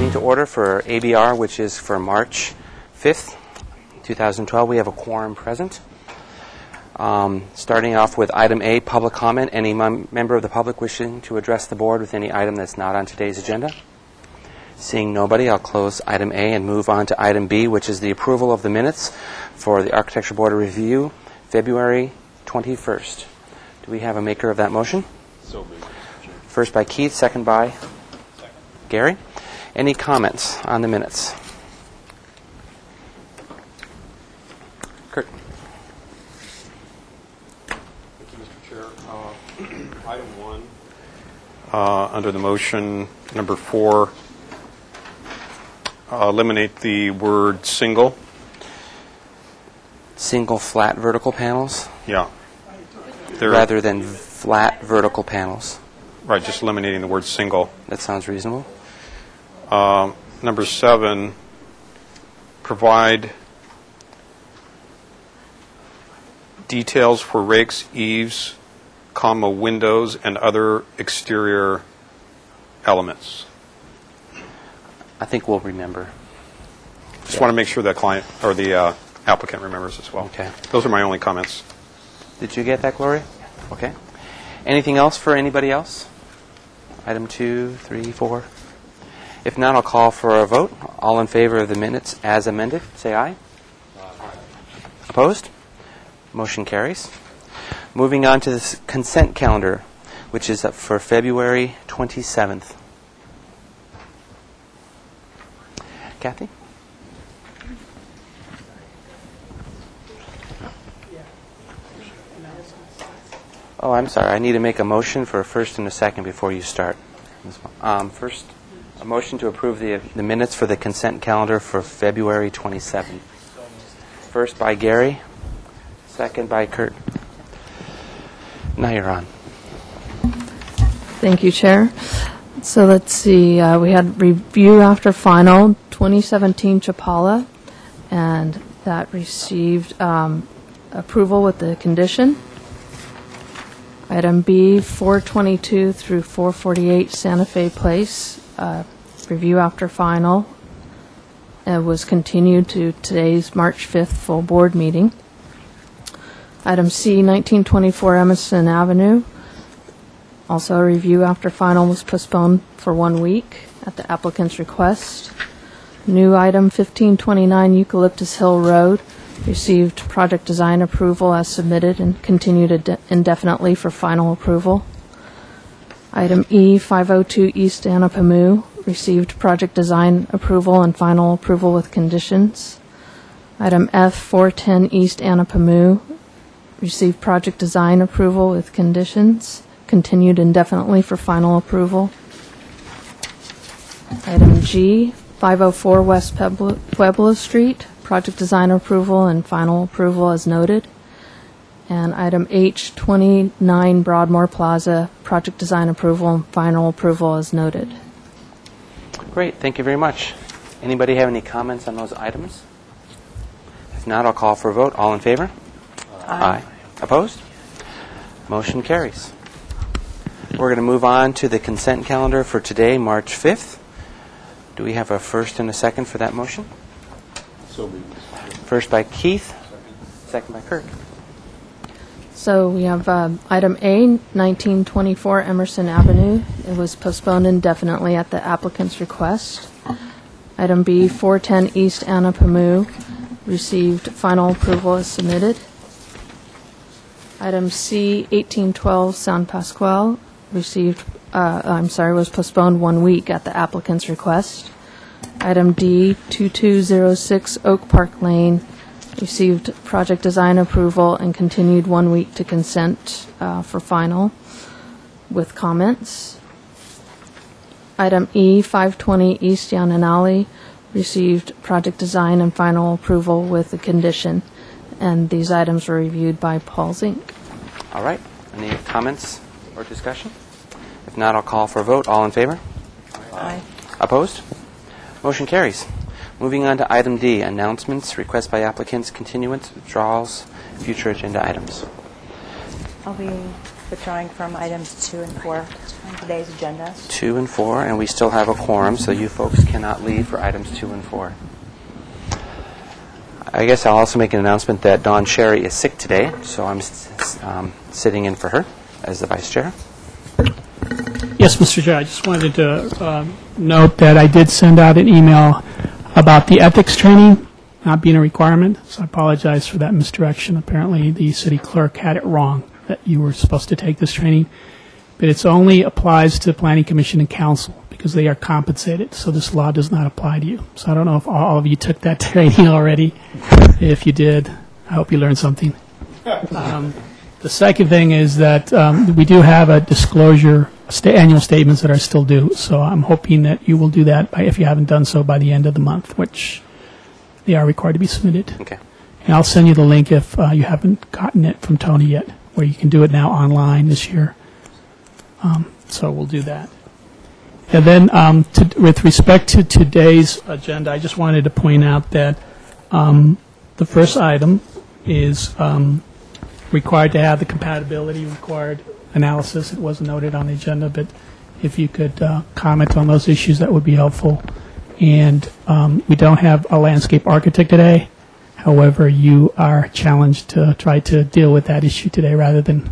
meeting to order for ABR, which is for March 5th, 2012. We have a quorum present. Starting off with item A, public comment. Any member of the public wishing to address the board with any item that's not on today's agenda? Seeing nobody, I'll close item A and move on to item B, which is the approval of the minutes for the Architecture Board of Review, February 21st. Do we have a maker of that motion? So moved. First by Keith, second by Gary. Any comments on the minutes? Kurt. Thank you, Mr. Chair. Item 1, under the motion number 4, eliminate the word single. Single flat vertical panels? Yeah. Rather than flat vertical panels. Right, just eliminating the word single. That sounds reasonable. Number 7, provide details for rakes, eaves, windows, and other exterior elements. I think we'll remember. Just want to make sure that client or the applicant remembers as well. Okay. Those are my only comments. Did you get that, Gloria? Okay. Anything else for anybody else? Item 2, 3, 4. If not, I'll call for a vote. All in favor of the minutes as amended, say aye. Aye. Opposed? Motion carries. Moving on to the consent calendar, which is up for February 27th. Kathy? Oh, I'm sorry. I need to make a motion for a first and a second before you start. First, a motion to approve the minutes for the consent calendar for February 27th. First by Gary, second by Kurt. Now you're on. Thank you, Chair. So let's see. We had review after final 2017 Chapala, and that received approval with the condition. Item B, 422 through 448 Santa Fe Place, review after final. It was continued to today's March 5th full board meeting. Item C, 1924 Emerson Avenue. Also, a review after final was postponed for 1 week at the applicant's request. New item 1529 Eucalyptus Hill Road. Received project design approval as submitted and continued indefinitely for final approval. Item E, 502 East Anapamu, received project design approval and final approval with conditions. Item F, 410 East Anapamu, received project design approval with conditions, continued indefinitely for final approval. Item G, 504 West Pueblo Street, project design approval and final approval as noted. And item H, 29 Broadmoor Plaza, project design approval and final approval as noted. Great. Thank you very much. Anybody have any comments on those items? If not, I'll call for a vote. All in favor? Aye. Opposed? Motion carries. We're going to move on to the consent calendar for today, March 5th. Do we have a first and a second for that motion? First by Keith, second by Kirk. So we have item A, 1924 Emerson Avenue. It was postponed indefinitely at the applicant's request. Item B, 410 East Anapamu, received final approval as submitted. Item C, 1812 San Pascual, was postponed 1 week at the applicant's request. Item D, 2206 Oak Park Lane, received project design approval and continued 1 week to consent for final with comments. Item E, 520 East Yananali, received project design and final approval with a condition. And these items were reviewed by Paul Zink. All right. Any comments or discussion? If not, I'll call for a vote. All in favor? Aye. Opposed? Motion carries. Moving on to item D, announcements, requests by applicants, continuance, withdrawals, future agenda items. I'll be withdrawing from items 2 and 4 on today's agenda. 2 and 4, and we still have a quorum, so you folks cannot leave for items 2 and 4. I guess I'll also make an announcement that Dawn Sherry is sick today, so I'm sitting in for her as the vice chair. Yes, Mr. Chair, I just wanted to note that I did send out an email about the ethics training not being a requirement, so I apologize for that misdirection. Apparently, the city clerk had it wrong that you were supposed to take this training, but it only applies to Planning Commission and Council because they are compensated, so this law does not apply to you. So I don't know if all of you took that training already. If you did, I hope you learned something. The second thing is that we do have a disclosure, annual statements that are still due, so I'm hoping that you will do that if you haven't done so by the end of the month, which they are required to be submitted. Okay. And I'll send you the link if you haven't gotten it from Tony yet, where you can do it now online this year. So we'll do that. And then with respect to today's agenda, I just wanted to point out that the first item is required to have the compatibility required analysis. It wasn't noted on the agenda, but if you could comment on those issues, that would be helpful. And we don't have a landscape architect today. However, you are challenged to try to deal with that issue today rather than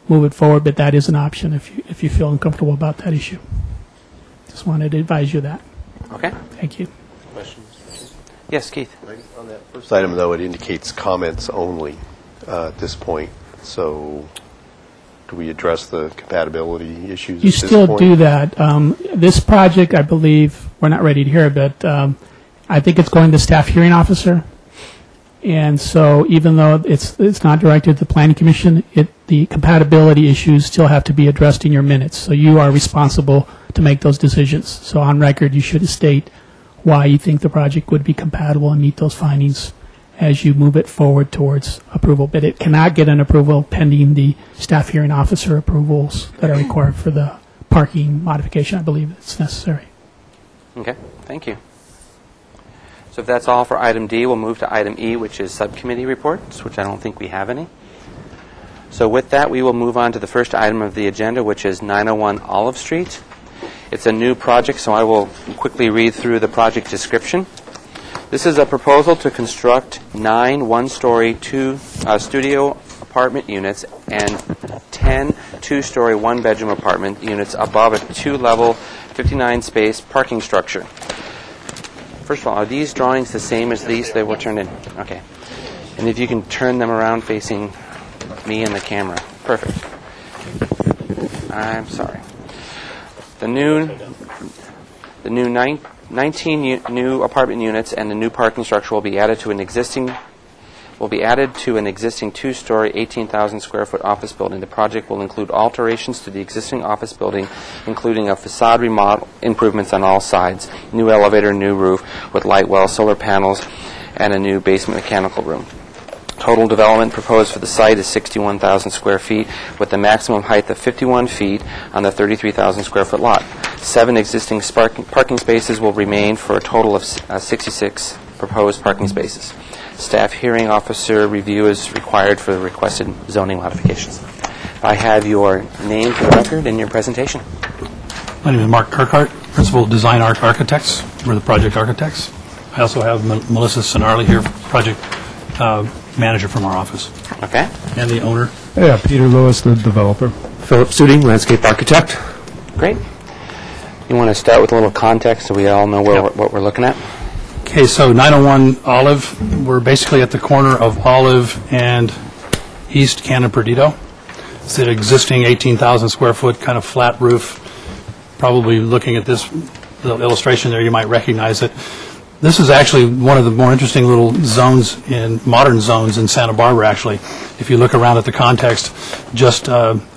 move it forward, but that is an option if you feel uncomfortable about that issue. Just wanted to advise you of that. Okay. Thank you. Questions? Yes, Keith. On that first item, though, it indicates comments only at this point. So do we address the compatibility issues You at this still point? do that. This project, I believe, we're not ready to hear, but I think it's going to staff hearing officer. And so even though it's not directed to the Planning Commission, the compatibility issues still have to be addressed in your minutes. So you are responsible to make those decisions. So on record, you should state why you think the project would be compatible and meet those findings as you move it forward towards approval. But it cannot get an approval pending the staff hearing officer approvals that are required for the parking modification. I believe it's necessary. Okay, thank you. So if that's all for item D, we'll move to item E, which is subcommittee reports, which I don't think we have any. So with that, we will move on to the first item of the agenda, which is 901 Olive Street. It's a new project, so I will quickly read through the project description. This is a proposal to construct 9 one-story studio apartment units and 10 two-story one-bedroom apartment units above a 2-level 59-space parking structure. First of all, are these drawings the same as these that were turned in? Okay. And if you can turn them around facing me and the camera. Perfect. I'm sorry. The new 19 new apartment units and the new parking structure will be added to an existing two-story, 18,000 square foot office building. The project will include alterations to the existing office building, including a facade remodel, improvements on all sides, new elevator, new roof with light well, solar panels, and a new basement mechanical room. Total development proposed for the site is 61,000 square feet with a maximum height of 51 feet on the 33,000 square foot lot. 7 existing parking spaces will remain for a total of 66 proposed parking spaces. Staff hearing officer review is required for the requested zoning modifications. I have your name for the record and your presentation. My name is Mark Kirkhart, Principal Design Architects. We're the project architects. I also have Melissa Sonarli here, project manager from our office. Okay. And the owner. Yeah, Peter Lewis, the developer. Philip Suding, landscape architect. Great. You want to start with a little context so we all know what we're looking at? Okay, so 901 Olive, we're basically at the corner of Olive and East Cannon Perdido. It's an existing 18,000 square foot kind of flat roof. Probably looking at this the illustration there, you might recognize it. This is actually one of the more interesting little zones modern zones in Santa Barbara, actually. If you look around at the context, just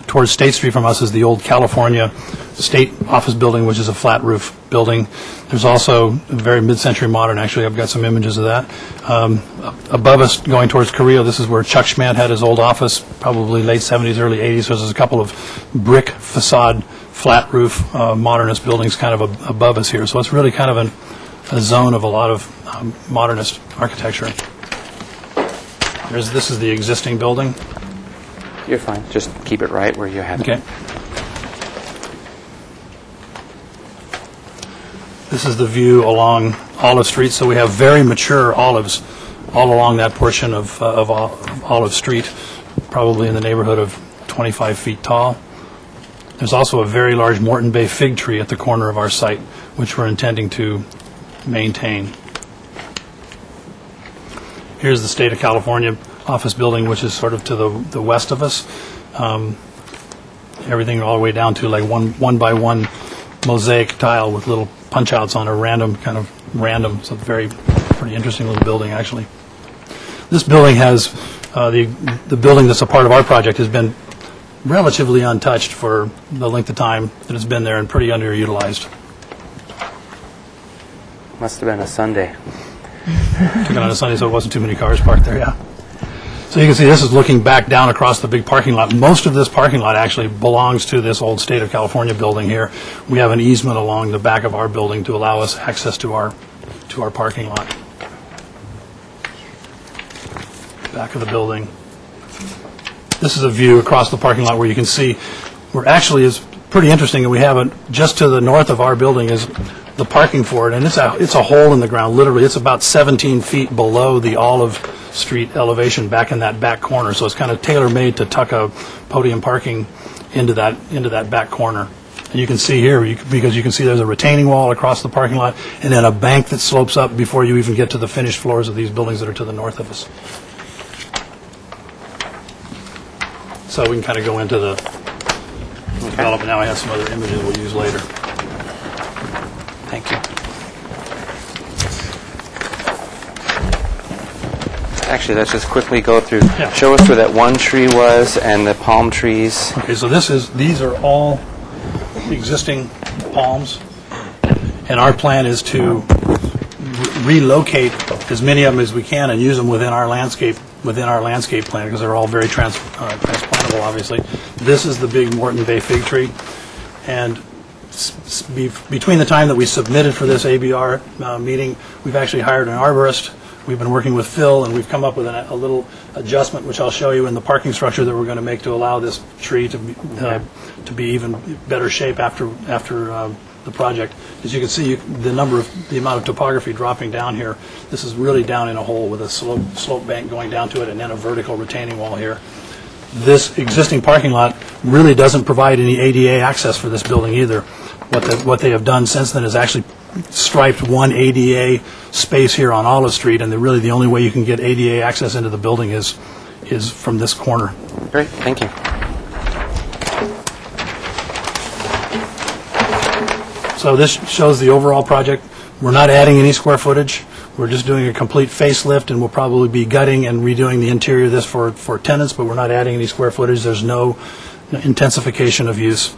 towards State Street from us is the old California State Office Building, which is a flat roof building. There's also a very mid-century modern, actually. I've got some images of that. Above us, going towards Carrillo, this is where Chuck Schmad had his old office, probably late 70s, early 80s. So there's a couple of brick facade, flat roof, modernist buildings kind of above us here. So it's really kind of a zone of a lot of modernist architecture. This is the existing building. You're fine. Just keep it right where you have it. Okay. This is the view along Olive Street. So we have very mature olives all along that portion of Olive Street, probably in the neighborhood of 25 feet tall. There's also a very large Morton Bay fig tree at the corner of our site, which we're intending to maintain. Here's the State of California office building, which is sort of to the west of us. Everything all the way down to like one by one mosaic tile with little punch outs on a random. It's a pretty interesting little building, actually. This building has, the building that's a part of our project has been relatively untouched for the length of time that it's been there and pretty underutilized. Must have been a Sunday. Took it on a Sunday, so it wasn't too many cars parked there, yeah. So you can see this is looking back down across the big parking lot. Most of this parking lot actually belongs to this old State of California building here. We have an easement along the back of our building to allow us access to our parking lot. Back of the building. This is a view across the parking lot where you can see where actually is pretty interesting. We have just to the north of our building is the parking for it, and it's a hole in the ground. Literally, it's about 17 feet below the Olive Street elevation back in that back corner. So it's kind of tailor-made to tuck a podium parking into that back corner. And you can see here, because you can see there's a retaining wall across the parking lot, and then a bank that slopes up before you even get to the finished floors of these buildings that are to the north of us. So we can kind of go into the development now. I have some other images we'll use later. Thank you. Actually, let's just quickly go through. Yeah. Show us where that one tree was and the palm trees. Okay, so these are all existing palms, and our plan is to relocate as many of them as we can and use them within our landscape plan, because they're all very transplantable, obviously. This is the big Morton Bay fig tree, and between the time that we submitted for this ABR meeting, we've actually hired an arborist. We've been working with Phil, and we've come up with a little adjustment, which I'll show you in the parking structure that we're going to make to allow this tree to be even better shape after the project. As you can see, the amount of topography dropping down here. This is really down in a hole with a slope bank going down to it, and then a vertical retaining wall here. This existing parking lot really doesn't provide any ADA access for this building either. What they have done since then is actually striped one ADA space here on Olive Street, and really the only way you can get ADA access into the building is from this corner. Great, thank you. So this shows the overall project. We're not adding any square footage. We're just doing a complete facelift, and we'll probably be gutting and redoing the interior of this for tenants, but we're not adding any square footage. There's no intensification of use.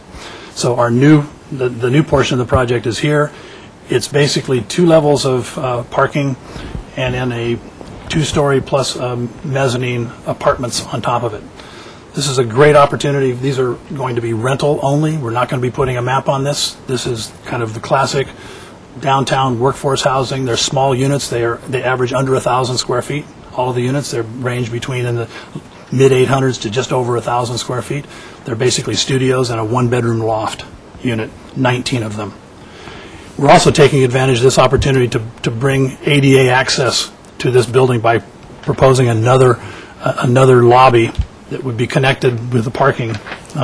So the new portion of the project is here. It's basically 2 levels of parking and then a 2-story plus mezzanine apartments on top of it. This is a great opportunity. These are going to be rental only. We're not going to be putting a map on this. This is kind of the classic downtown workforce housing. They're small units. They average under 1,000 square feet. All of the units, they range between in the mid-800s to just over 1,000 square feet. They're basically studios and a 1-bedroom loft unit, 19 of them. We're also taking advantage of this opportunity to bring ADA access to this building by proposing another lobby that would be connected with the parking,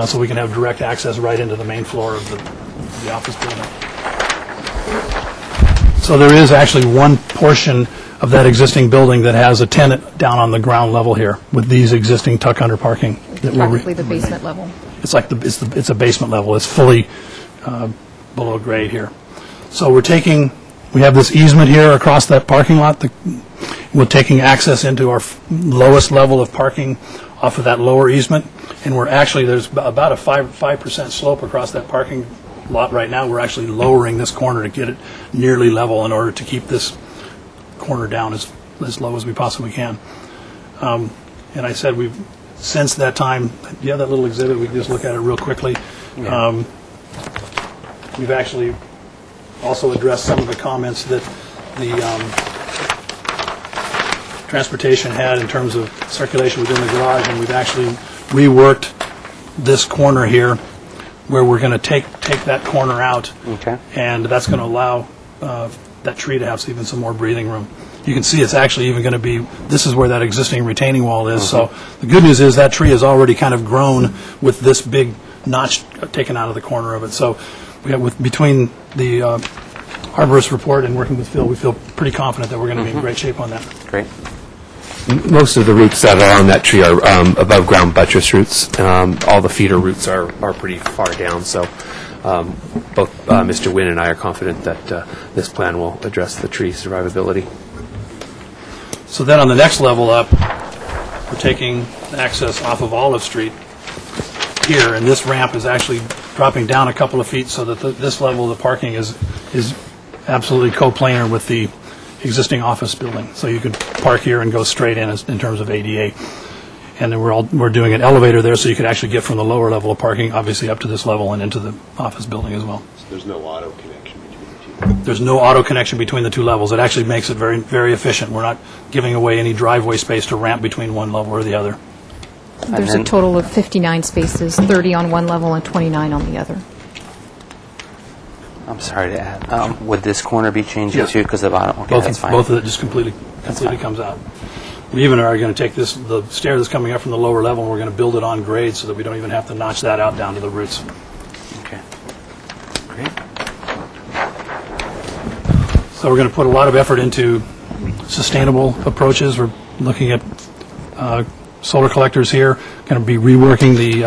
so we can have direct access right into the main floor of the office building. So there is actually one portion of that existing building that has a tenant down on the ground level here with these existing tuck under parking. Practically the basement level. It's like it's a basement level. It's fully below grade here. So we have this easement here across that parking lot. We're taking access into our lowest level of parking off of that lower easement, and there's about a 5% slope across that parking lot right now. We're actually lowering this corner to get it nearly level in order to keep this corner down as low as we possibly can. And I said since that time, do you have that little exhibit? We can just look at it real quickly. Yeah. We've actually also addressed some of the comments that the transportation had in terms of circulation within the garage, and we've actually reworked this corner here, where we're going to take that corner out, Okay. and that's going to allow that tree to have even some more breathing room. You can see it's actually even going to be, this is where that existing retaining wall is. So the good news is that tree has already kind of grown with this big notch taken out of the corner of it. So we have, between the arborist report and working with Phil, we feel pretty confident that we're going to be in great shape on that. Great. Most of the roots that are on that tree are above ground buttress roots. All the feeder roots are pretty far down, so both Mr. Wynn and I are confident that this plan will address the tree survivability. So then on the next level up, we're taking access off of Olive Street here, and this ramp is actually dropping down a couple of feet so that this level of the parking is absolutely coplanar with the existing office building. So you could park here and go straight in terms of ADA. And then we're doing an elevator there, so you could actually get from the lower level of parking, obviously up to this level and into the office building as well. So there's no auto connection between the two. There's no auto connection between the two levels. It actually makes it very, very efficient. We're not giving away any driveway space to ramp between one level or the other. There's a total of 59 spaces, 30 on one level and 29 on the other. I'm sorry to add. Would this corner be changed Yes. too? Because the bottom. Okay, that's fine. Both of it just completely comes out. We even are going to take the stair that's coming up from the lower level, and we're going to build it on grade so that we don't even have to notch that out down to the roots. Okay. Great. So we're going to put a lot of effort into sustainable approaches. We're looking at solar collectors here, going to be reworking the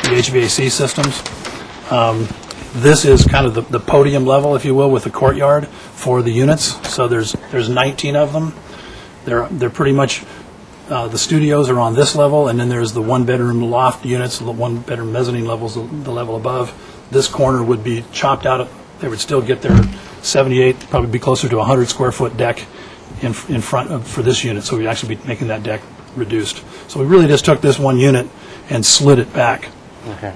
HVAC systems. This is kind of the podium level, if you will, with the courtyard for the units. So there's 19 of them. They're pretty much, the studios are on this level, and then there's the one-bedroom loft units, the one-bedroom mezzanine levels, the level above. This corner would be chopped out. They would still get their 78, probably be closer to 100-square-foot deck in front for this unit, so we'd actually be making that deck reduced. So we really just took this one unit and slid it back. Okay.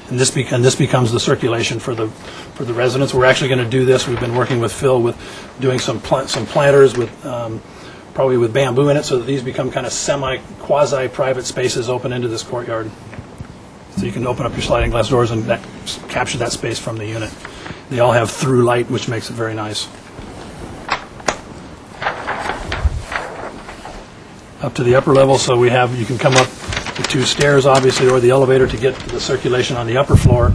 And this becomes the circulation for the residents. We're actually going to do this. We've been working with Phil with doing some planters with probably with bamboo in it, so that these become kind of quasi-private spaces open into this courtyard. So you can open up your sliding glass doors and capture that space from the unit. They all have through light, which makes it very nice. Up to the upper level, so you can come up the two stairs, obviously, or the elevator to get the circulation on the upper floor.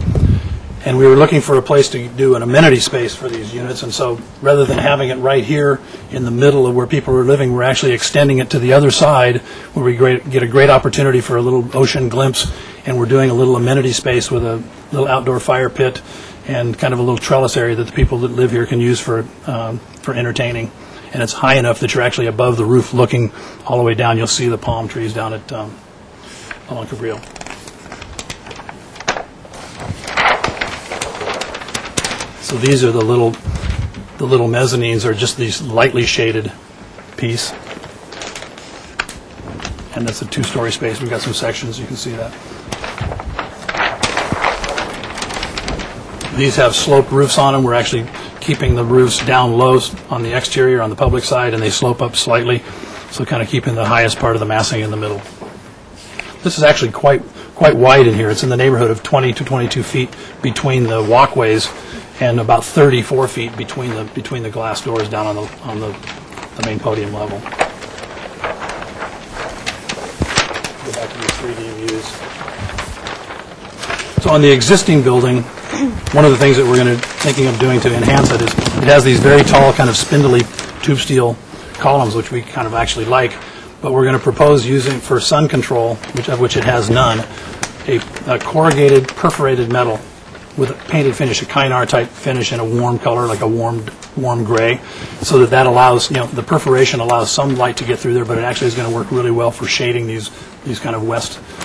And we were looking for a place to do an amenity space for these units, and so rather than having it right here in the middle of where people are living, we're actually extending it to the other side where we get a great opportunity for a little ocean glimpse, and we're doing a little amenity space with a little outdoor fire pit and kind of a little trellis area that the people that live here can use for entertaining. And it's high enough that you're actually above the roof looking all the way down. You'll see the palm trees down at along Cabrillo. So these are the little mezzanines, are just these lightly shaded piece. And that's a two-story space. We've got some sections, you can see that. These have sloped roofs on them. We're actually keeping the roofs down low on the exterior on the public side, and they slope up slightly, so kind of keeping the highest part of the massing in the middle. This is actually quite wide in here. It's in the neighborhood of 20 to 22 feet between the walkways, and about 34 feet between the glass doors down on the main podium level. Go back to these 3D views. So on the existing building, one of the things that we're thinking of doing to enhance it is it has these very tall, kind of spindly tube steel columns, which we kind of actually like. But we're going to propose using for sun control, of which it has none, a corrugated perforated metal with a painted finish, a Kynar type finish in a warm color, like a warm gray, so that allows, the perforation allows some light to get through there, but it actually is going to work really well for shading these kind of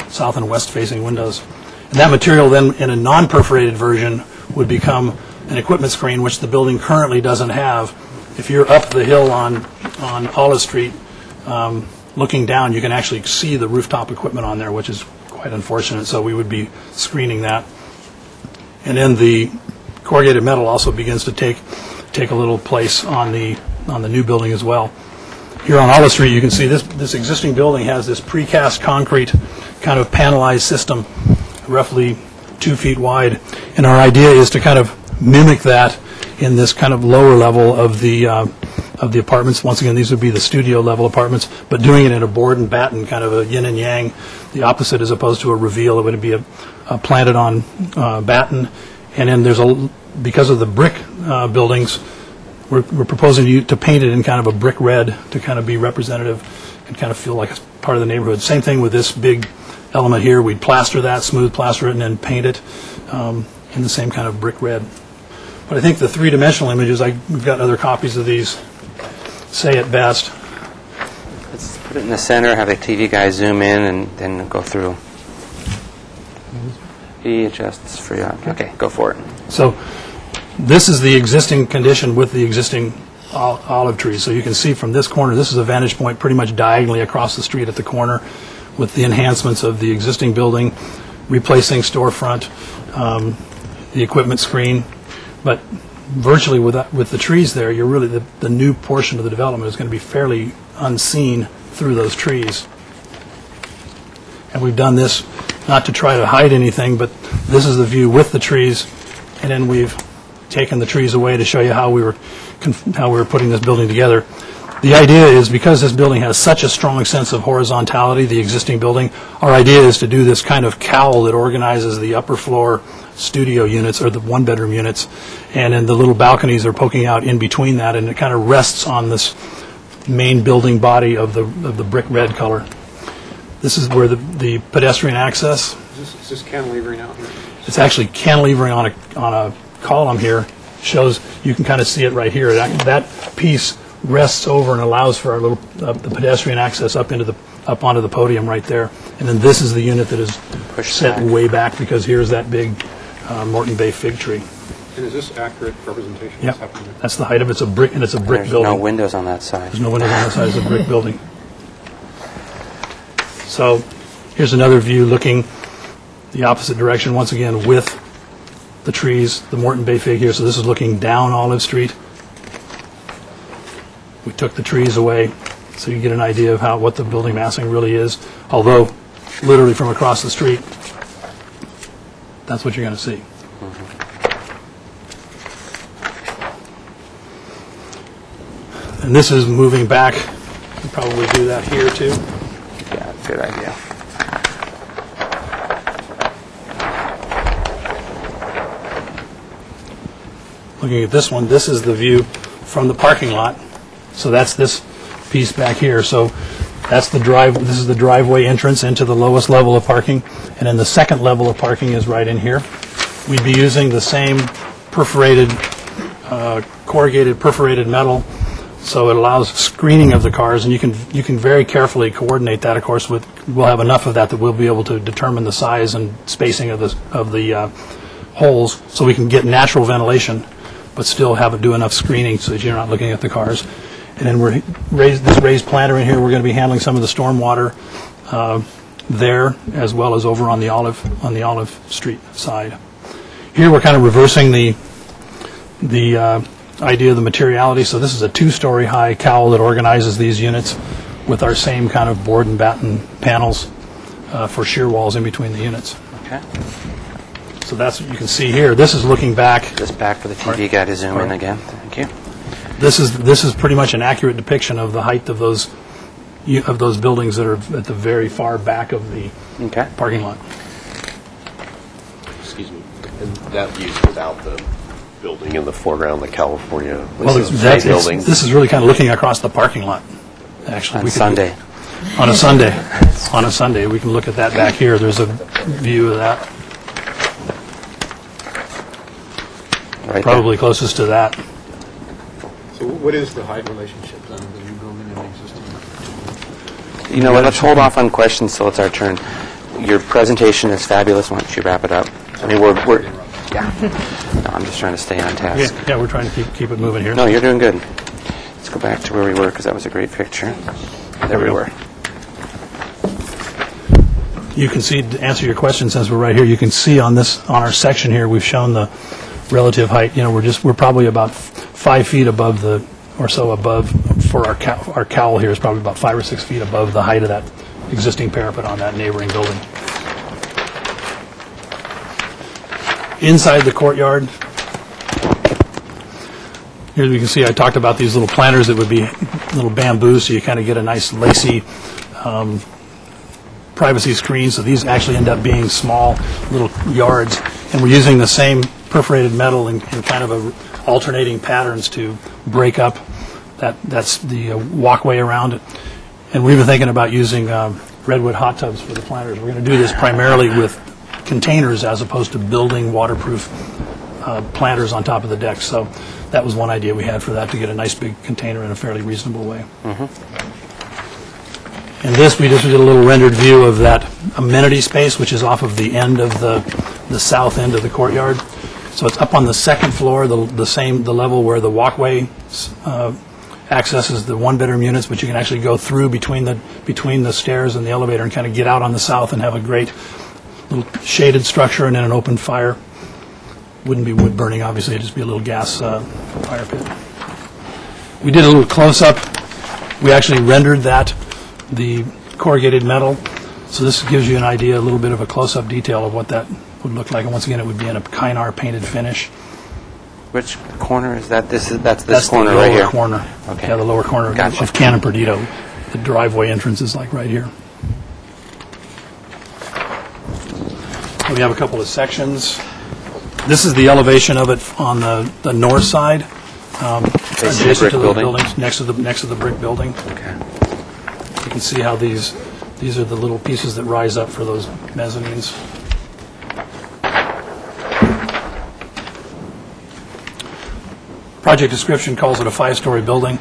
south and west facing windows. And that material then, in a non-perforated version, would become an equipment screen, which the building currently doesn't have. If you're up the hill on Olive Street, looking down, you can actually see the rooftop equipment on there, which is quite unfortunate, so we would be screening that. And then the corrugated metal also begins to take a little place on the new building as well. Here on Olive Street, you can see this existing building has this precast concrete kind of panelized system, roughly 2 feet wide. And our idea is to kind of mimic that in this kind of lower level of the apartments. Once again, these would be the studio level apartments, but doing it in a board and batten, kind of a yin and yang, the opposite as opposed to a reveal. It would be a planted on batten. And then because of the brick buildings, we're proposing to paint it in kind of a brick red to kind of be representative and kind of feel like it's part of the neighborhood. Same thing with this big element here. We'd plaster that, smooth plaster it, and then paint it in the same kind of brick red. But I think the three-dimensional images, we've got other copies of these, say it best. Let's put it in the center, have the TV guy zoom in, and then go through. He adjusts for you. Okay, go for it. So this is the existing condition with the existing olive trees. So you can see from this corner, this is a vantage point pretty much diagonally across the street at the corner with the enhancements of the existing building, replacing storefront, the equipment screen. But virtually with the trees there, you're really the new portion of the development is going to be fairly unseen through those trees. And we've done this not to try to hide anything, but this is the view with the trees, and then we've taken the trees away to show you how we were putting this building together. The idea is, because this building has such a strong sense of horizontality, the existing building, our idea is to do this kind of cowl that organizes the upper floor studio units, or the one-bedroom units, and then the little balconies are poking out in between that, and it kind of rests on this main building body of the brick red color. This is where the pedestrian access. Is this cantilevering out here? It's actually cantilevering on a column here. Shows, you can kind of see it right here. That piece rests over and allows for our little the pedestrian access up onto the podium right there. And then this is the unit that is set way back, because here's that big Morton Bay fig tree. And is this accurate representation? Yeah, that's the height of it. It's a brick, and it's a brick building. There's no windows on that side. There's no windows on that side. It's a brick building. So here's another view looking the opposite direction, once again with the trees, the Morton Bay fig here. So this is looking down Olive Street. We took the trees away so you get an idea of what the building massing really is. Although, literally from across the street, that's what you're going to see. And this is moving back. We'll probably do that here too. Yeah, good idea. Looking at this one, this is the view from the parking lot. So that's this piece back here. So that's the this is the driveway entrance into the lowest level of parking, and then the second level of parking is right in here. We'd be using the same perforated, corrugated perforated metal, so it allows screening of the cars, and you can very carefully coordinate that. Of course, we'll have enough of that we'll be able to determine the size and spacing of the holes, so we can get natural ventilation, but still do enough screening so that you're not looking at the cars. And then this raised planter in here, we're going to be handling some of the stormwater there, as well as over on the Olive Street side. Here we're kind of reversing the idea of the materiality. So this is a 2-story high cowl that organizes these units with our same kind of board and batten panels for shear walls in between the units. Okay. So that's what you can see here. This is looking back. Just back for the TV guy to zoom in again. Thank you. This is pretty much an accurate depiction of the height of those buildings that are at the very far back of the parking lot. Excuse me. And that view's without the building in the foreground, the California building. This is really kind of looking across the parking lot. Actually, on Sunday. On a Sunday, we can look at that back here. There's a view of that. Right Probably there. closest to that. So what is the height relationship then of the new building and the existing? You know what? Let's hold off on questions till it's our turn. Your presentation is fabulous. Why don't you wrap it up? I mean, we're yeah. No, I'm just trying to stay on task. Yeah, we're trying to keep it moving here. No, you're doing good. Let's go back to where we were, because that was a great picture. There we were. You can see, to answer your question, since we're right here, you can see on our section here, we've shown the relative height. You know, we're probably about 5 feet above for our cowl here is probably about 5 or 6 feet above the height of that existing parapet on that neighboring building. Inside the courtyard, here you can see I talked about these little planters that would be little bamboo, so you kind of get a nice lacy privacy screen. So these actually end up being small little yards, and we're using the same perforated metal in kind of alternating patterns to break up that's the walkway around it. And we've been thinking about using redwood hot tubs for the planters. We're going to do this primarily with containers as opposed to building waterproof planters on top of the deck. So that was one idea we had for that, to get a nice big container in a fairly reasonable way. And this, we just did a little rendered view of that amenity space, which is off of the end of the south end of the courtyard. So it's up on the second floor, the level where the walkway accesses the one-bedroom units, but you can actually go through between the stairs and the elevator and kind of get out on the south and have a great little shaded structure and then an open fire. Wouldn't be wood burning, obviously. It'd just be a little gas fire pit. We did a little close-up. We actually rendered the corrugated metal. So this gives you an idea, a little bit of a close-up detail of what that would look like. And once again, it would be in a Kynar painted finish. Which corner is that? That's this corner right here? That's the lower corner. Okay. Yeah, the lower corner Gotcha. of Can and Perdido. The driveway entrance is like right here. We have a couple of sections. This is the elevation of it on the north side, adjacent to the buildings, next to the brick building. Okay. You can see how these are the little pieces that rise up for those mezzanines. Project description calls it a 5-story building.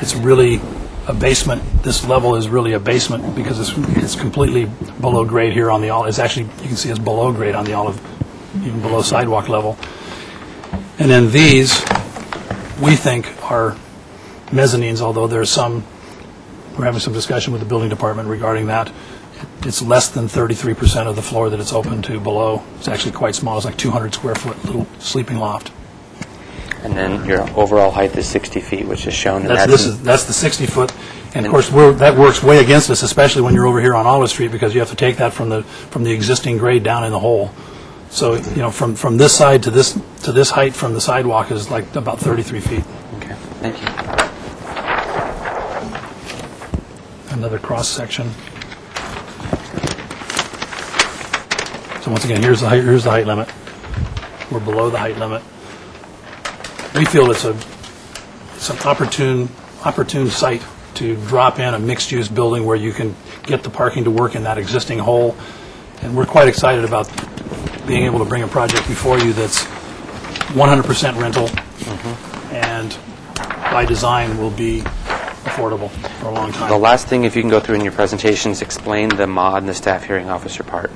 It's really a basement. This level is really a basement because it's completely below grade here on the olive. It's actually, you can see it's below grade on the olive, even below sidewalk level. And then these, we think, are mezzanines, although we're having some discussion with the building department regarding that. It's less than 33% of the floor that it's open to below. It's actually quite small. It's like 200 square foot little sleeping loft. And then your overall height is 60 feet, which is shown. That's the 60 foot, and of course that works way against us, especially when you're over here on Olive Street, because you have to take that from the existing grade down in the hole. So from this side to this height from the sidewalk is like about 33 feet. Okay, thank you. Another cross section. So once again, here's the height limit. We're below the height limit. We feel it's an opportune site to drop in a mixed-use building where you can get the parking to work in that existing hole. And we're quite excited about being able to bring a project before you that's 100% rental and by design will be affordable for a long time. The last thing, if you can go through in your presentations, explain the mod and the staff hearing officer part.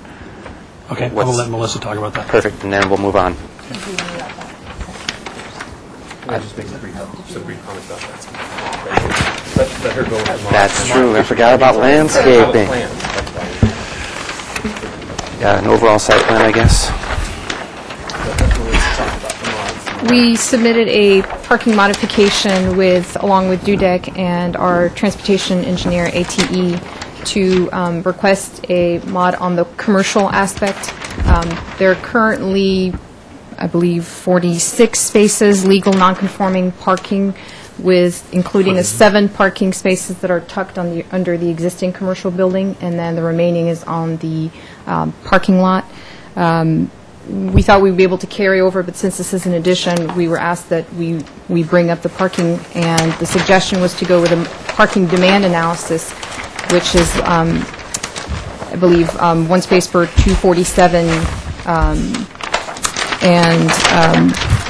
Okay, I'm going to let Melissa talk about that. Perfect, and then we'll move on. I just make some brief comments about that. Let her go ahead. That's true. I forgot about landscaping. Yeah, an overall site plan, I guess. We submitted a parking modification along with Dudek and our transportation engineer, ATE, to request a mod on the commercial aspect. There are currently, I believe, 46 spaces, legal non-conforming parking, including 7 parking spaces that are tucked under the existing commercial building, and then the remaining is on the parking lot. We thought we'd be able to carry over, but since this is an addition, we were asked that we bring up the parking, and the suggestion was to go with a parking demand analysis, which is, I believe, 1 space per 247, and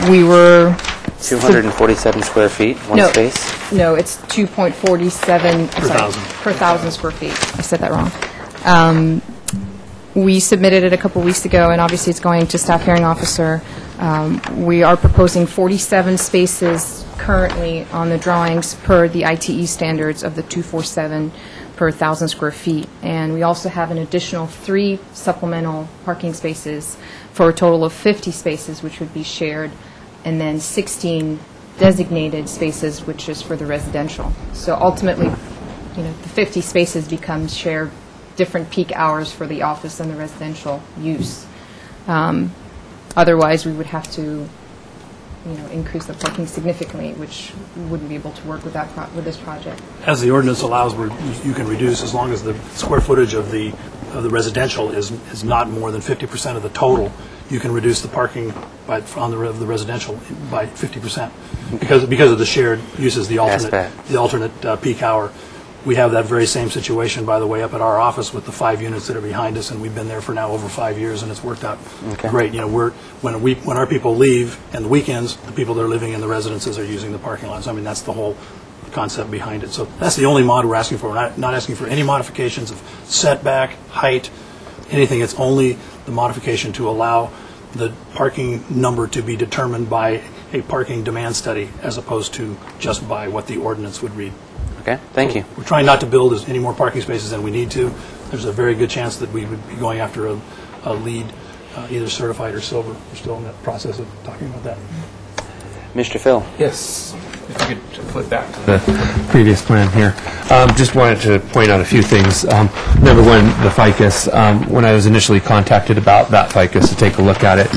we were 247 square feet, one space? No, it's 2.47 per 1,000 square feet. I said that wrong. We submitted it a couple weeks ago, and obviously it's going to staff hearing officer. We are proposing 47 spaces currently on the drawings per the ITE standards of the 247 per 1,000 square feet. And we also have an additional 3 supplemental parking spaces for a total of 50 spaces, which would be shared, and then 16 designated spaces, which is for the residential. So ultimately, the 50 spaces become shared different peak hours for the office and the residential use. Otherwise, we would have to, increase the parking significantly, which we wouldn't be able to work with with this project. As the ordinance allows, you can reduce as long as the square footage of the residential is not more than 50% of the total. You can reduce the parking of the residential by 50% because of the shared uses, the alternate peak hour. We have that very same situation, by the way, up at our office with the 5 units that are behind us, and we've been there for now over 5 years, and it's worked out great. When our people leave and the weekends, the people that are living in the residences are using the parking lots. I mean, that's the whole concept behind it. So that's the only mod we're asking for. We're not asking for any modifications of setback, height, anything. It's only the modification to allow the parking number to be determined by a parking demand study as opposed to just by what the ordinance would read. Okay, thank you. We're trying not to build any more parking spaces than we need to. There's a very good chance that we would be going after a LEED, either certified or silver. We're still in the process of talking about that. Mr. Phil. Yes. If you could flip back to the previous plan here. Just wanted to point out a few things. Number one, the ficus. When I was initially contacted about that ficus to take a look at it,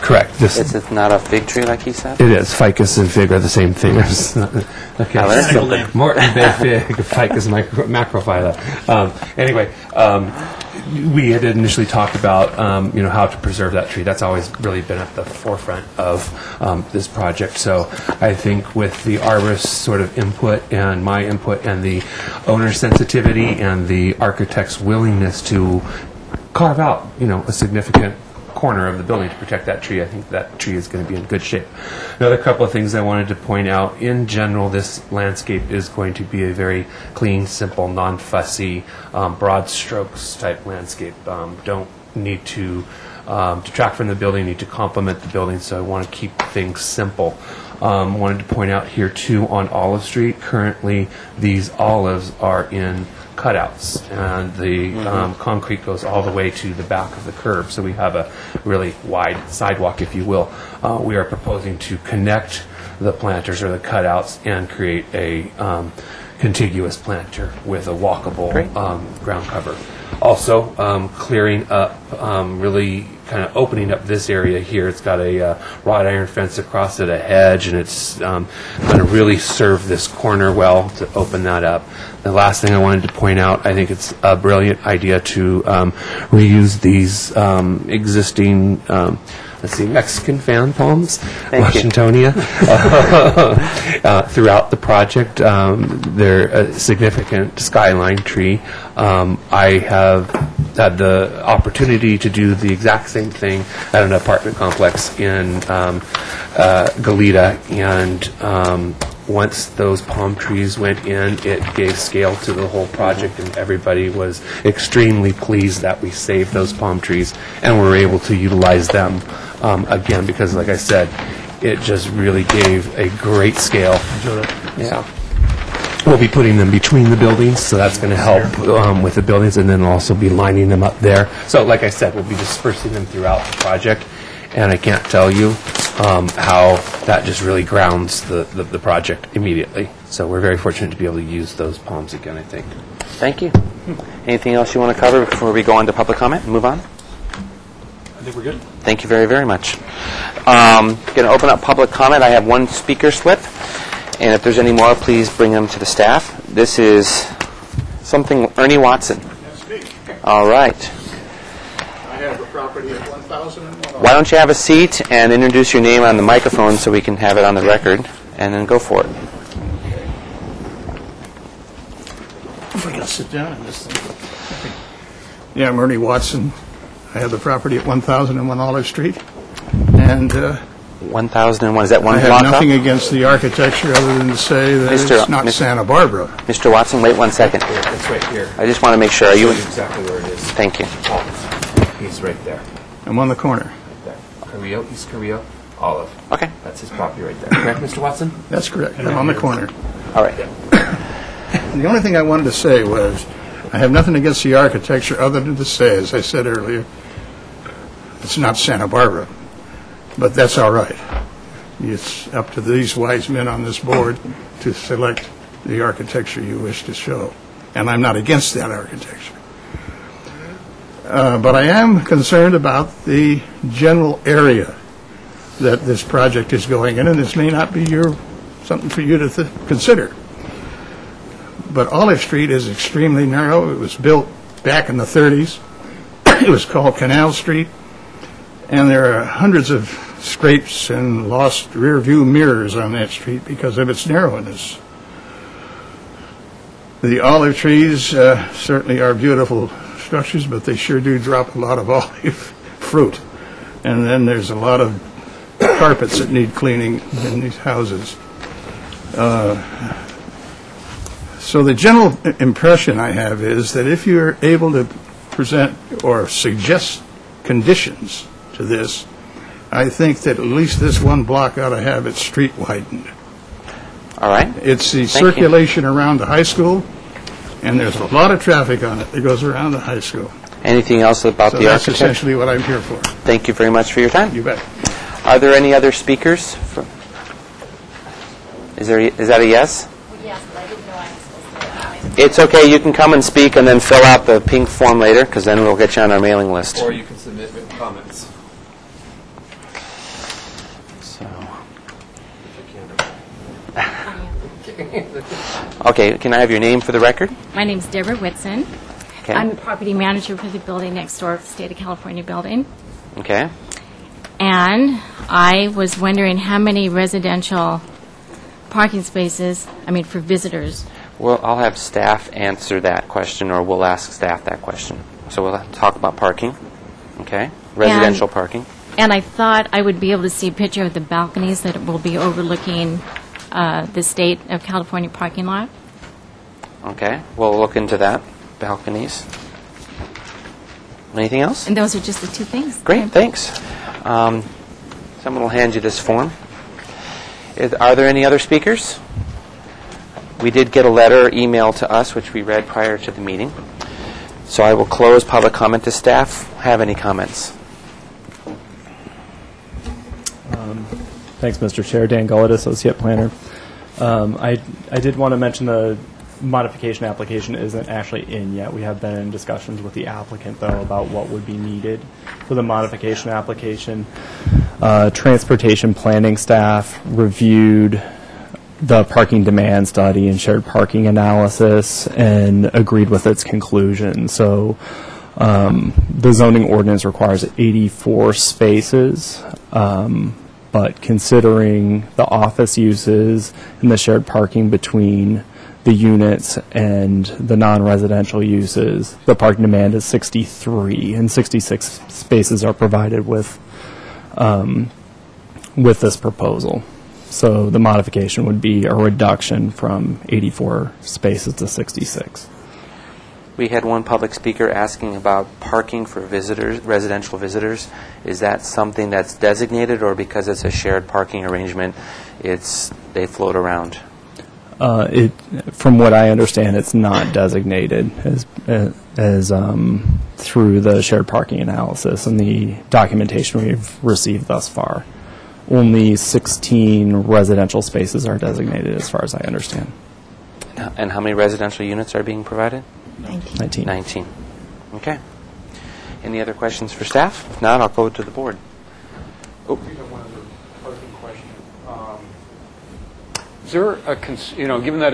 correct. It's not a fig tree like he said? It is. Ficus and fig are the same thing. Okay. Morton, big fig, ficus, macrophylla. Anyway, we had initially talked about how to preserve that tree. That's always really been at the forefront of this project. So I think with the arborist sort of input and my input and the owner's sensitivity and the architect's willingness to carve out a significant corner of the building to protect that tree, I think that tree is going to be in good shape. Another couple of things I wanted to point out. In general, this landscape is going to be a very clean, simple, non-fussy, broad strokes type landscape. Don't need to detract from the building, need to complement the building, so I want to keep things simple. Wanted to point out here too on Olive Street, currently these olives are in cutouts, and the concrete goes all the way to the back of the curb, so we have a really wide sidewalk, if you will. We are proposing to connect the planters or the cutouts and create a contiguous planter with a walkable ground cover. Also, clearing up, really kind of opening up this area here. It's got a wrought iron fence across it, a hedge, and it's going to really serve this corner well to open that up. The last thing I wanted to point out, I think it's a brilliant idea to reuse these existing Mexican fan palms, Washingtonia, throughout the project. They're a significant skyline tree. I have had the opportunity to do the exact same thing at an apartment complex in Goleta, and once those palm trees went in, it gave scale to the whole project, and everybody was extremely pleased that we saved those palm trees and were able to utilize them again, because like I said, it just really gave a great scale. Yeah. We'll be putting them between the buildings, so that's going to help with the buildings, and then we'll also be lining them up there. So like I said, we'll be dispersing them throughout the project, and I can't tell you how that just really grounds the project immediately. So we're very fortunate to be able to use those palms again, I think. Thank you. Anything else you want to cover before we go on to public comment and move on? I think we're good. Thank you very, very much. Going to open up public comment. I have one speaker slip, and if there's any more, please bring them to the staff. This is something Ernie Watson. That's me. All right. I have a property at 1001. Why don't you have a seat and introduce your name on the microphone so we can have it on the record, and then go for it. If I got to sit down in this thing. Yeah, I'm Ernie Watson. I have the property at 1001 Olive Street, and 1001, is that one I block have nothing up? against the architecture other than to say that it's not Santa Barbara. Mr. Watson, wait 1 second. It's right here. I just want to make sure. Are you Exactly where it is. Thank you. He's right there. I'm on the corner. There. Carrillo, East Carrillo, Olive. Okay. That's his property right there. Correct, Mr. Watson? That's correct. I'm on the corner. All right. The only thing I wanted to say was I have nothing against the architecture other than to say, as I said earlier, it's not Santa Barbara, but that's all right. it's up to these wise men on this board to select the architecture you wish to show. And I'm not against that architecture. But I am concerned about the general area that this project is going in, and this may not be something for you to consider. But Olive Street is extremely narrow. It was built back in the 30s. It was called Canal Street, and there are hundreds of scrapes and lost rear view mirrors on that street because of its narrowness. The olive trees certainly are beautiful structures, but they sure do drop a lot of olive fruit. And then there's a lot of carpets that need cleaning in these houses. So the general impression I have is that if you're able to present or suggest conditions to this, I think that at least this one block ought to have its street widened. All right. It's the circulation around the high school, and there's a lot of traffic on it that goes around the high school. Anything else about So the that's architecture? essentially what I'm here for. Thank you very much for your time. You bet. Are there any other speakers? Is that a yes? Yes, but I didn't know I was supposed to. It's okay. You can come and speak and then fill out the pink form later, because then we'll get you on our mailing list. Or you can submit written comments. So. Okay. Can I have your name for the record? My name's Deborah Whitson. Okay. I'm the property manager for the building next door, State of California building. Okay. And I was wondering how many residential parking spaces, for visitors. Well, I'll have staff answer that question, or we'll ask staff that question. So we'll talk about parking. Okay. Residential parking. And I thought I would be able to see a picture of the balconies that will be overlooking the State of California parking lot. Okay. We'll look into that. Balconies. Anything else? And those are just the two things. Great. Thanks. Someone will hand you this form. Are there any other speakers? We did get a letter emailed to us, which we read prior to the meeting. So I will close public comment to staff. Have any comments? Thanks, Mr. Chair. Dan Gullett, Associate Planner. I did want to mention the modification application isn't actually in yet. We have been in discussions with the applicant, though, about what would be needed for the modification application. Transportation planning staff reviewed the parking demand study and shared parking analysis and agreed with its conclusion. So the zoning ordinance requires 84 spaces, but considering the office uses and the shared parking between the units and the non-residential uses, the parking demand is 63, and 66 spaces are provided with this proposal. So the modification would be a reduction from 84 spaces to 66. We had one public speaker asking about parking for visitors, residential visitors. Is that something that's designated, or because it's a shared parking arrangement, they float around? From what I understand, it's not designated as through the shared parking analysis and the documentation we've received thus far. Only 16 residential spaces are designated, as far as I understand. And how many residential units are being provided? 19. 19. Okay. Any other questions for staff? If not, I'll go to the board. Oh. One other parking question. Is there given that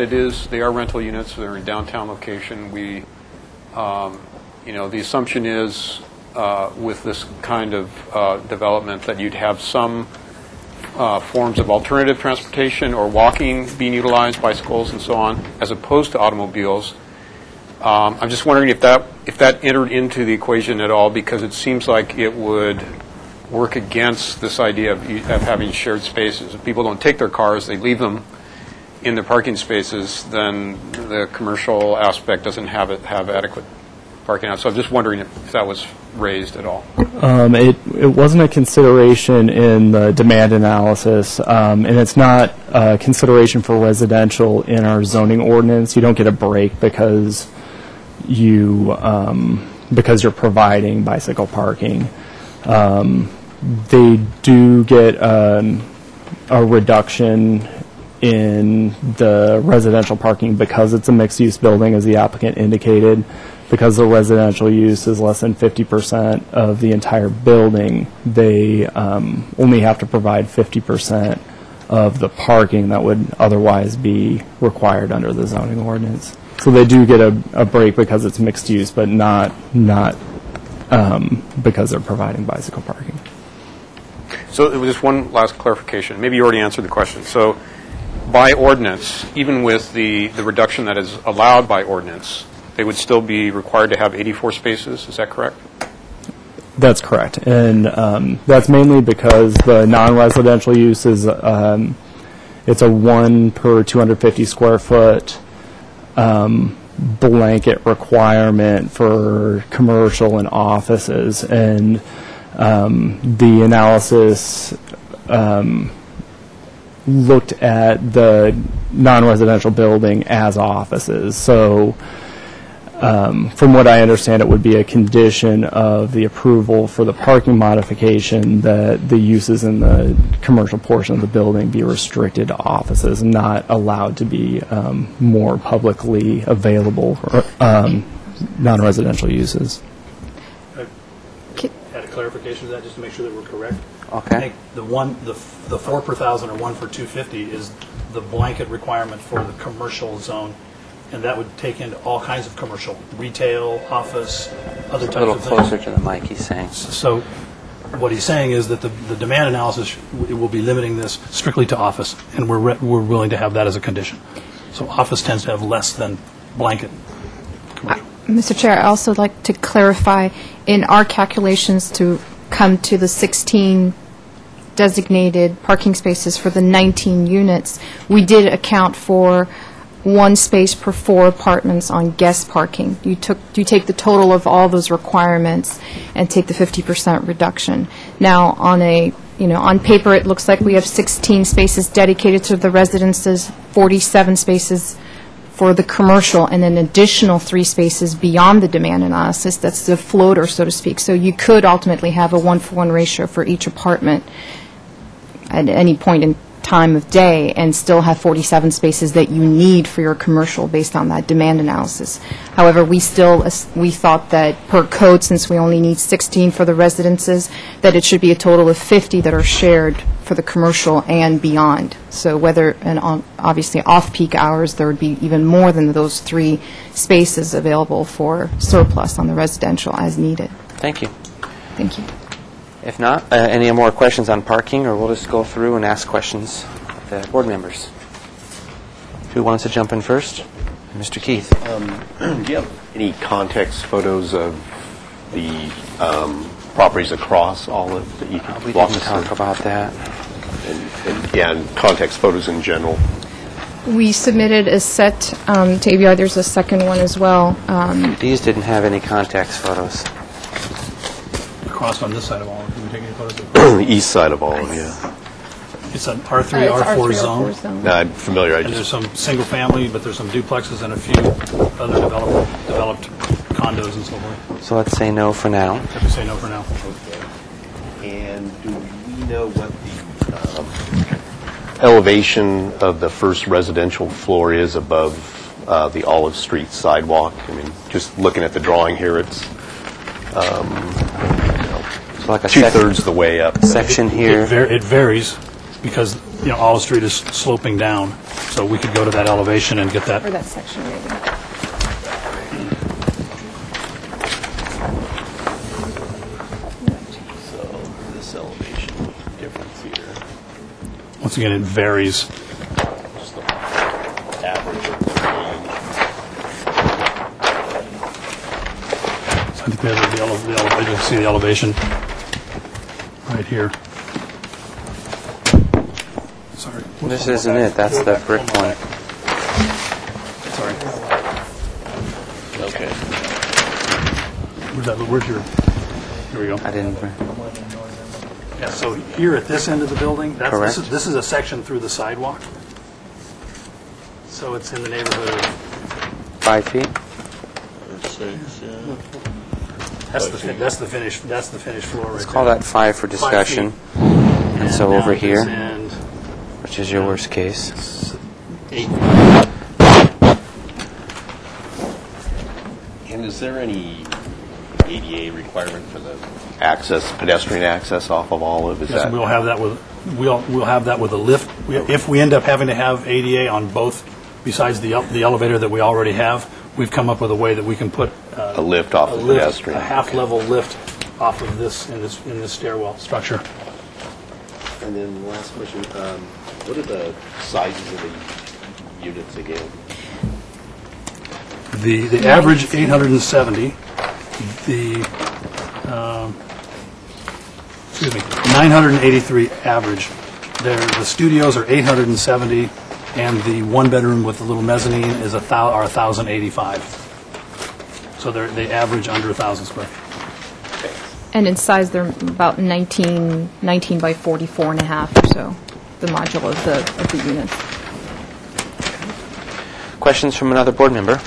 they are rental units, they're in downtown location, the assumption is with this kind of development that you'd have some forms of alternative transportation or walking being utilized, bicycles and so on, as opposed to automobiles. I'm just wondering if that entered into the equation at all, because it seems like it would work against this idea of having shared spaces. If people don't take their cars, they leave them in the parking spaces, then the commercial aspect doesn't have adequate parking out. So I'm just wondering if that was raised at all. It wasn't a consideration in the demand analysis, and it's not a consideration for residential in our zoning ordinance. You don't get a break because you're providing bicycle parking. They do get a reduction in the residential parking because it's a mixed-use building, as the applicant indicated. Because the residential use is less than 50% of the entire building, they only have to provide 50% of the parking that would otherwise be required under the zoning ordinance. So they do get a break because it's mixed use, but not because they're providing bicycle parking. So it was just one last clarification. Maybe you already answered the question. So by ordinance, even with the reduction that is allowed by ordinance, they would still be required to have 84 spaces. Is that correct? That's correct. And that's mainly because the non-residential use is it's a 1 per 250 square foot blanket requirement for commercial and offices. And the analysis looked at the non-residential building as offices. So from what I understand, it would be a condition of the approval for the parking modification that the uses in the commercial portion of the building be restricted to offices, not allowed to be more publicly available non-residential uses. Add a clarification to that, just to make sure that we're correct. Okay. I think the 4 per thousand or 1 for 250 is the blanket requirement for the commercial zone. And that would take into all kinds of commercial, retail, office, other types of things. A little closer to the mic, he's saying. So what he's saying is that the demand analysis will be limiting this strictly to office, and we're willing to have that as a condition. So office tends to have less than blanket commercial. Mr. Chair, I also like to clarify, in our calculations to come to the 16 designated parking spaces for the 19 units, we did account for 1 space per 4 apartments on guest parking. You take the total of all those requirements and take the 50% reduction. Now, on paper, it looks like we have 16 spaces dedicated to the residences, 47 spaces for the commercial, and an additional 3 spaces beyond the demand analysis. That's the floater, so to speak. So you could ultimately have a 1-for-1 ratio for each apartment at any point in time of day and still have 47 spaces that you need for your commercial based on that demand analysis. However, we thought that per code, since we only need 16 for the residences, that it should be a total of 50 that are shared for the commercial and beyond. So obviously off-peak hours, there would be even more than those 3 spaces available for surplus on the residential as needed. Thank you. Thank you. If not, any more questions on parking, or we'll just go through and ask questions of the board members. Who wants to jump in first? Mr. Keith. Do you have any context photos of the properties across Olive that you can walk us through? We didn't talk about that. And context photos in general. We submitted a set to ABR. There's a second one as well. These didn't have any context photos. Across on this side of Olive, can we take any photos of The east side of Olive, yeah. It's an R3, R4 zone. No, I'm familiar. And there's some single family, but there's some duplexes and a few other developed condos and so forth. So let's say no for now. Have to say no for now. Okay. And do we know what the elevation of the first residential floor is above the Olive Street sidewalk? I mean, just looking at the drawing here, it's so like a 2/3 the way up. Section here. It varies because Olive Street is sloping down, so we could go to that elevation and get that. Or that section maybe. So this elevation difference here. Once again, it varies. Just the average of the range. So I think we have the elevation. You can see the elevation right here. Sorry. This isn't it. That's the brick one. Sorry. Okay. Where's your? Here we go. I didn't. Yeah. So here at this end of the building, Correct. This is a section through the sidewalk. So it's in the neighborhood of 5 feet. That's the finished floor right Let's there. call that 5 for discussion. And so over here. And which is your worst case. 8. And is there any ADA requirement for the access, pedestrian access off of Olive? Is Yes, that we'll have that with we'll have that with a lift. If we end up having to have ADA on both, besides the elevator that we already have, we've come up with a way that we can put a lift off the pedestrian? A half-level lift off of this in this stairwell structure. And then last question, what are the sizes of the units again? The average 870. The 983 average. The studios are 870, and the one bedroom with the little mezzanine is 1,085. So they average under 1,000 square feet. And in size, they're about 19 by 44 and a half or so, the module of the units. Questions from another board member?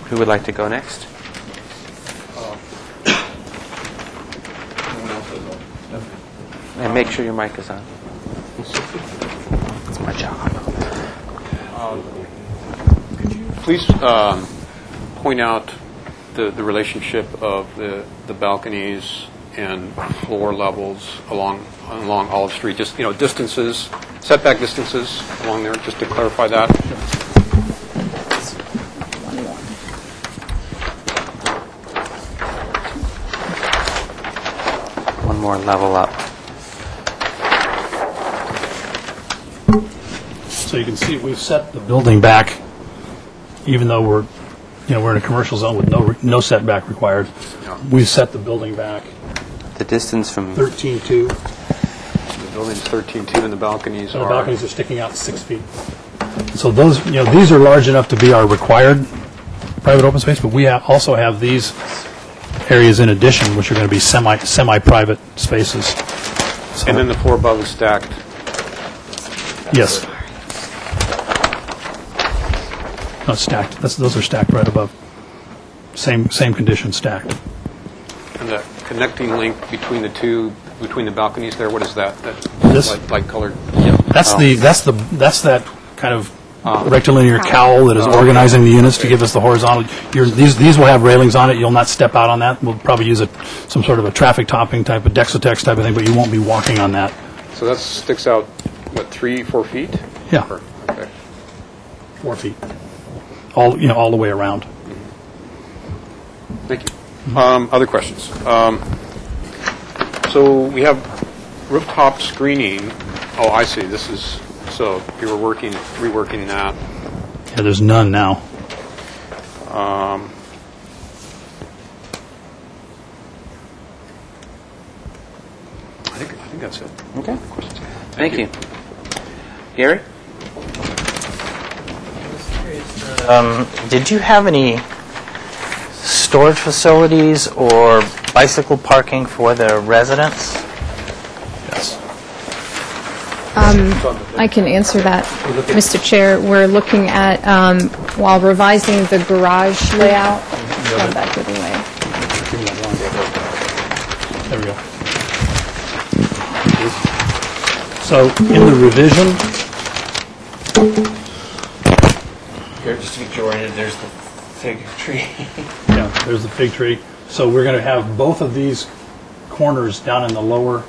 Who would like to go next? And make sure your mic is on. That's my job. Could you please point out the relationship of the balconies and floor levels along Olive Street? Just distances, setback distances along there, just to clarify that. One more level up. So you can see we've set the building back, even though we're in a commercial zone with no setback required. We've set the building back. The distance from 13.2. The building's 13.2, and the balconies And are. the balconies are sticking out 6 feet. So those, these are large enough to be our required private open space, but we also have these areas in addition, which are going to be semi-private spaces. So, And then the floor above is stacked. yes. No, stacked. Those are stacked right above. Same condition, stacked. And the connecting link between the balconies there, what is that? This? Light colored. That's that kind of rectilinear cowl that is organizing the units to give us the horizontal. These will have railings on it. You'll not step out on that. We'll probably use some sort of a traffic topping type of Dexotex type of thing, but you won't be walking on that. So that sticks out, 3-4 feet? Yeah. Okay. 4 feet. All the way around. Thank you. Other questions? So we have rooftop screening. Oh, I see. So you were reworking that. Yeah, there's none now. I think that's it. Okay. Thank you. Gary? Did you have any storage facilities or bicycle parking for the residents? Yes. I can answer that, Mr. Chair. We're looking at, while revising the garage layout, going back the other way. There we go. So in the revision, Here, just to be oriented, there's the fig tree. yeah, there's the fig tree. So we're going to have both of these corners down in the lower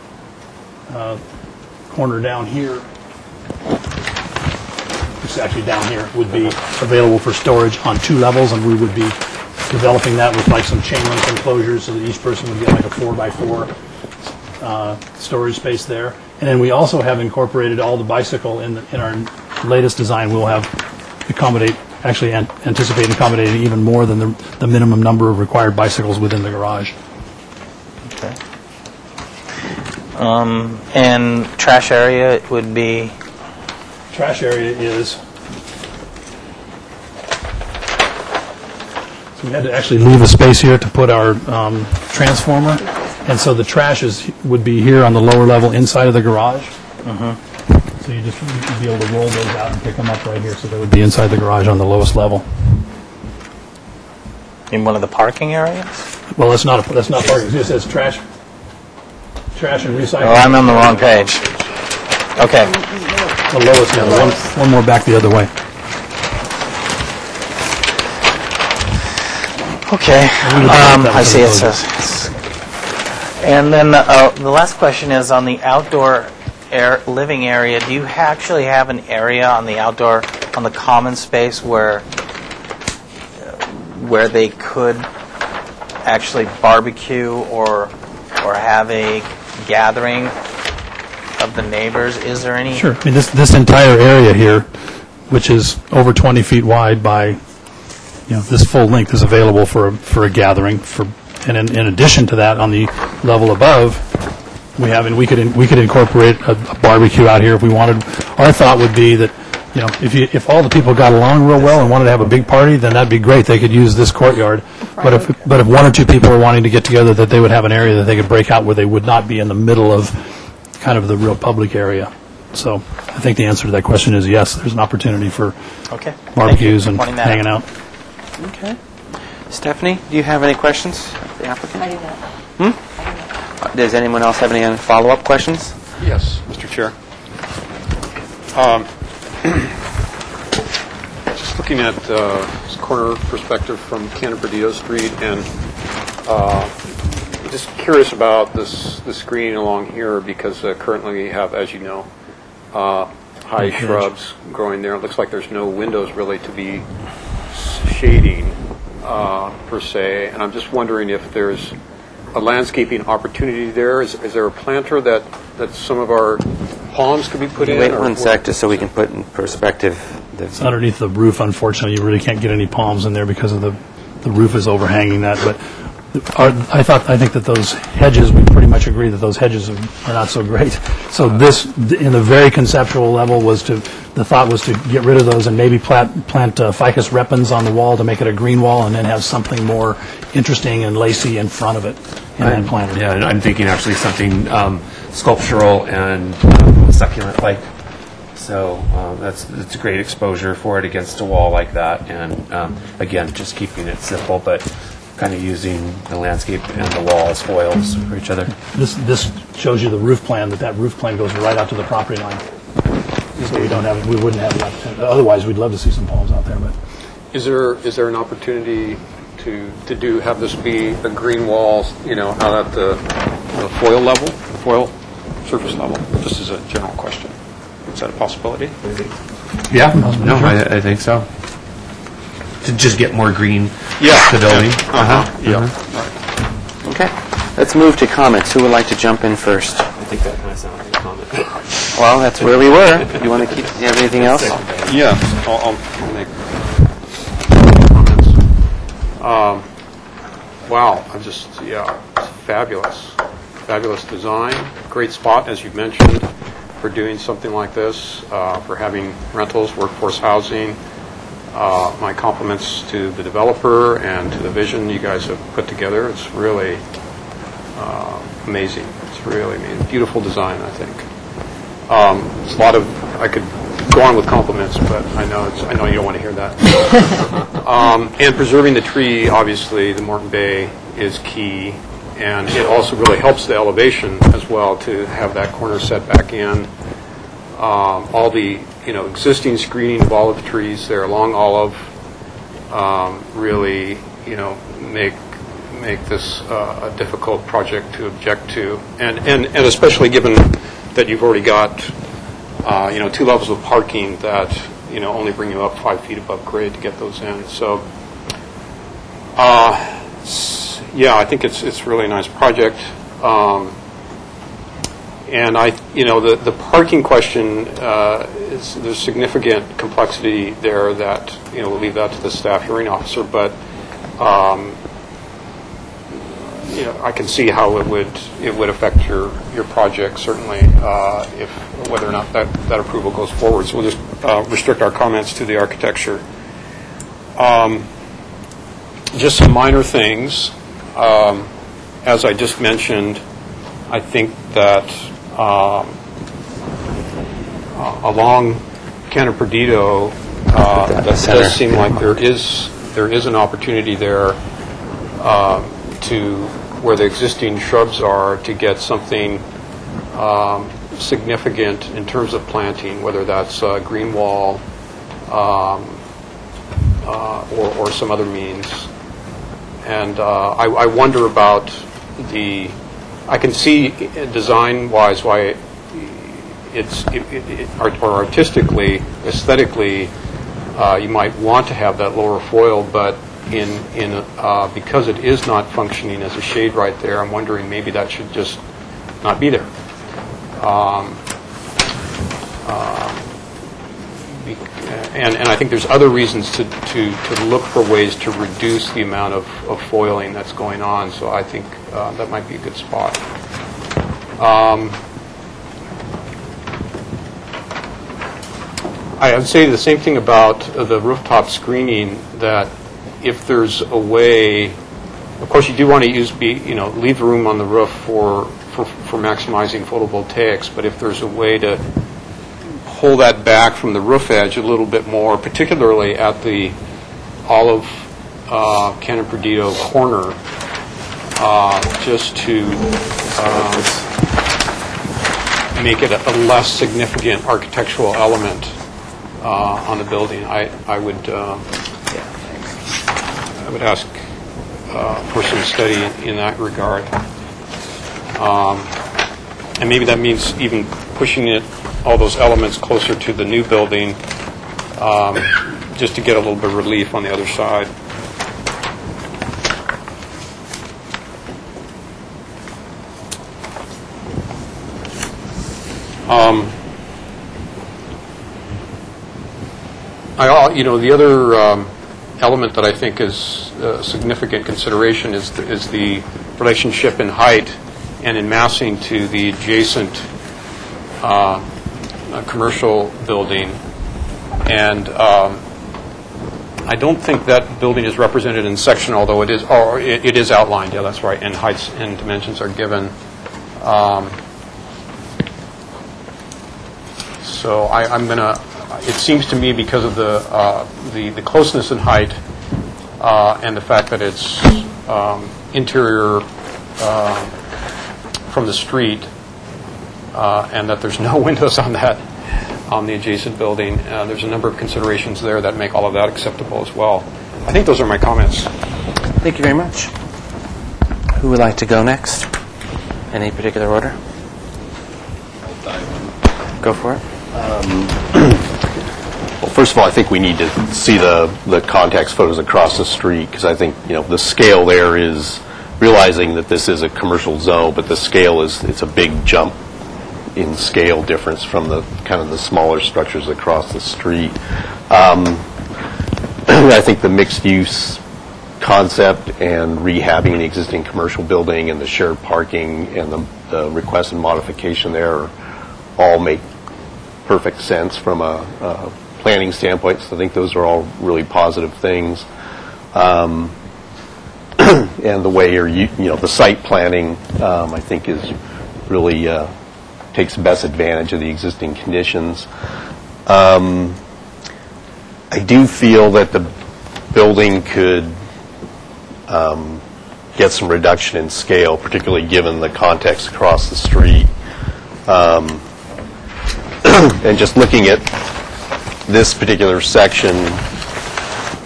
corner down here. It's actually down here would be available for storage on 2 levels, and we would be developing that with like some chain link enclosures so that each person would get like a 4x4 storage space there. And then we also have incorporated all the bicycle in our latest design. We'll have anticipate accommodating even more than the minimum number of required bicycles within the garage. Okay. And trash area would be? Trash area is, so we had to actually leave a space here to put our transformer, and so the trash would be here on the lower level inside of the garage. So you'd be able to roll those out and pick them up right here, so they would be inside the garage on the lowest level. In one of the parking areas? Well, that's not parking. It just says trash and recycling. Oh, I'm on the wrong page. Okay. The lowest, yeah, one more back the other way. Okay, I see it says. And then the last question is on the outdoor living area. Do you actually have an area on the outdoor, on the common space where they could actually barbecue or have a gathering of the neighbors? Is there any? Sure. I mean, this entire area here, which is over 20 feet wide by, this full length is available for a gathering. And in addition to that, on the level above, we could incorporate a barbecue out here if we wanted. Our thought would be that, if all the people got along real well and wanted to have a big party, then that'd be great. They could use this courtyard. But if one or two people were wanting to get together, that they would have an area that they could break out where they would not be in the middle of kind of the real public area. So I think the answer to that question is yes. There's an opportunity for barbecues and hanging out. Okay. Stephanie, do you have any questions of the applicant? I do not. Does anyone else have any follow-up questions? Yes, Mr. Chair. Just looking at this corner perspective from Canterbury Street, and just curious about the screening along here, because currently we have, as you know, high shrubs growing there. It looks like there's no windows really to be shading per se, and I'm just wondering if there's a landscaping opportunity there. Is there a planter that some of our palms could be put in? Wait one sec, just so we can put in perspective. It's underneath the roof, unfortunately. You really can't get any palms in there because of the roof is overhanging that. But I think that those hedges, we pretty much agree that those hedges are not so great. So this, in the very conceptual level, the thought was to get rid of those and maybe plant ficus repens on the wall to make it a green wall, and then have something more interesting and lacy in front of it. And planted. Yeah, and I'm thinking actually something sculptural and succulent-like. So that's a great exposure for it against a wall like that. And again, just keeping it simple, but kind of using the landscape and the wall as foils for each other. This shows you the roof plan. That roof plan goes right out to the property line. So we wouldn't have the opportunity. Otherwise, we'd love to see some palms out there. But is there an opportunity to have this be a green wall, out at the foil surface level? Just as a general question, is that a possibility? Yeah, no, I think so. To just get more green to the building. Right. Okay. Let's move to comments. Who would like to jump in first? I think that kind of sounds like a comment. Well, that's where we were. You want to do you have anything else? Yeah, I'll make comments. Wow, it's fabulous design. Great spot, as you've mentioned, for doing something like this, for having rentals, workforce housing. My compliments to the developer and to the vision you guys have put together. It's really amazing. It's really amazing. Beautiful design, I think. It's a lot of, I could go on with compliments, but I know you don't want to hear that. And preserving the tree, obviously, the Morton Bay is key, and it also really helps the elevation as well to have that corner set back in. All the existing screening of all of the trees there along Olive really make this a difficult project to object to, and especially given that you've already got 2 levels of parking that only bring you up 5 feet above grade to get those in. So I think it's really a nice project. And the parking question there's significant complexity there that we'll leave that to the staff hearing officer. But I can see how it would affect your project certainly if whether or not that approval goes forward. So we'll just restrict our comments to the architecture. Just some minor things. As I just mentioned, I think that along Cantor Perdido, that does seem like there is an opportunity there to where the existing shrubs are to get something significant in terms of planting, whether that's green wall or some other means. And I wonder about I can see design-wise why or artistically, aesthetically, you might want to have that lower foil, but because it is not functioning as a shade right there, I'm wondering maybe that should just not be there. And I think there's other reasons to look for ways to reduce the amount of foiling that's going on, so I think that might be a good spot. I would say the same thing about the rooftop screening, that if there's a way, of course you do want to leave room on the roof for maximizing photovoltaics, but if there's a way to pull that back from the roof edge a little bit more, particularly at the Olive Cannon Perdido corner, just to make it a less significant architectural element on the building, I would ask for some study in that regard. And maybe that means even pushing all those elements closer to the new building, just to get a little bit of relief on the other side. The other element that I think is a significant consideration is the relationship in height and in massing to the adjacent commercial building. And I don't think that building is represented in section, although it is outlined. Yeah, that's right. And heights and dimensions are given. So I'm going to. It seems to me, because of the closeness in height and the fact that it's interior from the street, and that there's no windows on the adjacent building, there's a number of considerations there that make all of that acceptable as well. I think those are my comments. Thank you very much. Who would like to go next? In any particular order? Go for it. Well, first of all, I think we need to see the context photos across the street, because I think the scale there is, realizing that this is a commercial zone, but the scale it's a big jump in scale difference from the kind of the smaller structures across the street. I think the mixed use concept and rehabbing the existing commercial building and the shared parking and the request and modification there all make perfect sense from a planning standpoint. So I think those are all really positive things. And the way the site planning, I think, is really takes best advantage of the existing conditions. I do feel that the building could get some reduction in scale, particularly given the context across the street. And just looking at this particular section,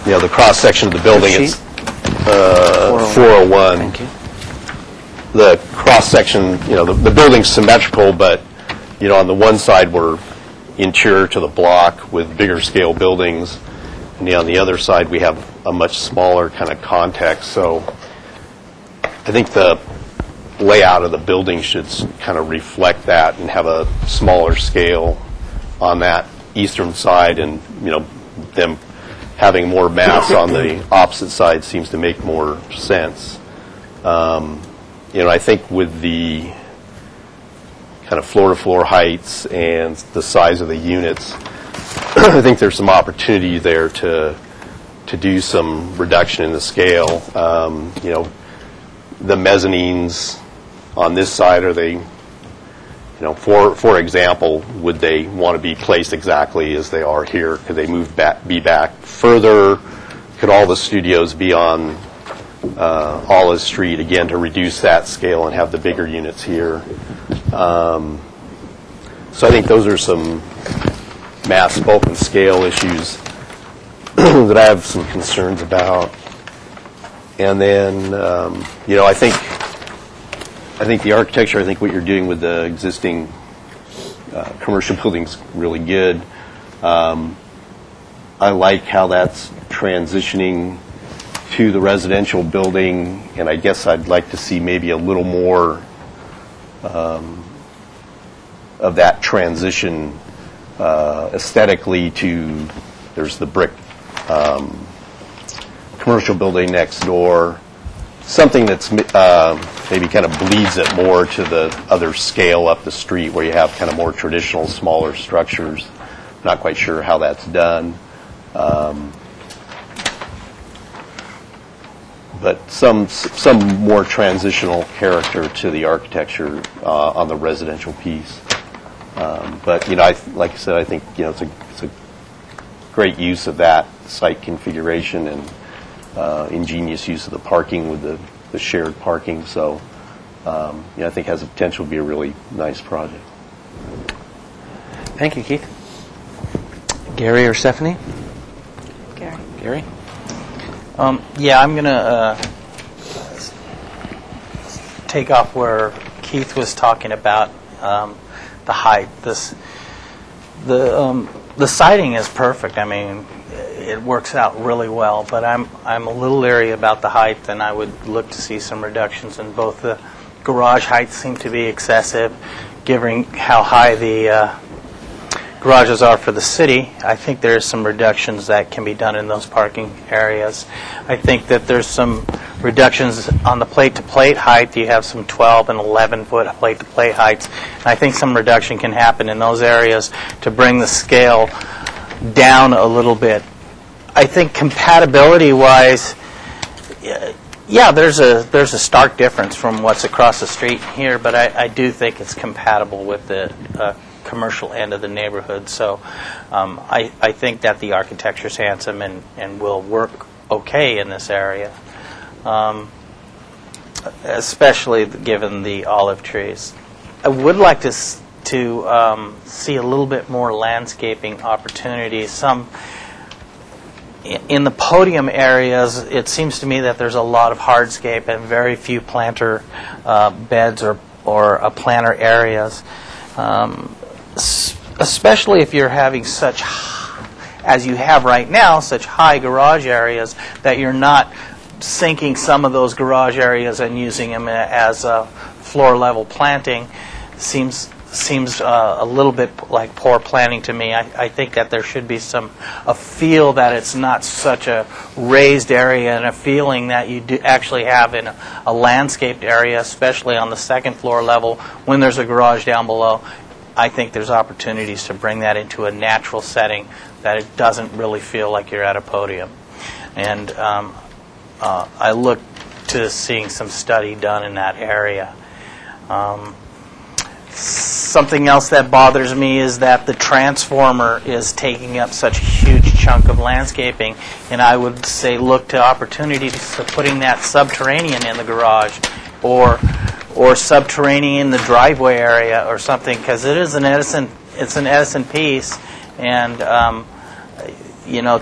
the cross section of the building, it's 401. Thank you. The cross section, the building's symmetrical, but on the one side we're interior to the block with bigger scale buildings, and on the other side we have a much smaller kind of context. So I think the layout of the building should kind of reflect that and have a smaller scale on that eastern side, and them having more mass on the opposite side seems to make more sense. I think with the kind of floor-to-floor heights and the size of the units, I think there's some opportunity there to do some reduction in the scale. The mezzanines on this side, are they, for example, would they want to be placed exactly as they are here? Could they be back further? Could all the studios be on Olive Street, again, to reduce that scale and have the bigger units here? So I think those are some mass, bulk, and scale issues that I have some concerns about. And then, I think the architecture, I think what you're doing with the existing commercial buildings really good. I like how that's transitioning to the residential building, and I guess I'd like to see maybe a little more of that transition aesthetically to, there's the brick commercial building next door, something that's maybe kind of bleeds it more to the other scale up the street where you have kind of more traditional, smaller structures. Not quite sure how that's done. But some more transitional character to the architecture on the residential piece. But like I said, I think it's a great use of that site configuration and ingenious use of the parking with the shared parking. So I think has the potential to be a really nice project. Thank you, Keith. Gary or Stephanie? Gary? Yeah, I'm going to take off where Keith was talking about the height. The siding is perfect. I mean, it works out really well. But I'm a little leery about the height, and I would look to see some reductions in both the garage heights seem to be excessive, given how high the garages are for the city. I think there's some reductions that can be done in those parking areas. I think that there's some reductions on the plate-to-plate height. You have some 12 and 11-foot plate-to-plate heights. And I think some reduction can happen in those areas to bring the scale down a little bit. I think compatibility-wise, yeah, there's a stark difference from what's across the street here, but I do think it's compatible with the commercial end of the neighborhood. So I think that the architecture's handsome and will work okay in this area, especially given the olive trees. I would like to see a little bit more landscaping opportunities. Some in the podium areas, it seems to me that there's a lot of hardscape and very few planter beds or planter areas. Especially if you're having such, as you have right now, such high garage areas that you're not sinking some of those garage areas and using them as floor level planting seems a little bit like poor planning to me. I think that there should be a feel that it's not such a raised area and a feeling that you do actually have in a landscaped area, especially on the second floor level when there's a garage down below. I think there's opportunities to bring that into a natural setting that it doesn't really feel like you're at a podium. And I look to seeing some study done in that area. Something else that bothers me is that the transformer is taking up such a huge chunk of landscaping, and I would say look to opportunities for putting that subterranean in the garage or subterranean in the driveway area or something, because it's an Edison piece, and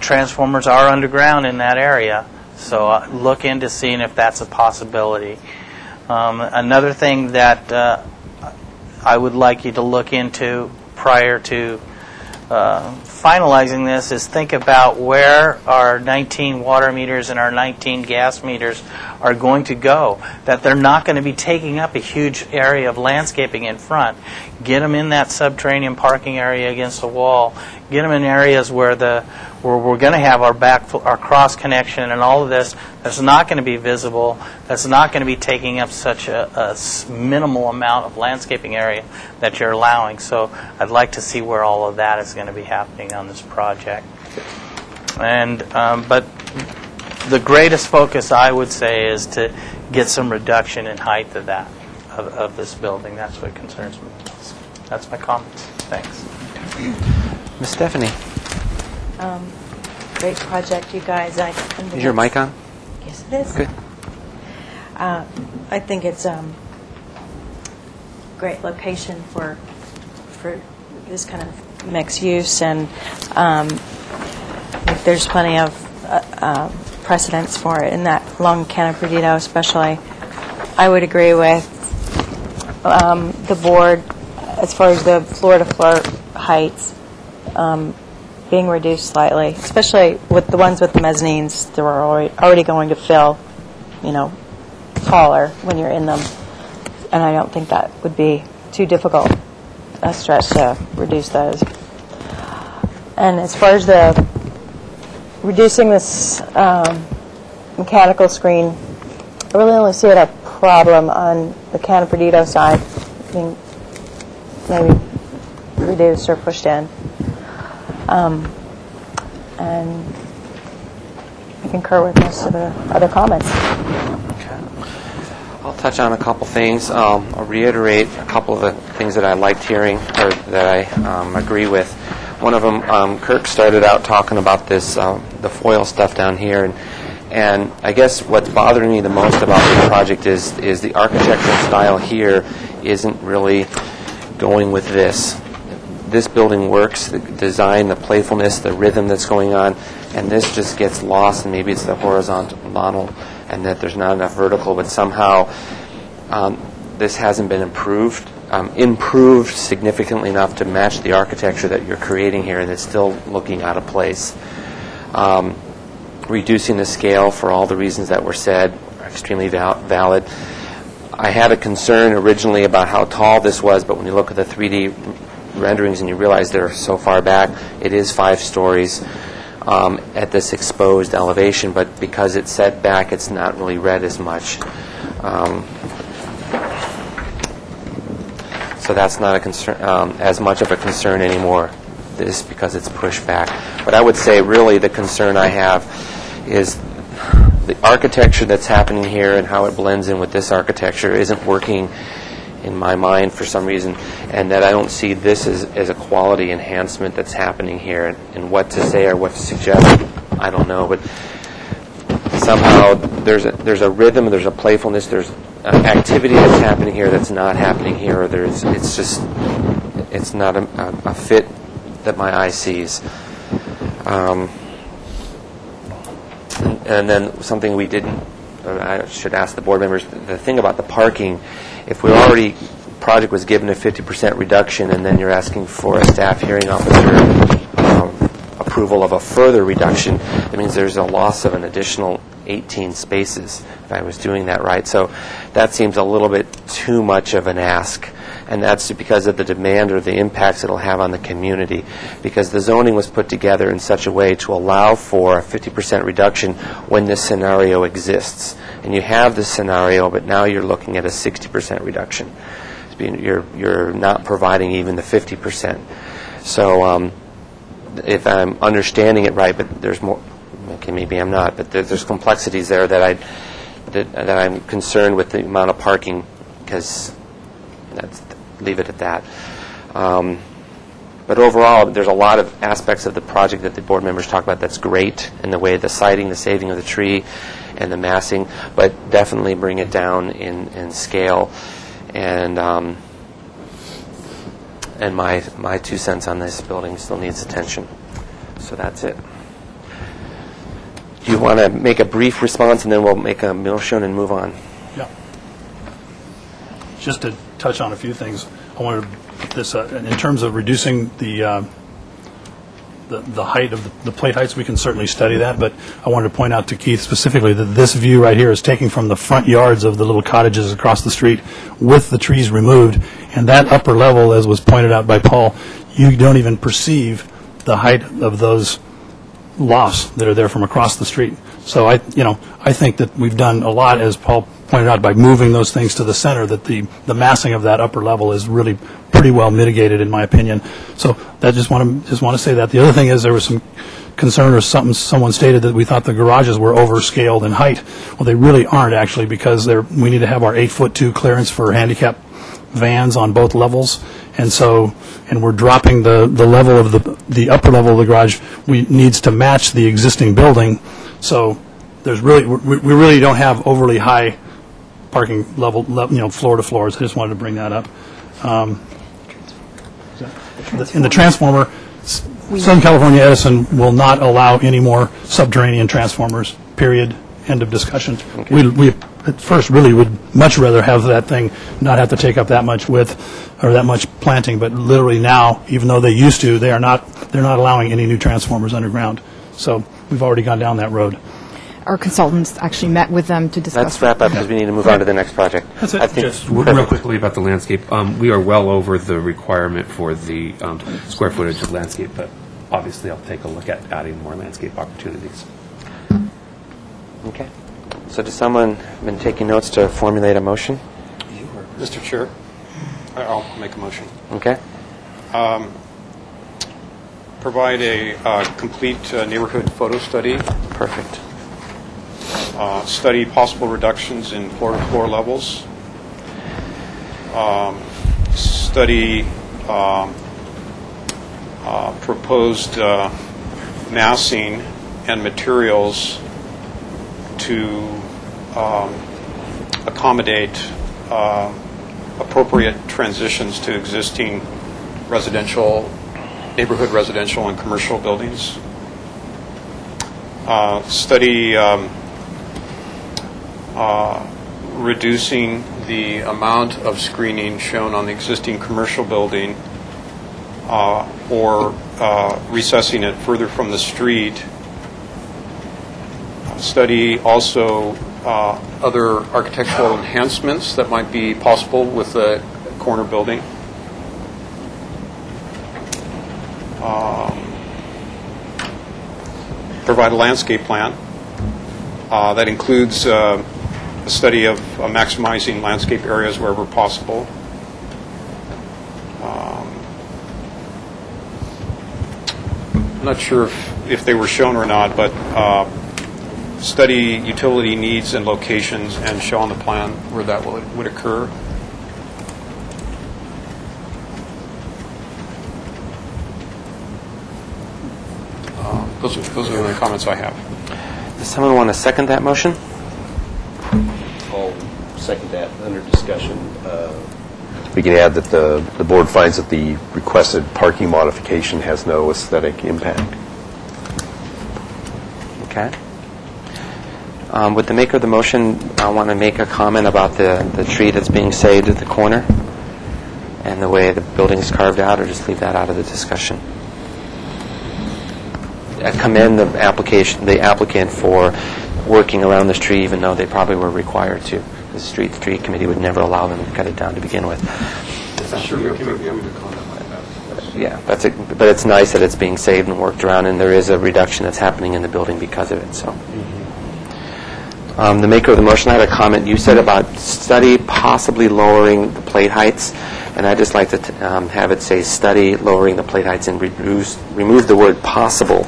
transformers are underground in that area. So look into seeing if that's a possibility. Another thing that I would like you to look into prior to finalizing this is think about where our 19 water meters and our 19 gas meters are going to go, that they're not going to be taking up a huge area of landscaping in front. Get them in that subterranean parking area against the wall. Get them in areas where we're going to have our cross connection and all of this that's not going to be visible, that's not going to be taking up such a minimal amount of landscaping area that you're allowing. So I'd like to see where all of that is going to be happening on this project. And but the greatest focus, I would say, is to get some reduction in height of this building. That's what concerns me. That's my comments. Thanks. Ms. Stephanie. Great project, you guys. Is your mic on? Yes, it is. Good. I think it's great location for this kind of mixed use, and there's plenty of precedence for it in that along Cannon Perdido especially. I would agree with the board as far as the floor-to-floor heights being reduced slightly, especially with the ones with the mezzanines. They're already going to fill, taller when you're in them, and I don't think that would be too difficult a stretch to reduce those. And as far as the reducing this mechanical screen, I really only see it a problem on the Cannon Perdido side, being maybe reduced or pushed in. And I concur with most of the other comments. Okay. I'll touch on a couple things. I'll reiterate a couple of the things that I liked hearing, or that I agree with. One of them, Kirk started out talking about this, the foil stuff down here, and I guess what's bothering me the most about this project is the architectural style here isn't really going with this. This building works, the design, the playfulness, the rhythm that's going on, and this just gets lost, and maybe it's the horizontal and that there's not enough vertical, but somehow this hasn't been improved significantly enough to match the architecture that you're creating here, and it's still looking out of place. Reducing the scale for all the reasons that were said are extremely valid. I had a concern originally about how tall this was, but when you look at the 3D renderings and you realize they're so far back, it is 5 stories at this exposed elevation, but because it's set back, it's not really read as much. So that's not a concern, as much of a concern anymore, this, because it's pushed back. But I would say really the concern I have is the architecture that's happening here and how it blends in with this architecture isn't working in my mind for some reason, and that I don't see this as a quality enhancement that's happening here. And what to say or what to suggest, I don't know, but somehow there's a rhythm, there's a playfulness, there's an activity that's happening here that's not happening here, or it's not a fit that my eye sees. And then something we didn't, I should ask the board members, the thing about the parking, if project was given a 50% reduction and then you're asking for a staff hearing officer approval of a further reduction, that means there's a loss of an additional 18 spaces, if I was doing that right. So that seems a little bit too much of an ask. And that's because of the demand or the impacts it'll have on the community. Because the zoning was put together in such a way to allow for a 50% reduction when this scenario exists. And you have this scenario, but now you're looking at a 60% reduction. You're not providing even the 50%. So if I'm understanding it right, but there's more, okay, maybe I'm not, but there's complexities there that I'm concerned with the amount of parking, because leave it at that. But overall, there's a lot of aspects of the project that the board members talk about that's great, in the way the siting, the saving of the tree, and the massing, but definitely bring it down in scale. And my 2 cents on this building still needs attention. So that's it. Do you want to make a brief response, and then we'll make a motion and move on? Yeah. Just to touch on a few things, I wanted to put this in terms of reducing the height of the plate heights. We can certainly study that, but I wanted to point out to Keith specifically that this view right here is taken from the front yards of the little cottages across the street with the trees removed, and that upper level, as was pointed out by Paul, you don't even perceive the height of those lofts that are there from across the street. So I think that we've done a lot, as Paul pointed out, by moving those things to the center, that the massing of that upper level is really pretty well mitigated, in my opinion. So I just want to say that. The other thing is there was some concern, or someone stated that we thought the garages were overscaled in height. Well, they really aren't, actually, because we need to have our 8'2" clearance for handicap vans on both levels, and we're dropping the level of the upper level of the garage needs to match the existing building. So there's we really don't have overly high parking level, floor to floors. I just wanted to bring that up. In the transformer, Southern California Edison will not allow any more subterranean transformers, period, end of discussion. Okay. We at first really would much rather have that thing not have to take up that much width or that much planting, but literally now, even though they used to, they're not allowing any new transformers underground. So we've already gone down that road. Our consultants actually met with them to discuss. Let's wrap up because we need to move on to the next project. That's it. I think Just real quickly about the landscape. We are well over the requirement for the square footage of landscape, but obviously I'll take a look at adding more landscape opportunities. Okay. So does someone been taking notes to formulate a motion? Mr. Chair, I'll make a motion. Okay. Provide a complete neighborhood photo study. Perfect. Study possible reductions in floor-to-floor levels. Study proposed massing and materials to accommodate appropriate transitions to existing neighborhood residential and commercial buildings. Study reducing the amount of screening shown on the existing commercial building or recessing it further from the street. Study also other architectural enhancements that might be possible with the corner building. Provide a landscape plan that includes a study of maximizing landscape areas wherever possible. I'm not sure if they were shown or not, but study utility needs and locations and show on the plan where that would occur. Those are the comments I have. Does someone want to second that motion? I'll second that under discussion. We can add that the board finds that the requested parking modification has no aesthetic impact. Okay. Would the maker of the motion want to make a comment about the tree that's being saved at the corner and the way the building is carved out, or just leave that out of the discussion? I commend the applicant for working around this tree, even though they probably were required to. The street committee would never allow them to cut it down to begin with. Yeah, but it's nice that it's being saved and worked around, and there is a reduction that's happening in the building because of it. So, the maker of the motion, I had a comment you said about study possibly lowering the plate heights, and I'd just like to have it say study lowering the plate heights and remove the word possible.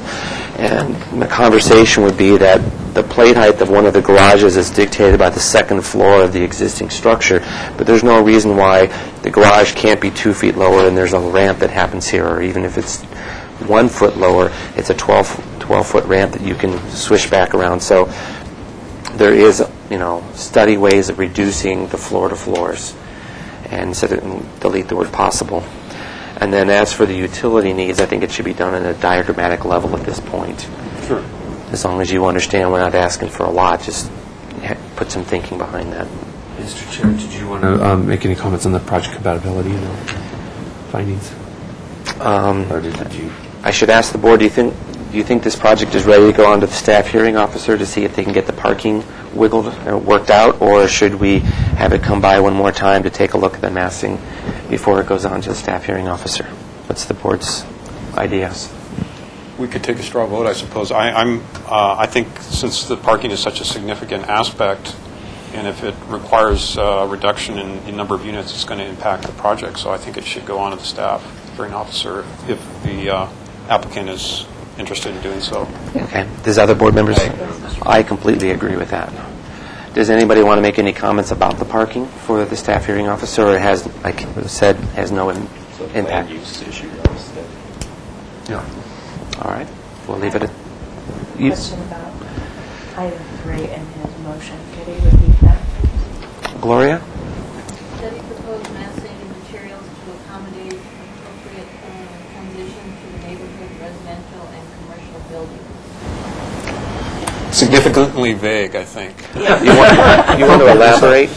And the conversation would be that the plate height of one of the garages is dictated by the second floor of the existing structure, but there's no reason why the garage can't be 2 feet lower and there's a ramp that happens here, or even if it's 1 foot lower, it's a 12-foot ramp that you can swish back around. So there is, study ways of reducing the floor-to-floors, and delete the word possible. And then as for the utility needs, I think it should be done at a diagrammatic level at this point. Sure. As long as you understand we're not asking for a lot, just put some thinking behind that. Mr. Chair, did you want to make any comments on the project compatibility findings? Or did you? I should ask the board, do you think this project is ready to go on to the staff hearing officer to see if they can get the parking worked out, or should we have it come by one more time to take a look at the massing before it goes on to the staff hearing officer? What's the board's ideas? We could take a straw vote, I suppose. I think since the parking is such a significant aspect, and if it requires a reduction in number of units, it's going to impact the project. So I think it should go on to the staff hearing officer if the applicant is interested in doing so. Okay. Does other board members? I completely agree with that. Does anybody want to make any comments about the parking for the staff hearing officer, or has, like I said, has no impact? Use issue. No. All right. We'll leave it at... Question about item 3 in his motion. Could he repeat that? Gloria? Study proposed massing and materials to accommodate appropriate transition to neighborhood, residential, and commercial buildings? Significantly vague, I think. You want to elaborate?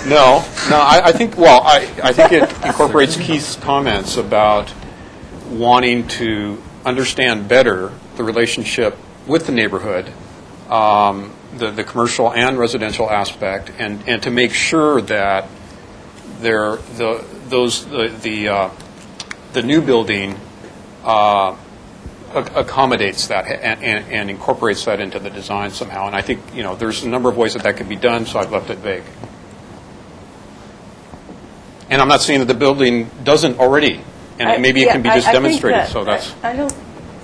No. I think. Well, I think it incorporates Keith's comments about wanting to understand better the relationship with the neighborhood, the commercial and residential aspect, and to make sure that the new building accommodates that and incorporates that into the design somehow. And I think there's a number of ways that can be done, so I've left it vague. And I'm not saying that the building doesn't already, and maybe it can be just demonstrated. So that's. I don't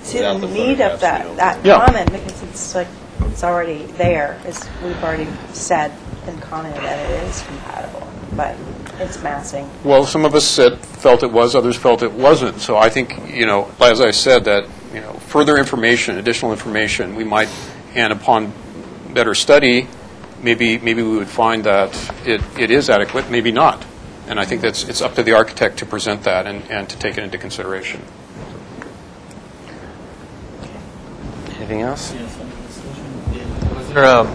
see the need of that comment because it's like it's already there. We've already said and commented that it is compatible, but it's massing. Well, some of us felt it was, others felt it wasn't. So I think as I said, that further information, additional information, we might, and upon better study, maybe we would find that it is adequate, maybe not. And I think it's up to the architect to present that and to take it into consideration. Anything else? Was there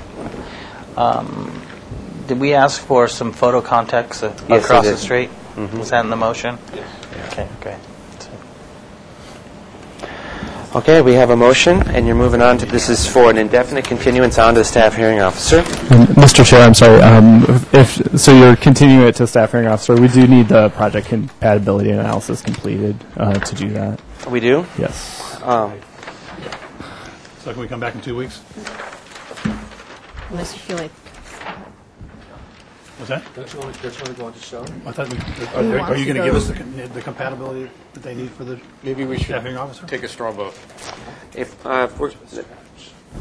did we ask for some photo context across the street? Mm-hmm. Was that in the motion? Yes. Okay, great. Okay, we have a motion, and you're moving on to, this is for an indefinite continuance on to the staff hearing officer. Mr. Chair, I'm sorry. So you're continuing it to staff hearing officer. We do need the project compatibility analysis completed to do that. We do? Yes. So can we come back in 2 weeks? Unless you feel like. What's that? Don't you want to go on to show? I thought are you going to give us the compatibility that they need for the maybe we should staffing officer? Take a straw vote. I'd say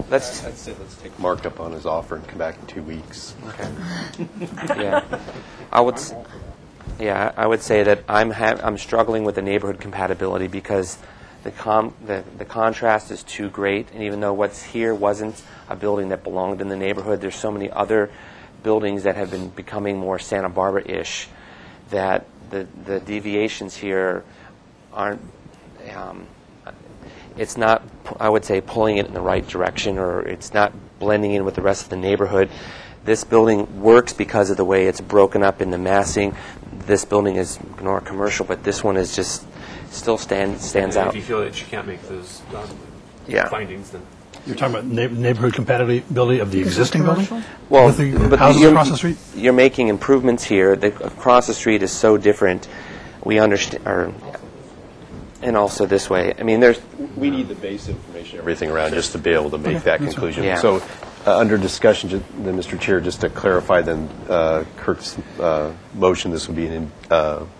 let's take Mark up on his offer and come back in 2 weeks. Okay. Yeah, I would say that I'm struggling with the neighborhood compatibility because the contrast is too great, and even though what's here wasn't a building that belonged in the neighborhood, there's so many other buildings that have been becoming more Santa Barbara-ish that the deviations here aren't. It's not, I would say, pulling it in the right direction, or it's not blending in with the rest of the neighborhood. This building works because of the way it's broken up in the massing. This building is more commercial, but this one is just still stands out. If you feel that you can't make those findings, then you're talking about neighborhood compatibility of the existing building? Well, with the but houses across the street? You're making improvements here. Across the street is so different. We understand, and also this way. I mean, we need the base information, everything around, just to be able to make that conclusion. Yeah. So, under discussion, then, Mr. Chair, just to clarify, then Kirk's motion, this would be a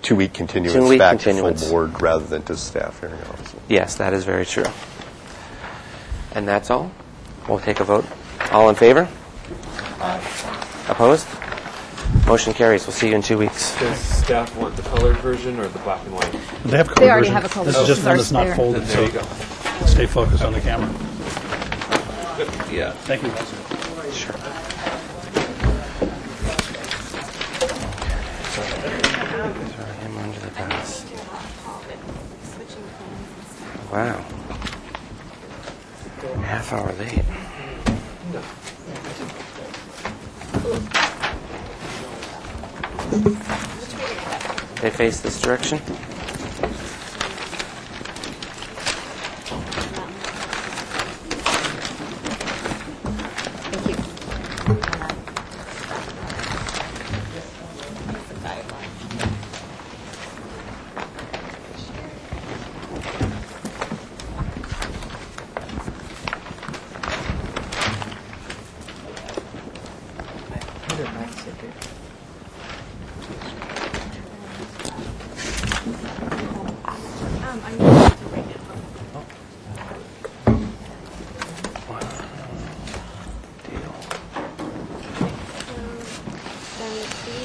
2-week continuance back to full board rather than to staff hearing officer. Yes, that is very true. And that's all? We'll take a vote. All in favor? Opposed? Motion carries. We'll see you in 2 weeks. Does staff want the colored version or the black and white? They have colored They already version. have a colored This is just version. one that's not There. folded, There you go. Stay focused on the camera. Yeah. Thank you. Sure. Him under the bus. Wow. Half hour late. They face this direction.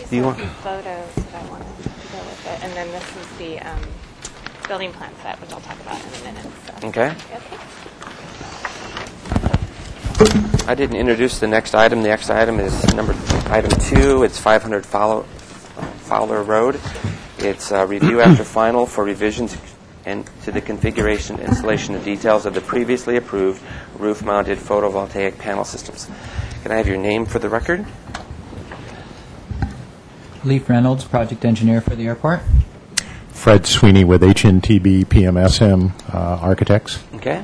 Do you want photos that I want to go with it, and then this is the building plan set, which I'll talk about in a minute. So. Okay. I didn't introduce the next item. The next item is item 2. It's 500 Fowler Road. It's review after final for revisions and to the configuration, installation, and details of the previously approved roof-mounted photovoltaic panel systems. Can I have your name for the record? Leif Reynolds, project engineer for the airport. Fred Sweeney with HNTB PMSM Architects. Okay.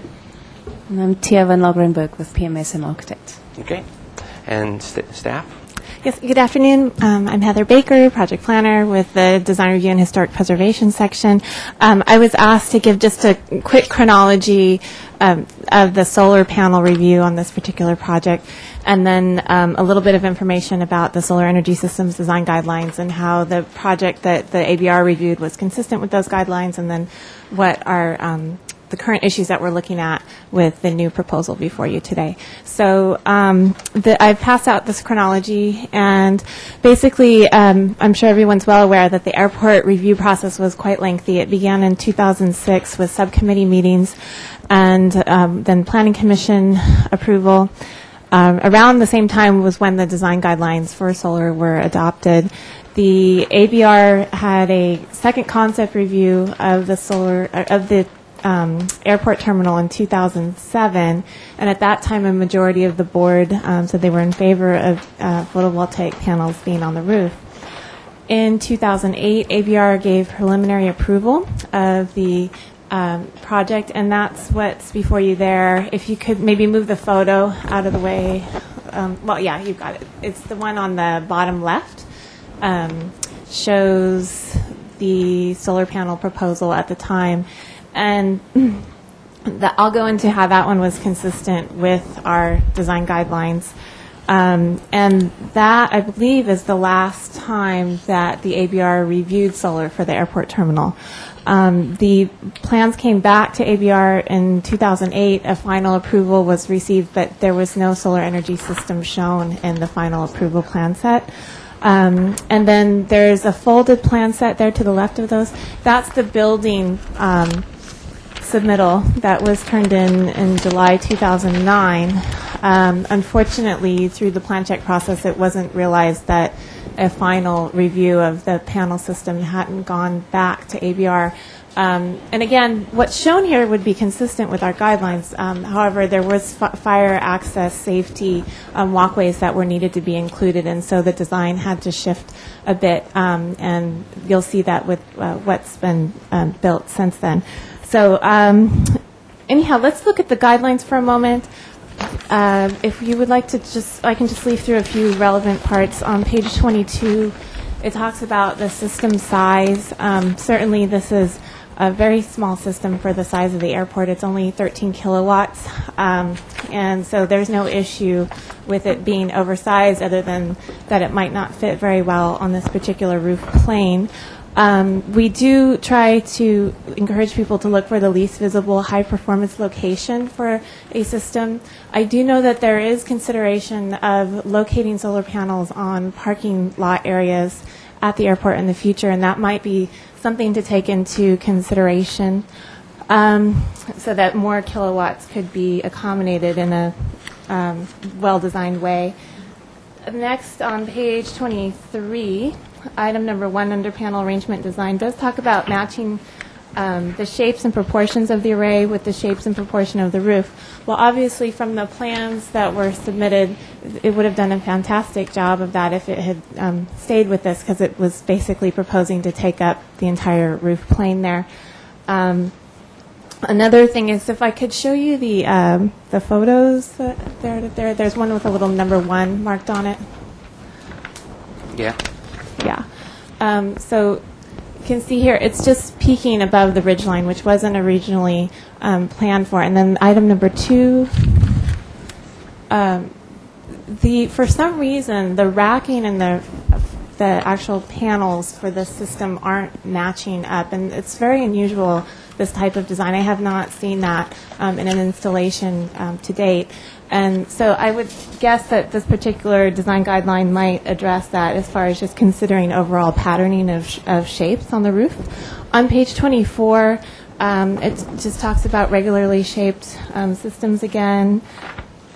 And I'm Tia van Logrenberg with PMSM Architects. Okay. And staff? Yes, good afternoon. I'm Heather Baker, project planner with the Design Review and Historic Preservation section. I was asked to give just a quick chronology of the solar panel review on this particular project, and then a little bit of information about the solar energy systems design guidelines and how the project that the ABR reviewed was consistent with those guidelines, and then what are the current issues that we're looking at with the new proposal before you today. So I've passed out this chronology, and basically I'm sure everyone's well aware that the airport review process was quite lengthy. It began in 2006 with subcommittee meetings and then Planning Commission approval. Around the same time was when the design guidelines for solar were adopted. The ABR had a second concept review of the airport terminal in 2007, and at that time a majority of the board said they were in favor of photovoltaic panels being on the roof. In 2008, ABR gave preliminary approval of the project, and that's what's before you there. If you could maybe move the photo out of the way. Well, yeah, you've got it. It's the one on the bottom left. Shows the solar panel proposal at the time. And I'll go into how that one was consistent with our design guidelines. And that, I believe, is the last time that the ABR reviewed solar for the airport terminal. The plans came back to ABR in 2008. A final approval was received, but there was no solar energy system shown in the final approval plan set. And then there's a folded plan set there to the left of those. That's the building submittal that was turned in July 2009. Unfortunately, through the plan check process, it wasn't realized that a final review of the panel system hadn't gone back to ABR. And again, what's shown here would be consistent with our guidelines. However, there was fire access safety walkways that were needed to be included, and so the design had to shift a bit, and you'll see that with what's been built since then. So anyhow, let's look at the guidelines for a moment. If you would like to I can just leaf through a few relevant parts. On page 22, it talks about the system size. Certainly this is a very small system for the size of the airport. It's only 13 kilowatts. And so there's no issue with it being oversized other than that it might not fit very well on this particular roof plane. We do try to encourage people to look for the least visible high-performance location for a system. I do know that there is consideration of locating solar panels on parking lot areas at the airport in the future, and that might be something to take into consideration so that more kilowatts could be accommodated in a well-designed way. Next, on page 23, item number 1 under panel arrangement design does talk about matching the shapes and proportions of the array with the shapes and proportion of the roof. Well, obviously, from the plans that were submitted, it would have done a fantastic job of that if it had stayed with this, because it was basically proposing to take up the entire roof plane there. Another thing is, if I could show you the photos there's one with a little number 1 marked on it. Yeah. Yeah. So you can see here, it's just peaking above the ridgeline, which wasn't originally planned for. And then item number 2, for some reason, the racking and the actual panels for this system aren't matching up. And it's very unusual, this type of design. I have not seen that in an installation to date. And so I would guess that this particular design guideline might address that as far as just considering overall patterning of shapes on the roof. On page 24, it just talks about regularly shaped systems again.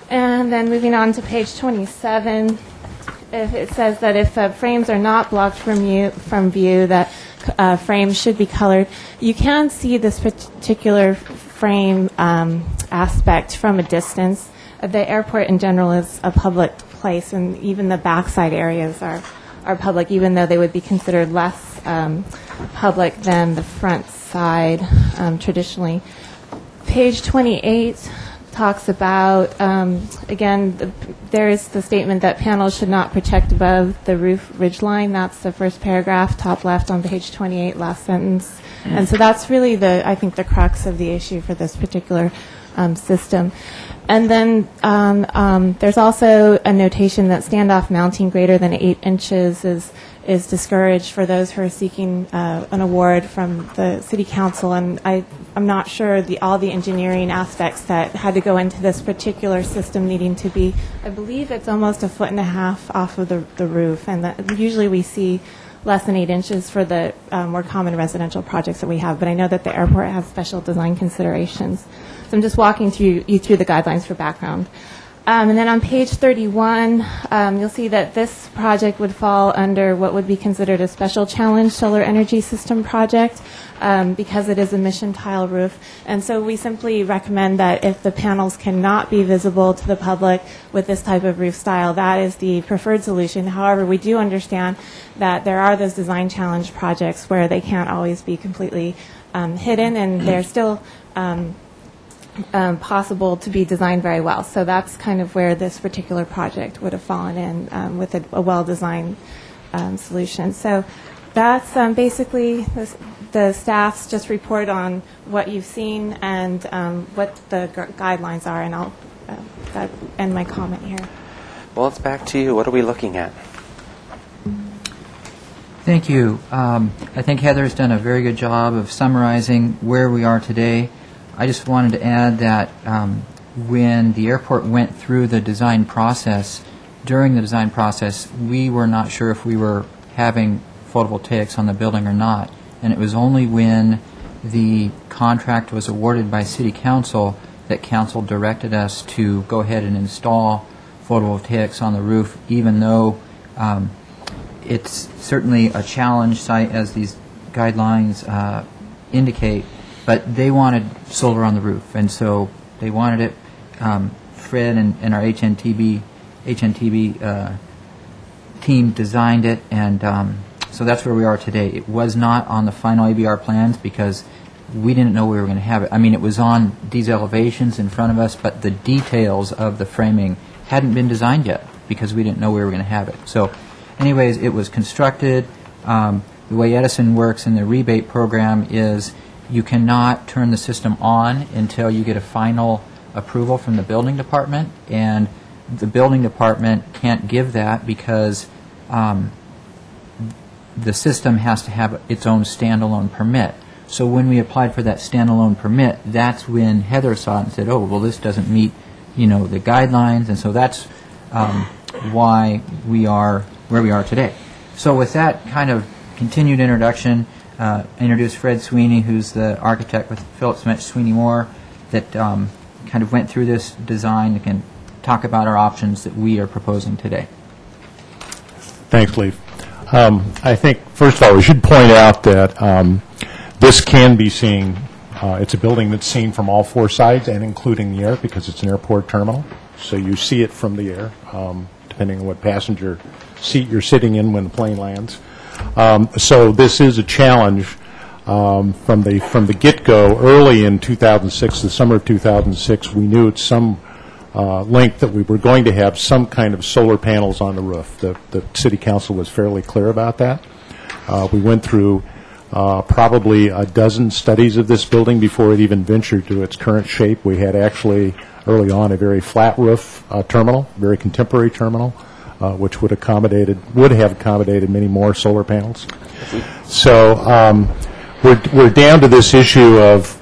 And then moving on to page 27, it says that if frames are not blocked from view, that frame should be colored. You can see this particular frame aspect from a distance. The airport in general is a public place, and even the backside areas are public, even though they would be considered less public than the front side traditionally. Page 28 talks about, again, there is the statement that panels should not project above the roof ridgeline. That's the first paragraph, top left on page 28, last sentence. And so that's really I think the crux of the issue for this particular system. And then there's also a notation that standoff mounting greater than 8 inches is discouraged for those who are seeking an award from the City Council. And I'm not sure all the engineering aspects that had to go into this particular system needing to be, I believe it's almost 1.5 feet off of the roof. And usually we see less than 8 inches for the more common residential projects that we have. But I know that the airport has special design considerations. So I'm just walking you through the guidelines for background. And then on page 31, you'll see that this project would fall under what would be considered a special challenge solar energy system project because it is a mission tile roof. And so we simply recommend that if the panels cannot be visible to the public with this type of roof style, that is the preferred solution. However, we do understand that there are those design challenge projects where they can't always be completely hidden, and they're still possible to be designed very well. So that's kind of where this particular project would have fallen in with a well-designed solution. So that's basically the staff's just report on what you've seen and what the guidelines are, and I'll end my comment here. Well, it's back to you. What are we looking at? Thank you. I think Heather's done a very good job of summarizing where we are today. I just wanted to add that when the airport went through the design process, during the design process, we were not sure if we were having photovoltaics on the building or not. And it was only when the contract was awarded by City Council that Council directed us to go ahead and install photovoltaics on the roof, even though it's certainly a challenge site, as these guidelines indicate. But they wanted solar on the roof, and so they wanted it. Fred and our HNTB team designed it, and so that's where we are today. It was not on the final ABR plans because we didn't know we were going to have it. I mean, it was on these elevations in front of us, but the details of the framing hadn't been designed yet because we didn't know we were going to have it. So anyways, it was constructed. The way Edison works in the rebate program is you cannot turn the system on until you get a final approval from the building department, and the building department can't give that because the system has to have its own standalone permit. So when we applied for that standalone permit, that's when Heather saw it and said, oh, well, this doesn't meet, the guidelines, and so that's why we are where we are today. So with that kind of continued introduction, introduce Fred Sweeney, who's the architect with Phillips Mitch Sweeney Moore, that kind of went through this design and can talk about our options that we are proposing today. Thanks, Leif. I think, first of all, we should point out that this can be seen, it's a building that's seen from all four sides and including the air because it's an airport terminal. So you see it from the air, depending on what passenger seat you're sitting in when the plane lands. So this is a challenge from the get-go. Early in 2006, the summer of 2006, we knew at some length that we were going to have some kind of solar panels on the roof. The City Council was fairly clear about that. We went through probably a dozen studies of this building before it even ventured to its current shape. We had actually, early on, a very flat roof terminal, very contemporary terminal, which would have accommodated many more solar panels. So we're down to this issue of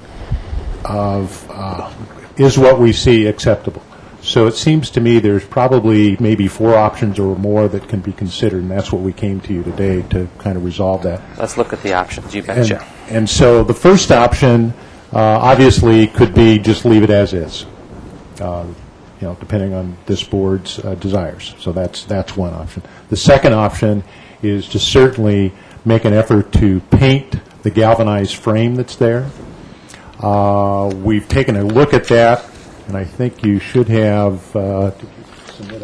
is what we see acceptable? So it seems to me there's probably maybe 4 options or more that can be considered, and that's what we came to you today to kind of resolve that. Let's look at the options. You betcha. And so the first option obviously could be just leave it as is. Depending on this board's desires. So that's one option. The second option is to certainly make an effort to paint the galvanized frame that's there. We've taken a look at that, and I think you should have, did you submit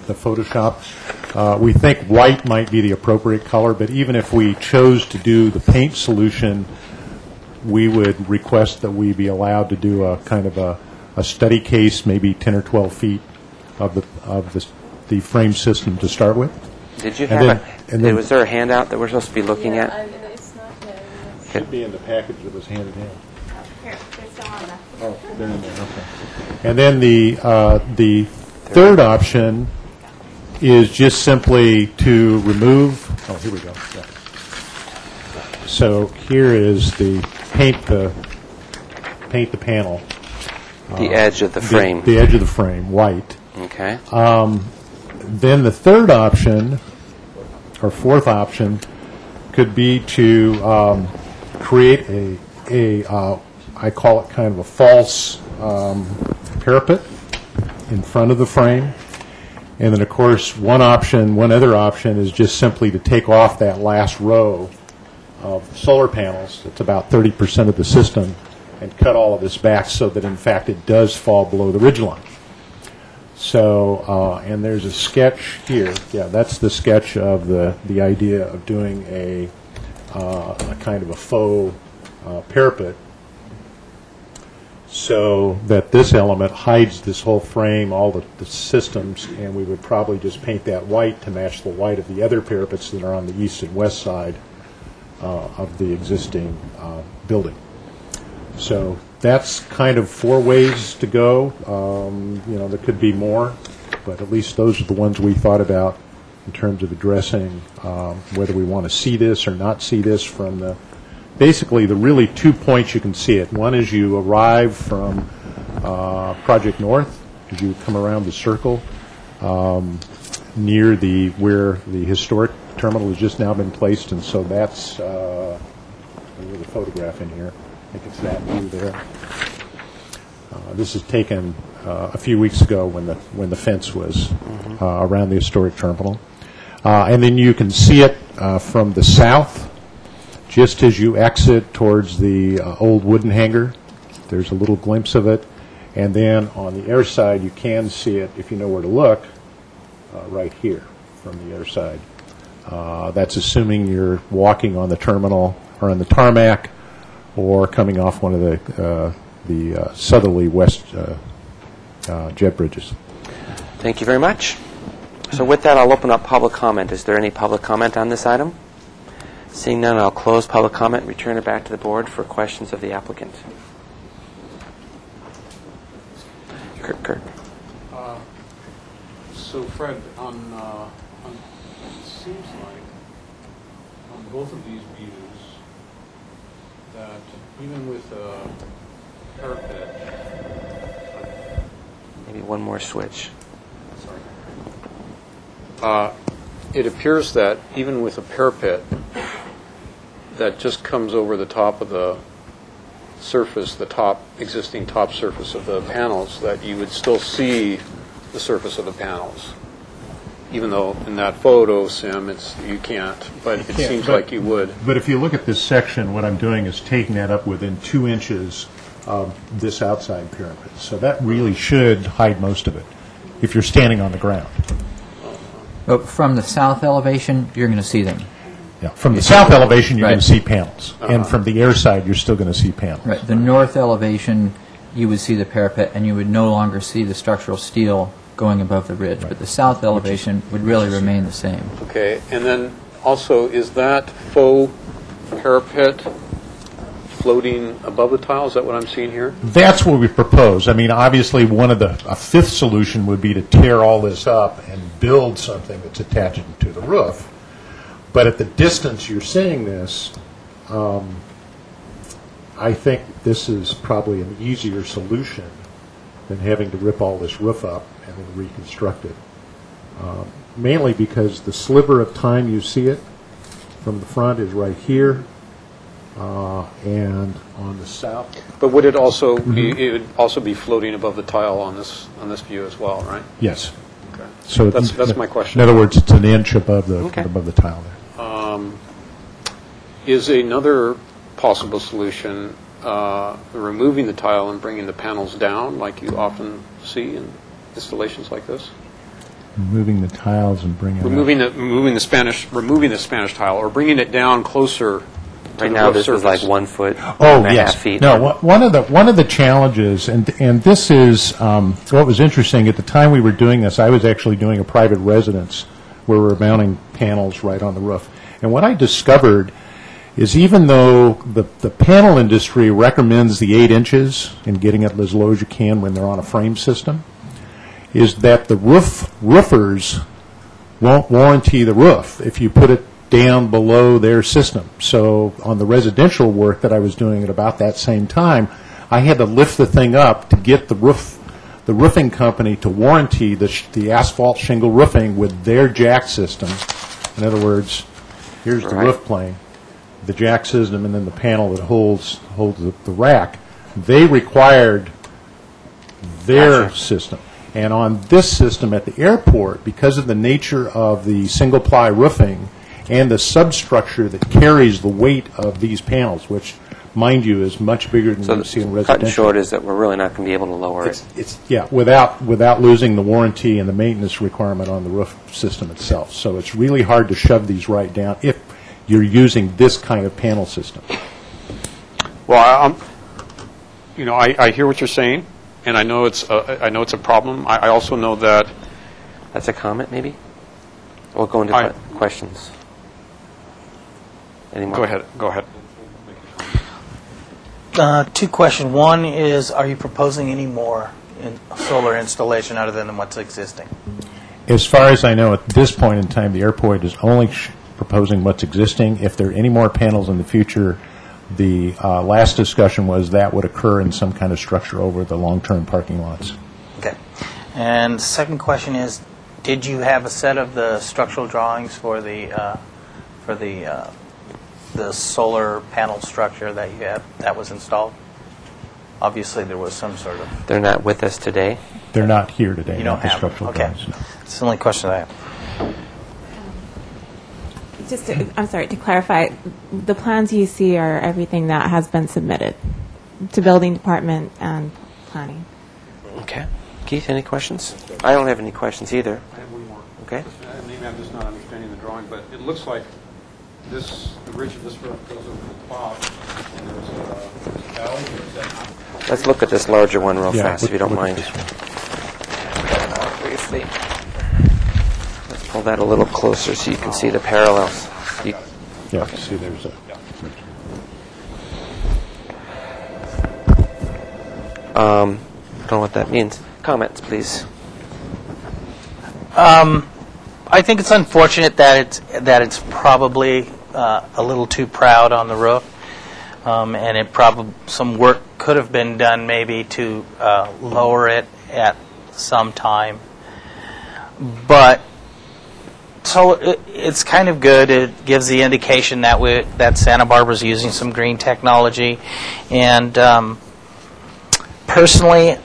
the Photoshop? We think white might be the appropriate color, but even if we chose to do the paint solution, we would request that we be allowed to do a kind of a study case, maybe 10 or 12 feet of the frame system to start with. Did you have was there a handout that we're supposed to be looking at? It's not there. It should be in the package that was handed in. Here, they're still on there. Oh, they're in there, okay. And then the third option is just simply to remove, oh, here we go. Yeah. So here is the paint the panel. The edge of the frame. The edge of the frame, white. Okay. Then the third option, or fourth option, could be to create I call it kind of a false parapet in front of the frame. And then, of course, one other option is just simply to take off that last row of solar panels. It's about 30% of the system, and cut all of this back so that, in fact, it does fall below the ridgeline. So, and there's a sketch here. Yeah, that's the sketch of the idea of doing a kind of a faux parapet, so that this element hides this whole frame, all the systems, and we would probably just paint that white to match the white of the other parapets that are on the east and west side of the existing building. So that's kind of 4 ways to go. There could be more, but at least those are the ones we thought about in terms of addressing whether we want to see this or not see this from basically the really 2 points you can see it. One is you arrive from Project North, as you come around the circle near where the historic terminal has just now been placed, and so that's there's a photograph in here. I think it's that view there. This is taken a few weeks ago when the fence was around the historic terminal, and then you can see it from the south. Just as you exit towards the old wooden hangar, there's a little glimpse of it. And then on the air side, you can see it, if you know where to look, right here from the air side. That's assuming you're walking on the terminal or on the tarmac or coming off one of the southerly west jet bridges. Thank you very much. So with that, I'll open up public comment. Is there any public comment on this item? Seeing none, I'll close public comment and return it back to the board for questions of the applicant. Kurt. So, Fred, it seems like on both of these views that even with a parapet, maybe one more switch. It appears that even with a parapet that just comes over the top of the surface, the existing top surface of the panels, that you would still see the surface of the panels. Even though in that photo, Sim, you can't, but it seems like you would. But if you look at this section, what I'm doing is taking that up within 2 inches of this outside parapet. So that really should hide most of it if you're standing on the ground. But from the south elevation, you're going to see them. Yeah, from the south elevation, you're going to see panels. And from the air side, you're still going to see panels. Right. The north elevation, you would see the parapet, and you would no longer see the structural steel going above the ridge. Right. But the south elevation would really remain the same. Okay. And then also, is that faux parapet floating above the tile? Is that what I'm seeing here? That's what we propose. I mean, obviously, a fifth solution would be to tear all this up and build something that's attached to the roof. But at the distance you're seeing this, I think this is probably an easier solution than having to rip all this roof up and then reconstruct it. Mainly because the sliver of time you see it from the front is right here, and on the south. But would it also it would also be floating above the tile on this view as well, right? Yes. Okay. So that's my question. In other words, it's an inch above the above the tile there. Is another possible solution removing the tile and bringing the panels down, like you often see in installations like this? Removing the tiles and bringing removing the Spanish tile, or bringing it down closer. Right now, this is like 1 foot. Oh, and a yes. half feet. No, one of the challenges, and this is what was interesting at the time we were doing this. I was actually doing a private residence where we were mounting panels right on the roof, and what I discovered is even though the panel industry recommends the 8 inches and getting it as low as you can when they're on a frame system, is that the roofers won't warranty the roof if you put it down below their system. So on the residential work that I was doing at about that same time, I had to lift the thing up to get the roofing company to warranty the asphalt shingle roofing with their jack system. In other words, here's the roof plane, the jack system, and then the panel that holds the rack. They required their system. And on this system at the airport, because of the nature of the single-ply roofing and the substructure that carries the weight of these panels, which, mind you, is much bigger than you see in residential. Cut and short is that we're really not going to be able to lower it. Yeah, without losing the warranty and the maintenance requirement on the roof system itself. So it's really hard to shove these right down if you're using this kind of panel system. Well, I hear what you're saying. And I know it's a problem. I also know that. That's a comment, maybe. We'll go into questions. Any more? Go ahead. 2 questions. One is, are you proposing any more solar installation other than what's existing? As far as I know, at this point in time, the airport is only proposing what's existing. If there are any more panels in the future, the last discussion was that would occur in some kind of structure over the long-term parking lots. Okay. And second question is, did you have a set of the structural drawings for the solar panel structure that you have that was installed? Obviously, there was some sort of. They're not with us today. They're not here today. You don't have structural them. Okay. drawings, no. That's the only question I have. Just to clarify, the plans you see are everything that has been submitted to building department and planning. Okay. Keith, any questions? I don't have any questions either. I have one more. Okay. Maybe I'm just not understanding the drawing, but it looks like the ridge of this roof goes over the top, and there's a valley, or is that not? Let's look at this larger one real fast, if you don't look mind. at this one. Briefly. Let's pull that a little closer so you can see the parallels. Yeah, see, there's a. I don't know what that means. Comments, please. I think it's unfortunate that it's probably a little too proud on the roof, and it some work could have been done maybe to lower it at some time. But so it's kind of good. It gives the indication that Santa Barbara's using some green technology, and personally,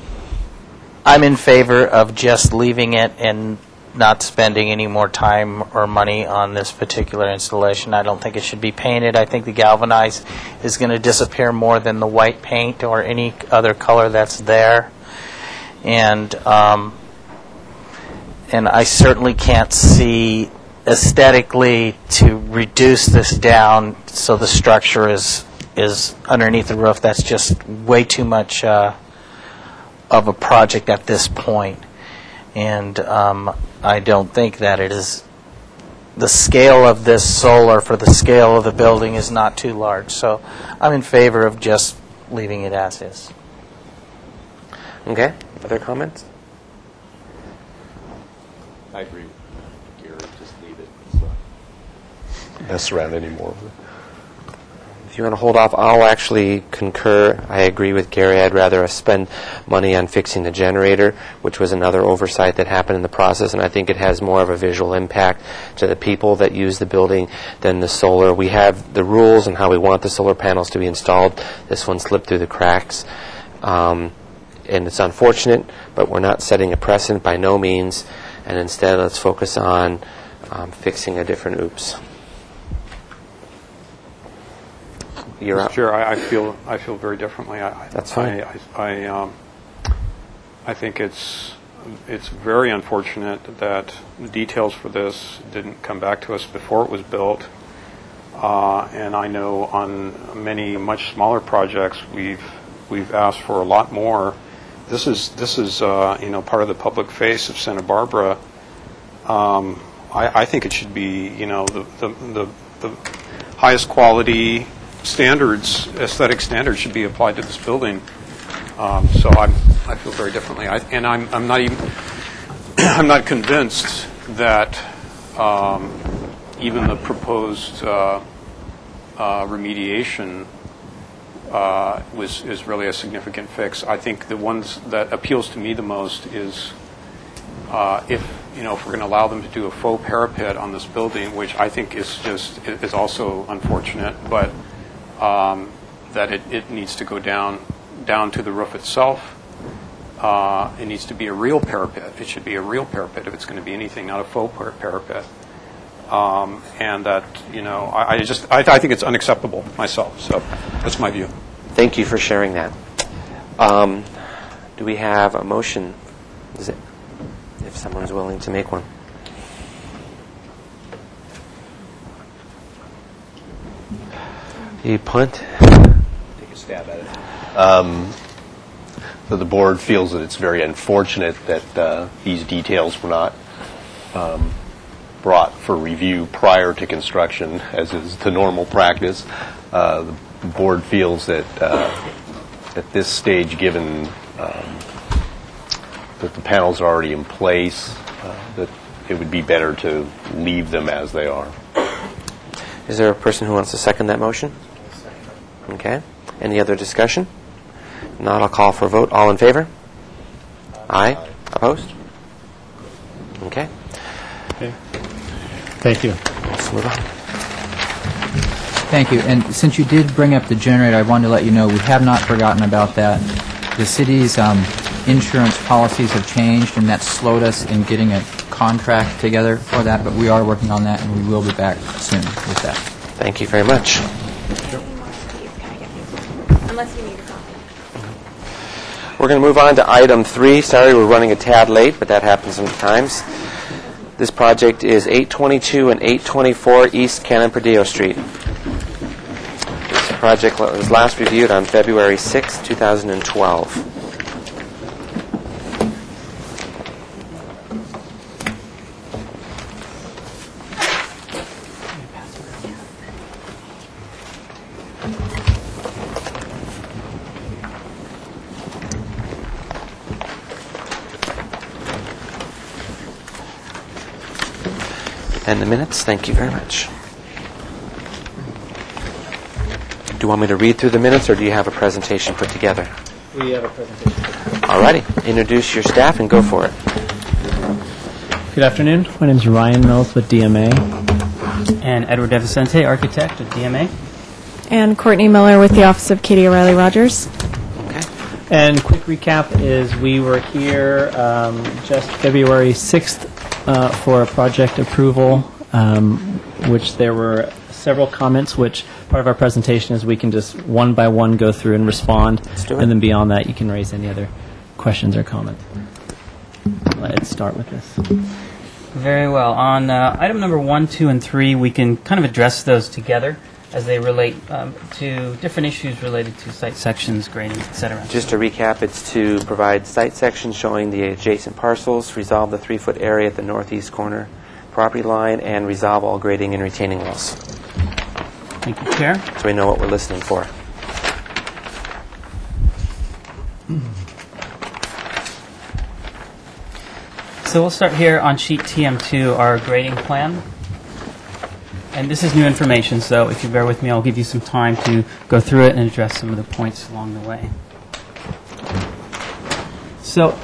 I'm in favor of just leaving it and not spending any more time or money on this particular installation. I don't think it should be painted. I think the galvanized is going to disappear more than the white paint or any other color that's there. And I certainly can't see aesthetically to reduce this down so the structure is underneath the roof. That's just way too much of a project at this point. And I don't think that it is, the scale of this solar for the scale of the building is not too large. So I'm in favor of just leaving it as is. Okay. Other comments? I agree with Gary. Just leave it. Let's not mess around anymore with it. If you want to hold off, I'll actually concur. I agree with Gary. I'd rather us spend money on fixing the generator, which was another oversight that happened in the process, and I think it has more of a visual impact to the people that use the building than the solar. We have the rules and how we want the solar panels to be installed. This one slipped through the cracks, and it's unfortunate, but we're not setting a precedent by no means, and instead let's focus on fixing a different oops. You're Mr. up. Chair, I feel very differently. That's fine. I think it's very unfortunate that the details for this didn't come back to us before it was built. And I know on many much smaller projects we've asked for a lot more. This is part of the public face of Santa Barbara. I think it should be the highest quality standards, aesthetic standards, should be applied to this building. So I feel very differently, I'm not even I'm not convinced that even the proposed remediation is really a significant fix. I think the ones that appeals to me the most is if we're going to allow them to do a faux parapet on this building, which I think is also unfortunate, but that it needs to go down to the roof itself. It needs to be a real parapet. It should be a real parapet if it's going to be anything, not a faux parapet. And that I think it's unacceptable myself. So that's my view. Thank you for sharing that. Do we have a motion? If someone's willing to make one. You punt? Take a stab at it. So the board feels that it's very unfortunate that these details were not brought for review prior to construction, as is the normal practice. The board feels that at this stage, given that the panels are already in place, that it would be better to leave them as they are. Is there a person who wants to second that motion? Okay. Any other discussion? If not, I'll call for a vote. All in favor? Aye. Opposed? Okay. Okay. Thank you. Let's move on. Thank you. And since you did bring up the generator, I wanted to let you know we have not forgotten about that. The city's insurance policies have changed, and that slowed us in getting a contract together for that, but we are working on that, and we will be back soon with that. Thank you very much. Unless you need a copy. We're going to move on to item 3. Sorry, we're running a tad late, but that happens sometimes. This project is 822 and 824 East Cannon-Perdillo Street. This project was last reviewed on February 6, 2012. And the minutes, thank you very much. Do you want me to read through the minutes, or do you have a presentation put together? We have a presentation. All righty. Introduce your staff and go for it. Good afternoon. My name is Ryan Mills with DMA. And Edward DeVicente, architect with DMA. And Courtney Miller with the Office of Katie O'Reilly Rogers. Okay. And quick recap is we were here just February 6th for a project approval, which there were several comments, which part of our presentation is we can just one by one go through and respond. Let's do it. And then beyond that, you can raise any other questions or comments. Let's start with this. Very well. On item number 1, 2, and 3, we can kind of address those together as they relate to different issues related to site sections, grading, etc. Just to recap, it's to provide site sections showing the adjacent parcels, resolve the 3-foot area at the northeast corner property line, and resolve all grading and retaining walls. Thank you, Chair. So we know what we're listening for. So we'll start here on sheet TM2, our grading plan. And this is new information, so if you bear with me, I'll give you some time to go through it and address some of the points along the way. So,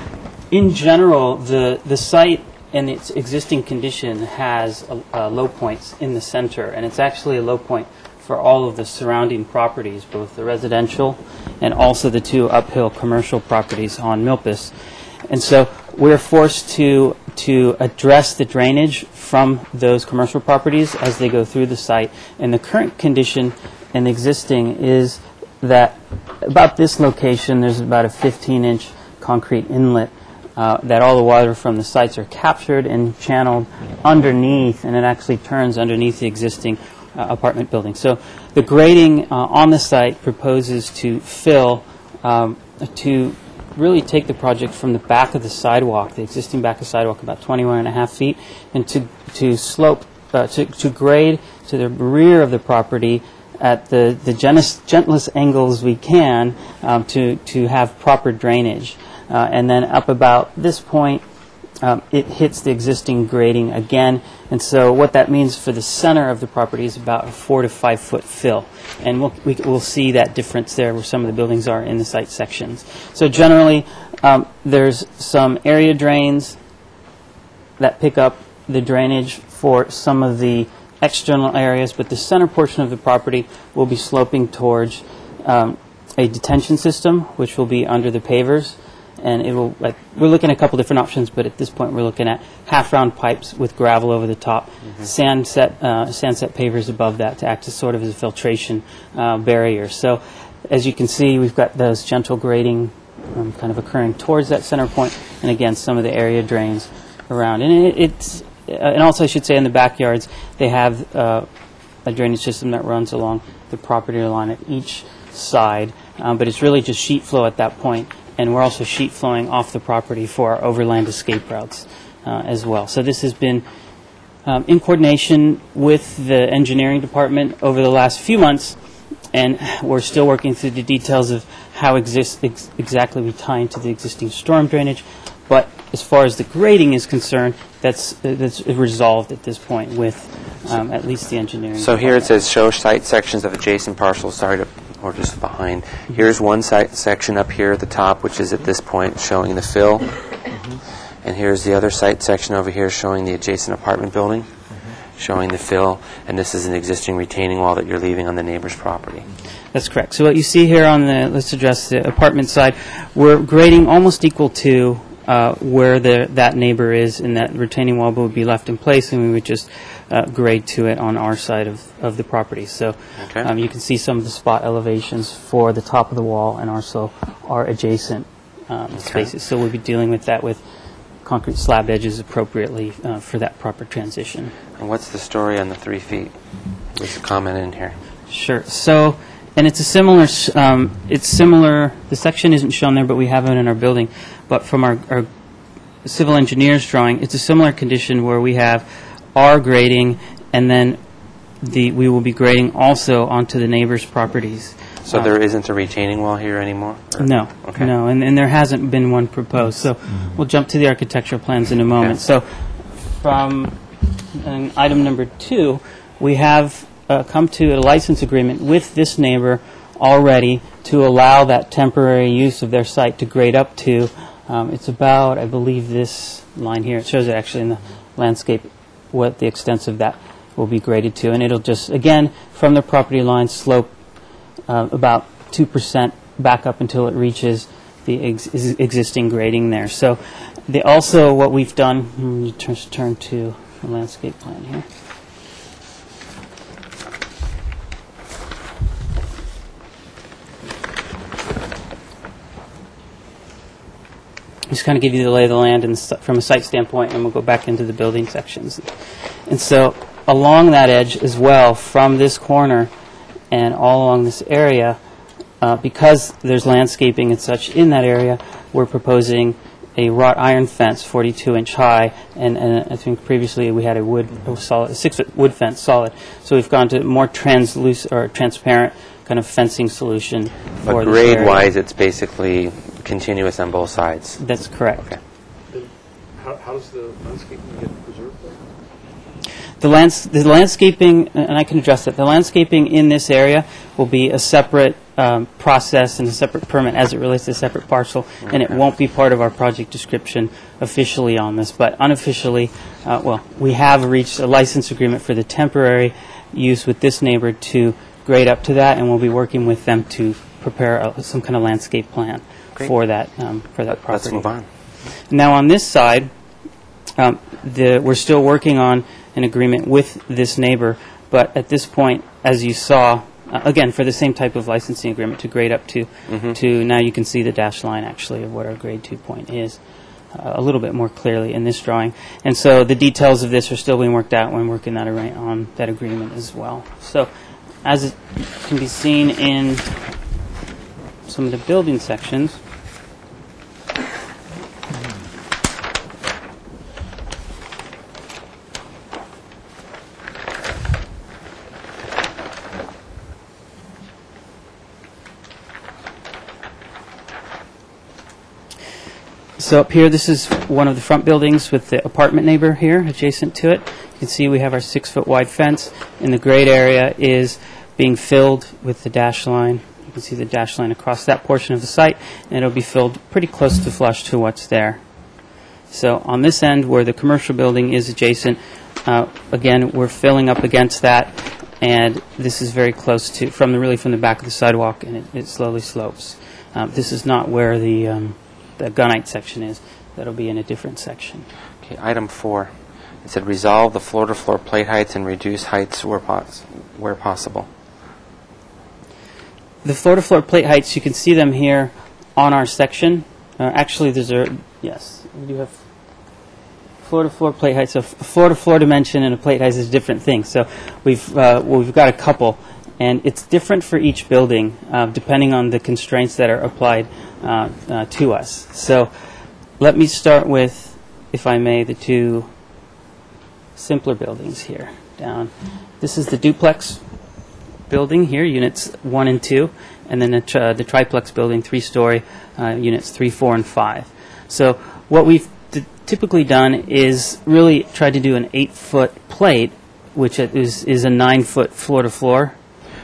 in general, the site and its existing condition has low points in the center, and it's actually a low point for all of the surrounding properties, both the residential and also the 2 uphill commercial properties on Milpas. And so we're forced to address the drainage from those commercial properties as they go through the site. And the current condition and existing is that about this location, there's about a 15-inch concrete inlet that all the water from the sites are captured and channeled underneath, and it actually turns underneath the existing apartment building. So the grading on the site proposes to fill to really take the project from the back of the sidewalk, the existing back of the sidewalk, about 21.5 feet, and to slope, to grade to the rear of the property at the gentlest angles we can to have proper drainage. And then up about this point, it hits the existing grading again. And so what that means for the center of the property is about a 4 to 5 foot fill. And we'll see that difference there where some of the buildings are in the site sections. So generally, there's some area drains that pick up the drainage for some of the external areas, but the center portion of the property will be sloping towards a detention system, which will be under the pavers. And it will, we're looking at a couple different options, but at this point we're looking at half-round pipes with gravel over the top, sand set pavers above that to act as sort of as a filtration barrier. So as you can see, we've got those gentle grading kind of occurring towards that center point, and again, some of the area drains around. And and also I should say in the backyards, they have a drainage system that runs along the property line at each side, but it's really just sheet flow at that point. And we're also sheet flowing off the property for our overland escape routes as well. So this has been in coordination with the engineering department over the last few months, and we're still working through the details of how exactly we tie into the existing storm drainage. But as far as the grading is concerned, that's resolved at this point with at least the engineering So department. here it says show site sections of adjacent parcels. Or just behind. Here's one site section up here at the top, which is at this point showing the fill. And here's the other site section over here showing the adjacent apartment building, showing the fill. And this is an existing retaining wall that you're leaving on the neighbor's property. That's correct. So what you see here on the, let's address the apartment side, we're grading almost equal to where that neighbor is, and that retaining wall would be left in place, and we would just grade to it on our side of the property. So you can see some of the spot elevations for the top of the wall and also our adjacent spaces. So we'll be dealing with that with concrete slab edges appropriately for that proper transition. And what's the story on the 3 feet? There's a comment in here. Sure. So, and it's a similar, it's similar, the section isn't shown there, but we have it in our building. But from our civil engineer's drawing, it's a similar condition where we have our grading, and then we will be grading also onto the neighbor's properties. So there isn't a retaining wall here anymore? Or? No. Okay. No, and there hasn't been one proposed. So we'll jump to the architectural plans in a moment. Okay. So from item number 2, we have come to a license agreement with this neighbor already to allow that temporary use of their site to grade up to. It's about, I believe, this line here. It shows it actually in the landscape what the extent of that will be graded to. And it'll just, again, from the property line, slope about 2% back up until it reaches the existing grading there. So also what we've done, let me just turn to the landscape plan here. Just kind of give you the lay of the land and from a site standpoint, and we'll go back into the building sections. And so along that edge as well, from this corner and all along this area, because there's landscaping and such in that area, we're proposing a wrought iron fence, 42-inch high, and I think previously we had a 6-foot wood fence, solid. So we've gone to more translucent or transparent kind of fencing solution. But grade-wise, it's basically continuous on both sides. That's correct. Okay. How does the landscaping get preserved? The landscaping, and I can address that, the landscaping in this area will be a separate process and a separate permit as it relates to a separate parcel, and it won't be part of our project description officially on this, but unofficially, we have reached a license agreement for the temporary use with this neighbor to grade up to that, and we'll be working with them to prepare some kind of landscape plan for that property. Let's move on. Now on this side, we're still working on an agreement with this neighbor, but at this point, as you saw again, for the same type of licensing agreement to grade up to, now you can see the dashed line actually of what our grade 2 point is a little bit more clearly in this drawing. And so the details of this are still being worked out when working that on that agreement as well. So as it can be seen in some of the building sections, so up here, this is one of the front buildings with the apartment neighbor here adjacent to it. You can see we have our 6-foot wide fence, and the grade area is being filled with the dash line. You can see the dash line across that portion of the site, and it'll be filled pretty close to flush to what's there. So on this end, where the commercial building is adjacent, again, we're filling up against that, and this is very close to, from the back of the sidewalk, and it slowly slopes. This is not where the gunite section is. That'll be in a different section. Okay, item 4. It said resolve the floor-to-floor plate heights and reduce heights where possible. The floor-to-floor plate heights, you can see them here on our section. Actually, yes, we do have floor-to-floor plate heights. So floor-to-floor dimension and a plate height is a different thing. So we've got a couple, and it's different for each building depending on the constraints that are applied to us. So let me start with, if I may, the two simpler buildings here down. This is the duplex building here, units 1 and 2, and then the triplex building, 3-story, units 3, 4, and 5. So what we've typically done is really try to do an 8-foot plate, which is a 9-foot floor-to-floor.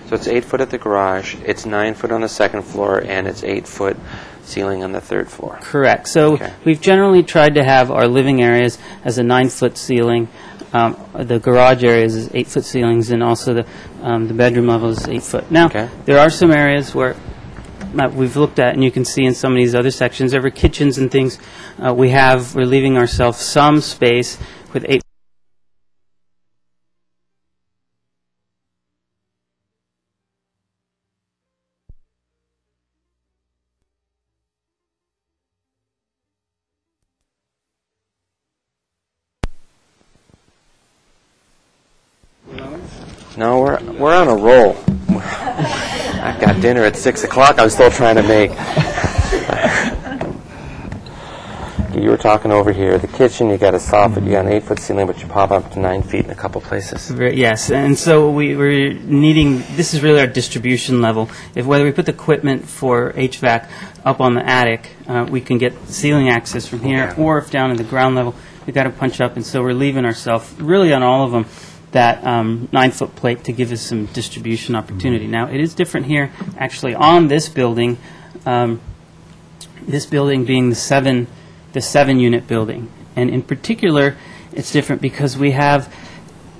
So it's 8 foot at the garage, it's 9 foot on the second floor, and it's 8 foot ceiling on the third floor. Correct. So we've generally tried to have our living areas as a 9-foot ceiling. The garage areas is 8-foot ceilings, and also the bedroom level is 8 foot. Now, there are some areas where we've looked at, and you can see in some of these other sections, over kitchens and things, we're leaving ourselves some space with 8. No, we're on a roll. I've got dinner at 6 o'clock. I'm still trying to make. You were talking over here. The kitchen, you got a soffit, you got an 8-foot ceiling, but you pop up to 9 feet in a couple places. Yes, and so we're needing. This is really our distribution level. Whether we put the equipment for HVAC up on the attic, we can get ceiling access from here, or if down in the ground level, we got to punch up, and so we're leaving ourselves really on all of them that 9-foot plate to give us some distribution opportunity. Now, it is different here, actually, on this building being the 7-unit building. And in particular, it's different because we have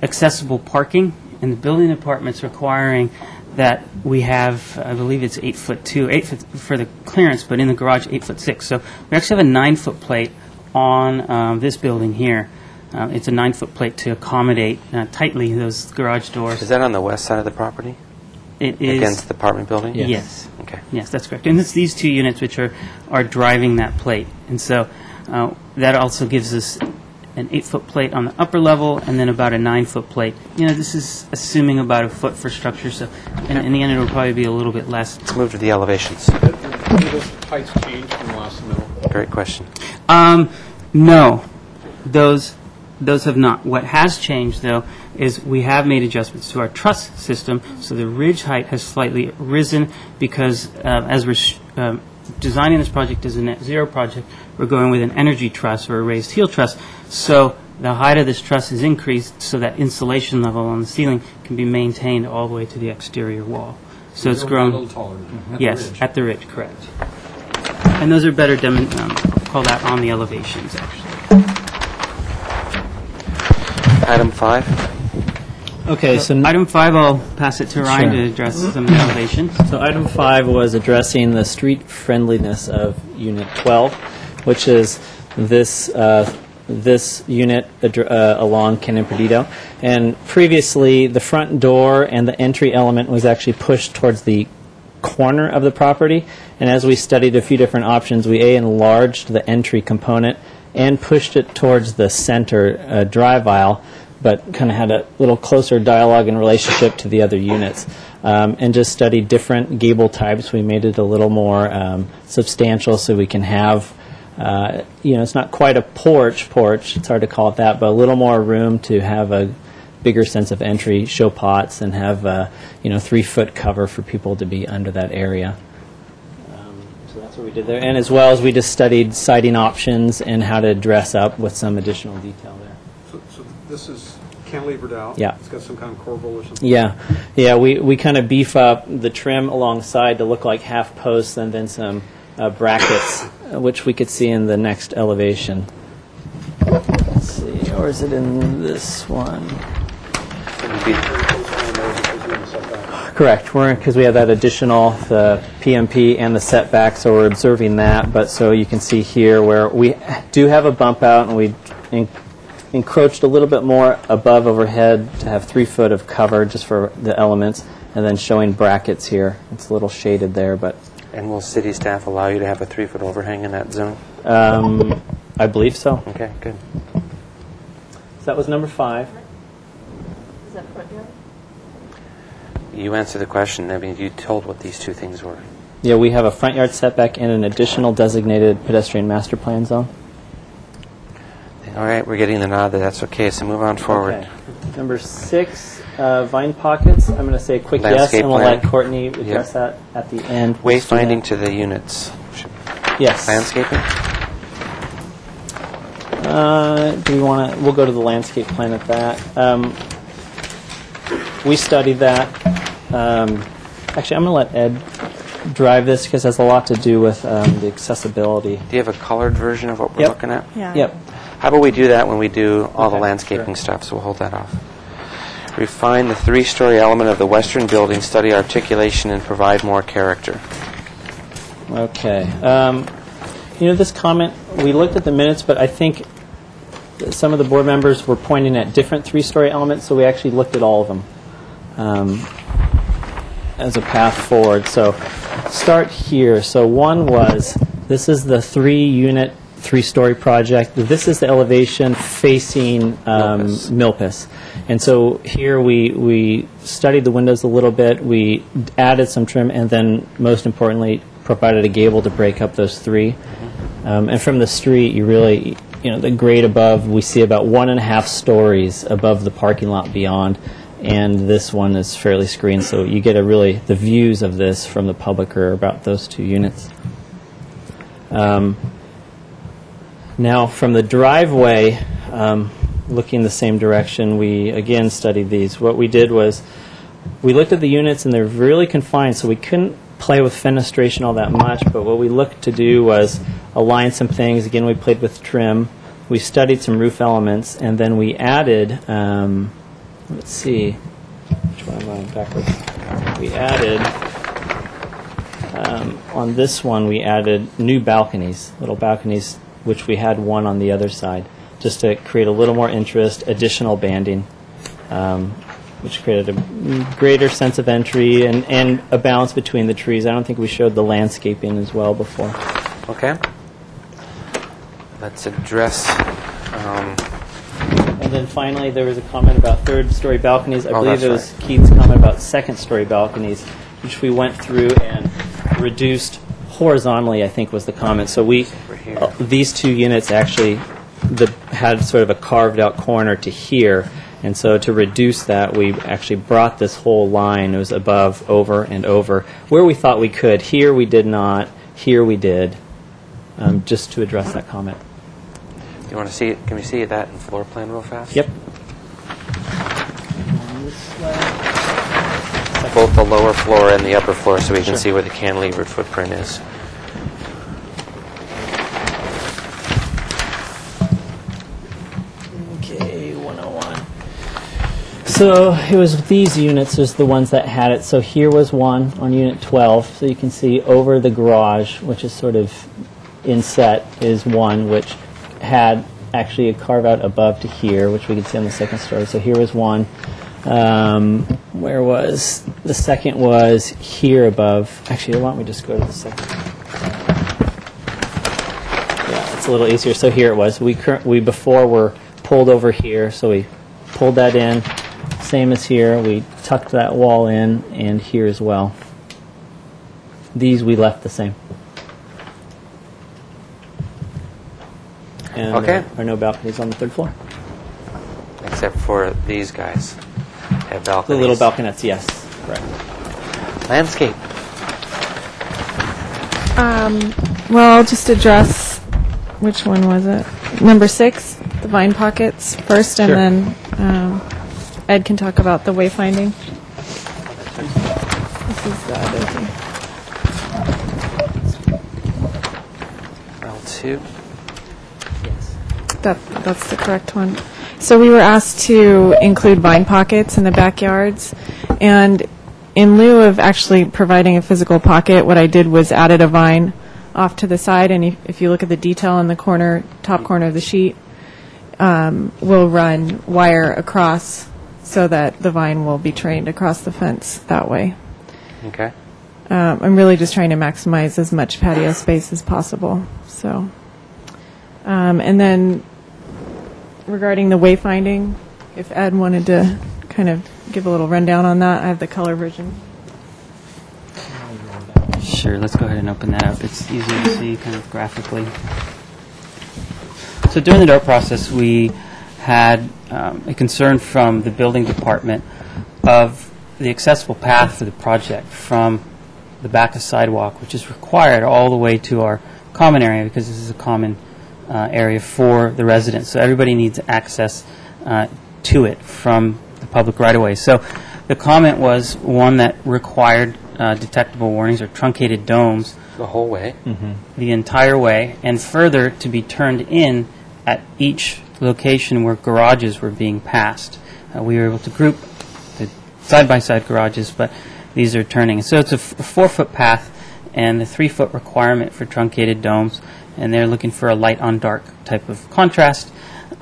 accessible parking, and the building department's requiring that we have, I believe it's 8'2", 8 foot for the clearance, but in the garage, 8'6". So we actually have a 9-foot plate on this building here. It's a 9-foot plate to accommodate tightly those garage doors. Is that on the west side of the property? It is. Against the apartment building? Yes. Okay. Yes, that's correct. And it's these two units which are driving that plate. And so that also gives us an 8-foot plate on the upper level and then about a 9-foot plate. This is assuming about a foot for structure, so in the end it will probably be a little bit less. Let's move to the elevations. Did those heights change from the last submittal? Great question. No. Those have not. What has changed, though, is we have made adjustments to our truss system, so the ridge height has slightly risen because as we're designing this project as a net zero project, we're going with an energy truss or a raised heel truss. So the height of this truss is increased so that insulation level on the ceiling can be maintained all the way to the exterior wall. So it's grown. A little taller. Yes, at the ridge, correct. And those are better call that on the elevations, actually. Item 5. Okay, so item 5, I'll pass it to Ryan to address some of the elevations. So item 5 was addressing the street friendliness of Unit 12, which is this this unit along Ken and Perdido. And previously, the front door and the entry element was actually pushed towards the corner of the property. And as we studied a few different options, we enlarged the entry component and pushed it towards the center drive aisle, but kind of had a little closer dialogue and relationship to the other units. And just studied different gable types. We made it a little more substantial so we can have, it's not quite a porch, it's hard to call it that, but a little more room to have a bigger sense of entry, show pots, and have 3-foot cover for people to be under that area. So that's what we did there. And as well as we just studied siding options and how to dress up with some additional detail there. So this is cantilevered out. Yeah. It's got some kind of corbel or something. Yeah. We kind of beef up the trim alongside to look like half posts, and then some brackets, which we could see in the next elevation. Let's see, or is it in this one? Correct. Because we have that additional, the PMP and the setback, so we're observing that. But so you can see here where we do have a bump out, and we encroached a little bit more above overhead to have 3 foot of cover just for the elements, and then showing brackets here. It's a little shaded there, but. And will city staff allow you to have a 3-foot overhang in that zone? I believe so. Okay, good. So that was number 5. Is that front yard? You answered the question. I mean, you told what these 2 things were. Yeah, we have a front yard setback and an additional designated pedestrian master plan zone. All right, we're getting the nod that that's okay, so move on forward. Okay. Number 6, vine pockets. I'm going to say a quick yes, and we'll let Courtney address that at the end. Wayfinding to the units. Yes. Landscaping? Do we want to? We'll go to the landscape plan at that. We studied that. Actually, I'm going to let Ed drive this because it has a lot to do with the accessibility. Do you have a colored version of what we're looking at? Yeah. Yep. How about we do that when we do all the landscaping stuff, so we'll hold that off. Refine the 3-story element of the western building, study articulation, and provide more character. Okay. This comment, we looked at the minutes, but I think some of the board members were pointing at different 3-story elements, so we actually looked at all of them as a path forward. So start here. So one was, this is the 3-unit 3-story project. This is the elevation facing Milpas. And so here we studied the windows a little bit, we added some trim, and then most importantly provided a gable to break up those 3. And from the street, you really, the grade above, we see about 1.5 stories above the parking lot beyond, and this one is fairly screened, so you get the views of this from the public are about those 2 units. Now, from the driveway, looking the same direction, we again studied these. What we did was we looked at the units, and they're really confined, so we couldn't play with fenestration all that much, but what we looked to do was align some things. Again, we played with trim. We studied some roof elements, and then we added, let's see, which one am I going backwards? We added, on this one, we added new balconies, little balconies, which we had one on the other side, just to create a little more interest, additional banding, which created a greater sense of entry and a balance between the trees. I don't think we showed the landscaping as well before. Okay. Let's address... And then finally, there was a comment about 3rd-story balconies. I believe it was Keith's comment about 2nd-story balconies, which we went through and reduced horizontally, I think was the comment. So these 2 units actually had sort of a carved-out corner to here, and so to reduce that, we actually brought this whole line. It was above, over, and over. Where we thought we could. Here we did not. Here we did. Just to address that comment. You want to see it? Can we see that in floor plan real fast? Yep. Both the lower floor and the upper floor, so we can see where the cantilevered footprint is. Okay, 101. So it was these units is the ones that had it. So here was one on unit 12. So you can see over the garage, which is sort of inset, is one which had actually a carve out above to here, which we can see on the second story. So here was one. Where was the second? Was here above. Actually, why don't we just go to the second? Yeah, it's a little easier. So here it was. We before were pulled over here, so we pulled that in. Same as here. We tucked that wall in, and here as well. These we left the same. And Okay. there are no balconies on the third floor. Except for these guys have The balconies. little balconettes, yes. Correct. Landscape. Well, I'll just address, which one was it? Number 6, the vine pockets first, and Sure. then Ed can talk about the wayfinding. This is the other thing. L2. That's the correct one. So we were asked to include vine pockets in the backyards, and in lieu of actually providing a physical pocket, what I did was added a vine off to the side, and if you look at the detail in the top corner of the sheet, we'll run wire across so that the vine will be trained across the fence that way. Okay. I'm really just trying to maximize as much patio space as possible. So, and then regarding the wayfinding, if Ed wanted to kind of give a little rundown on that, I have the color version. Sure, let's go ahead and open that up. It's easier to see kind of graphically. So during the DART process, we had a concern from the building department of the accessible path for the project from the back of sidewalk, which is required all the way to our common area, because this is a common area for the residents. So everybody needs access to it from the public right-of-way. So the comment was one that required detectable warnings or truncated domes. The whole way? The entire way, and further to be turned in at each location where garages were being passed. We were able to group the side-by-side garages, but these are turning. So it's a 4-foot path and the 3-foot requirement for truncated domes, and they're looking for a light on dark type of contrast.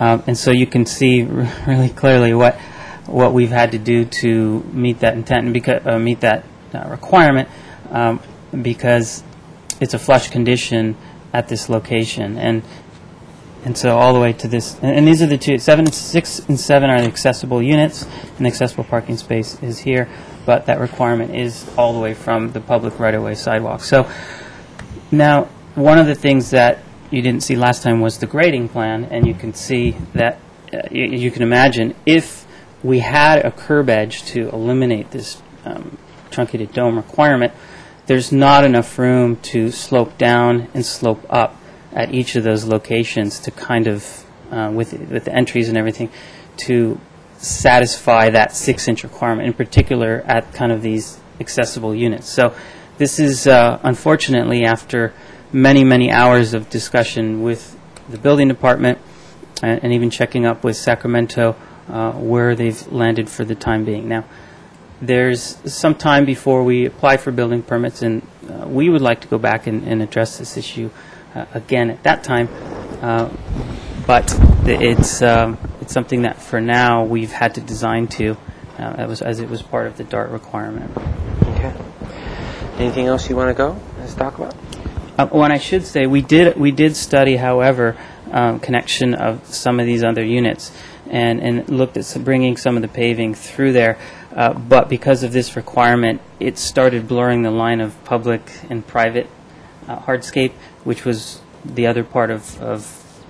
And so you can see really clearly what we've had to do to meet that intent and meet that requirement, because it's a flush condition at this location. And so all the way to this, and these are the two, 6 and 7 are the accessible units, and the accessible parking space is here, but that requirement is all the way from the public right-of-way sidewalk. So now, one of the things that you didn't see last time was the grading plan, and you can see that, you can imagine, if we had a curb edge to eliminate this truncated dome requirement, there's not enough room to slope down and slope up at each of those locations to kind of, with the entries and everything, to satisfy that 6-inch requirement, in particular at kind of these accessible units. So this is, unfortunately, after many, many hours of discussion with the building department and even checking up with Sacramento where they've landed for the time being. Now, there's some time before we apply for building permits, and we would like to go back and address this issue again at that time, but it's something that for now we've had to design to as it was part of the DART requirement. Okay. Anything else you want to go? Let's talk about. What I should say, we did study, however, connection of some of these other units, and looked at bringing some of the paving through there. But because of this requirement, it started blurring the line of public and private hardscape, which was the other part of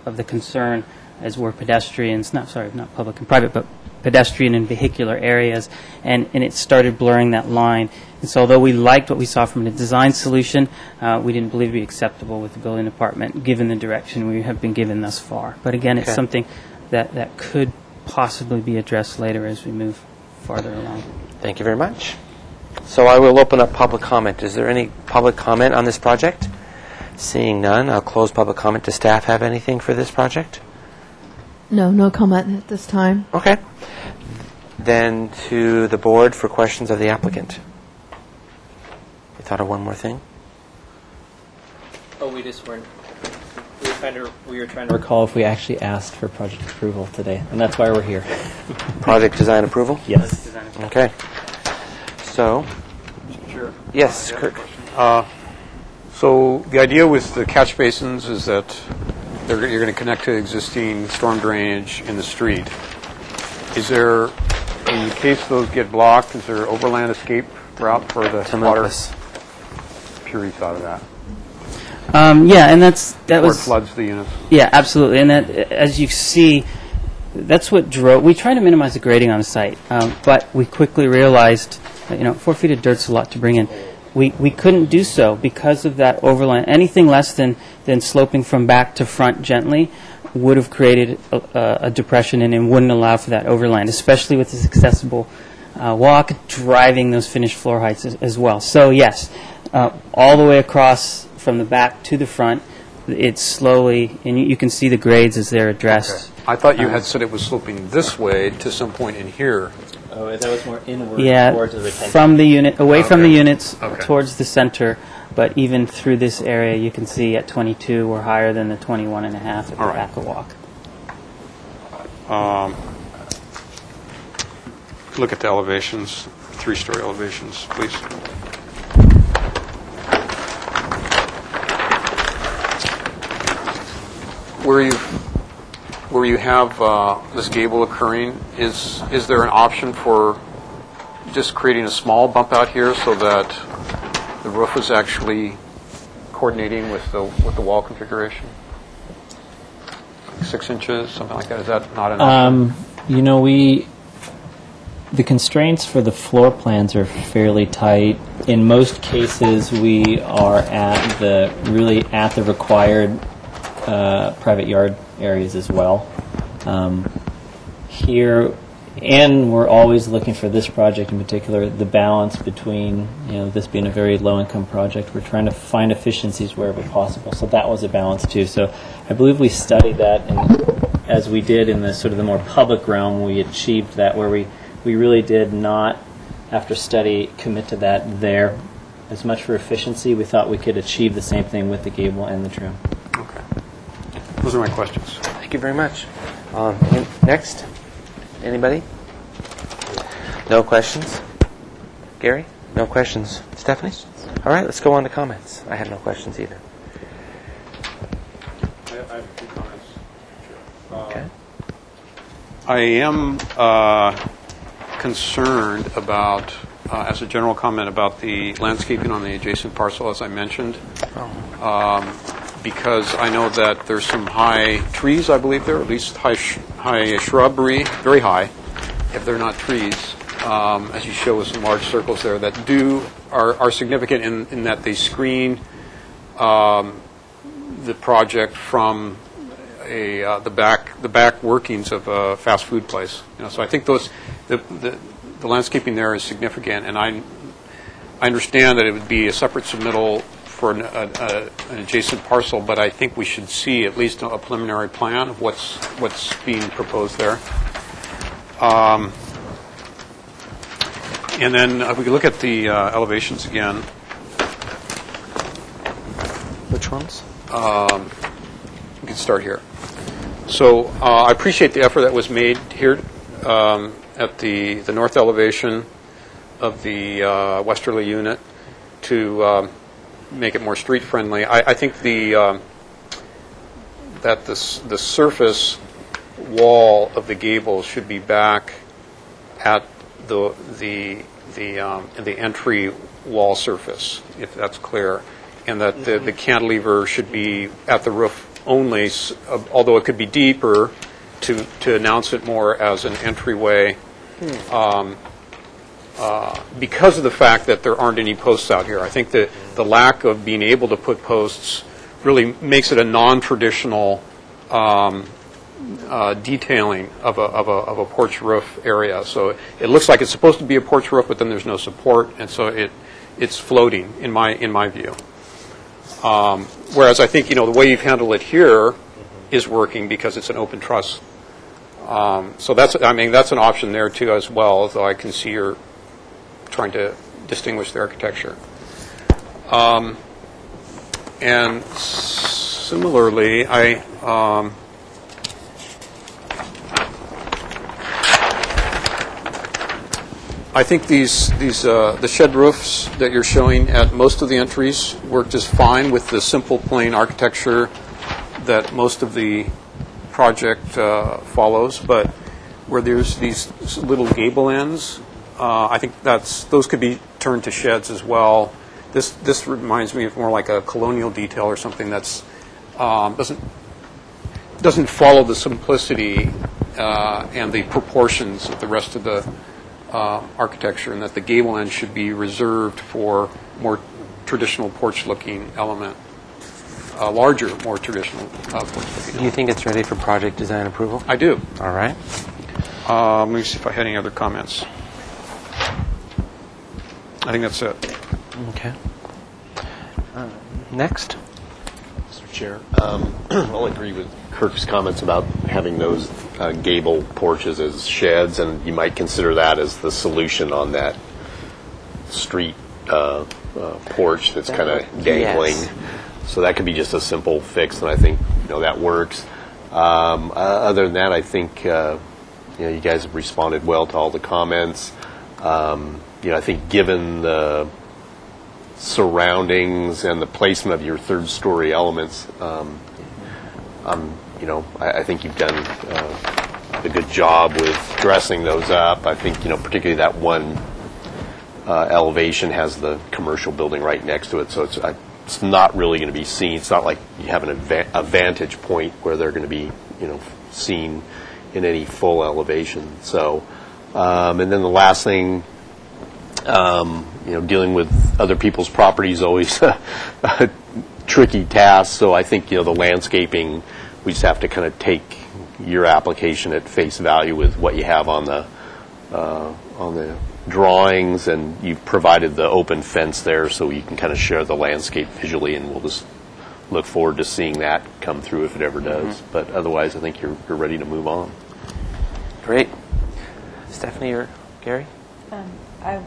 the concern, as were pedestrians, not public and private, but pedestrian and vehicular areas, and it started blurring that line. And so although we liked what we saw from the design solution, we didn't believe it would be acceptable with the building department, given the direction we have been given thus far. But again, it's something that could possibly be addressed later as we move farther along. Thank you very much. So I will open up public comment. Is there any public comment on this project? Seeing none, I'll close public comment. Does staff have anything for this project? No comment at this time. Okay. Then to the board for questions of the applicant. You thought of one more thing? Oh, we just weren't We were trying to recall if we actually asked for project approval today, and that's why we're here. Project design approval? Yes. Okay. So, Sure. yes, Kirk. So the idea with the catch basins is that you're going to connect to existing storm drainage in the street. Is there, in case those get blocked, is there overland escape route for the water? Pure thought of that. Yeah, and that Or was it floods the units. Yeah, absolutely. And that, as you see, that's what drove. We try to minimize the grading on the site, but we quickly realized that 4 feet of dirt's a lot to bring in. We couldn't do so because of that overland. Anything less than sloping from back to front gently would have created a depression and wouldn't allow for that overland, especially with this accessible walk, driving those finished floor heights as well. So yes, all the way across from the back to the front, it's slowly, and you can see the grades as they're addressed. Okay. I thought you had said it was sloping this way to some point in here. Oh, that was more inward towards the retention. From the unit, away from the units towards the center, but even through this area, you can see at 22 we're higher than the 21 and a half at the back of walk. Look at the elevations, 3-story elevations, please. Where you have this gable occurring, is there an option for just creating a small bump out here so that the roof is actually coordinating with the wall configuration? 6 inches, something like that. Is that not enough? The constraints for the floor plans are fairly tight. In most cases, we are at the required private yard areas as well. Here, and we're always looking for this project in particular, the balance between, this being a very low-income project, we're trying to find efficiencies wherever possible. So that was a balance too. So I believe we studied that, and as we did in the sort of the more public realm, we achieved that where we really did not, after study, commit to that there. As much for efficiency, we thought we could achieve the same thing with the gable and the trim. Okay. Those are my questions. Thank you very much. Next? Anybody? No questions? Gary? No questions. Stephanie? All right, let's go on to comments. I had no questions either. I have a few comments. Okay. I am concerned about, as a general comment, about the landscaping on the adjacent parcel, as I mentioned. Because I know that there's some high trees, I believe there, at least high shrubbery, very high, if they're not trees, as you show with some large circles there, that are significant in that they screen the project from the back workings of a fast food place. So I think the landscaping there is significant, and I understand that it would be a separate submittal for an adjacent parcel, but I think we should see at least a preliminary plan of what's being proposed there. And then if we could look at the elevations again. Which ones? We can start here. So I appreciate the effort that was made here at the north elevation of the westerly unit to make it more street friendly. I think that the surface wall of the gable should be back at the entry wall surface, if that's clear, and that the cantilever should be at the roof only, although it could be deeper to announce it more as an entryway. Because of the fact that there aren't any posts out here. I think that the lack of being able to put posts really makes it a non-traditional detailing of a porch roof area. So it looks like it's supposed to be a porch roof, but then there's no support, and so it's floating in my view. Whereas I think the way you've handled it here is working because it's an open truss. So that's an option there too as well. Although I can see you're trying to distinguish the architecture. And Similarly, I think the shed roofs that you're showing at most of the entries work just fine with the simple plain architecture that most of the project follows, but where there's these little gable ends, I think those could be turned to sheds as well. This reminds me of more like a colonial detail or something that's doesn't follow the simplicity and the proportions of the rest of the architecture, and that the gable end should be reserved for more traditional porch-looking element, larger, more traditional porch-looking. Do you think it's ready for project design approval? I do. All right. Let me see if I had any other comments. I think that's it. Okay. Next. Mr. Chair, I'll agree with Kirk's comments about having those gable porches as sheds, and you might consider that as the solution on that street porch that's kind of dangling. Yes. So that could be just a simple fix, and I think that works. Other than that, I think you guys have responded well to all the comments. I think given the surroundings and the placement of your third-story elements, I think you've done a good job with dressing those up. I think, particularly that one elevation has the commercial building right next to it, so it's not really going to be seen. It's not like you have a vantage point where they're going to be, seen in any full elevation. So, and then the last thing, dealing with other people's property is always a tricky task. So I think, the landscaping, we just have to kind of take your application at face value with what you have on the drawings, and you've provided the open fence there so you can kind of share the landscape visually, and we'll just look forward to seeing that come through if it ever does. Mm-hmm. But otherwise, I think you're ready to move on. Great. Stephanie or Gary? I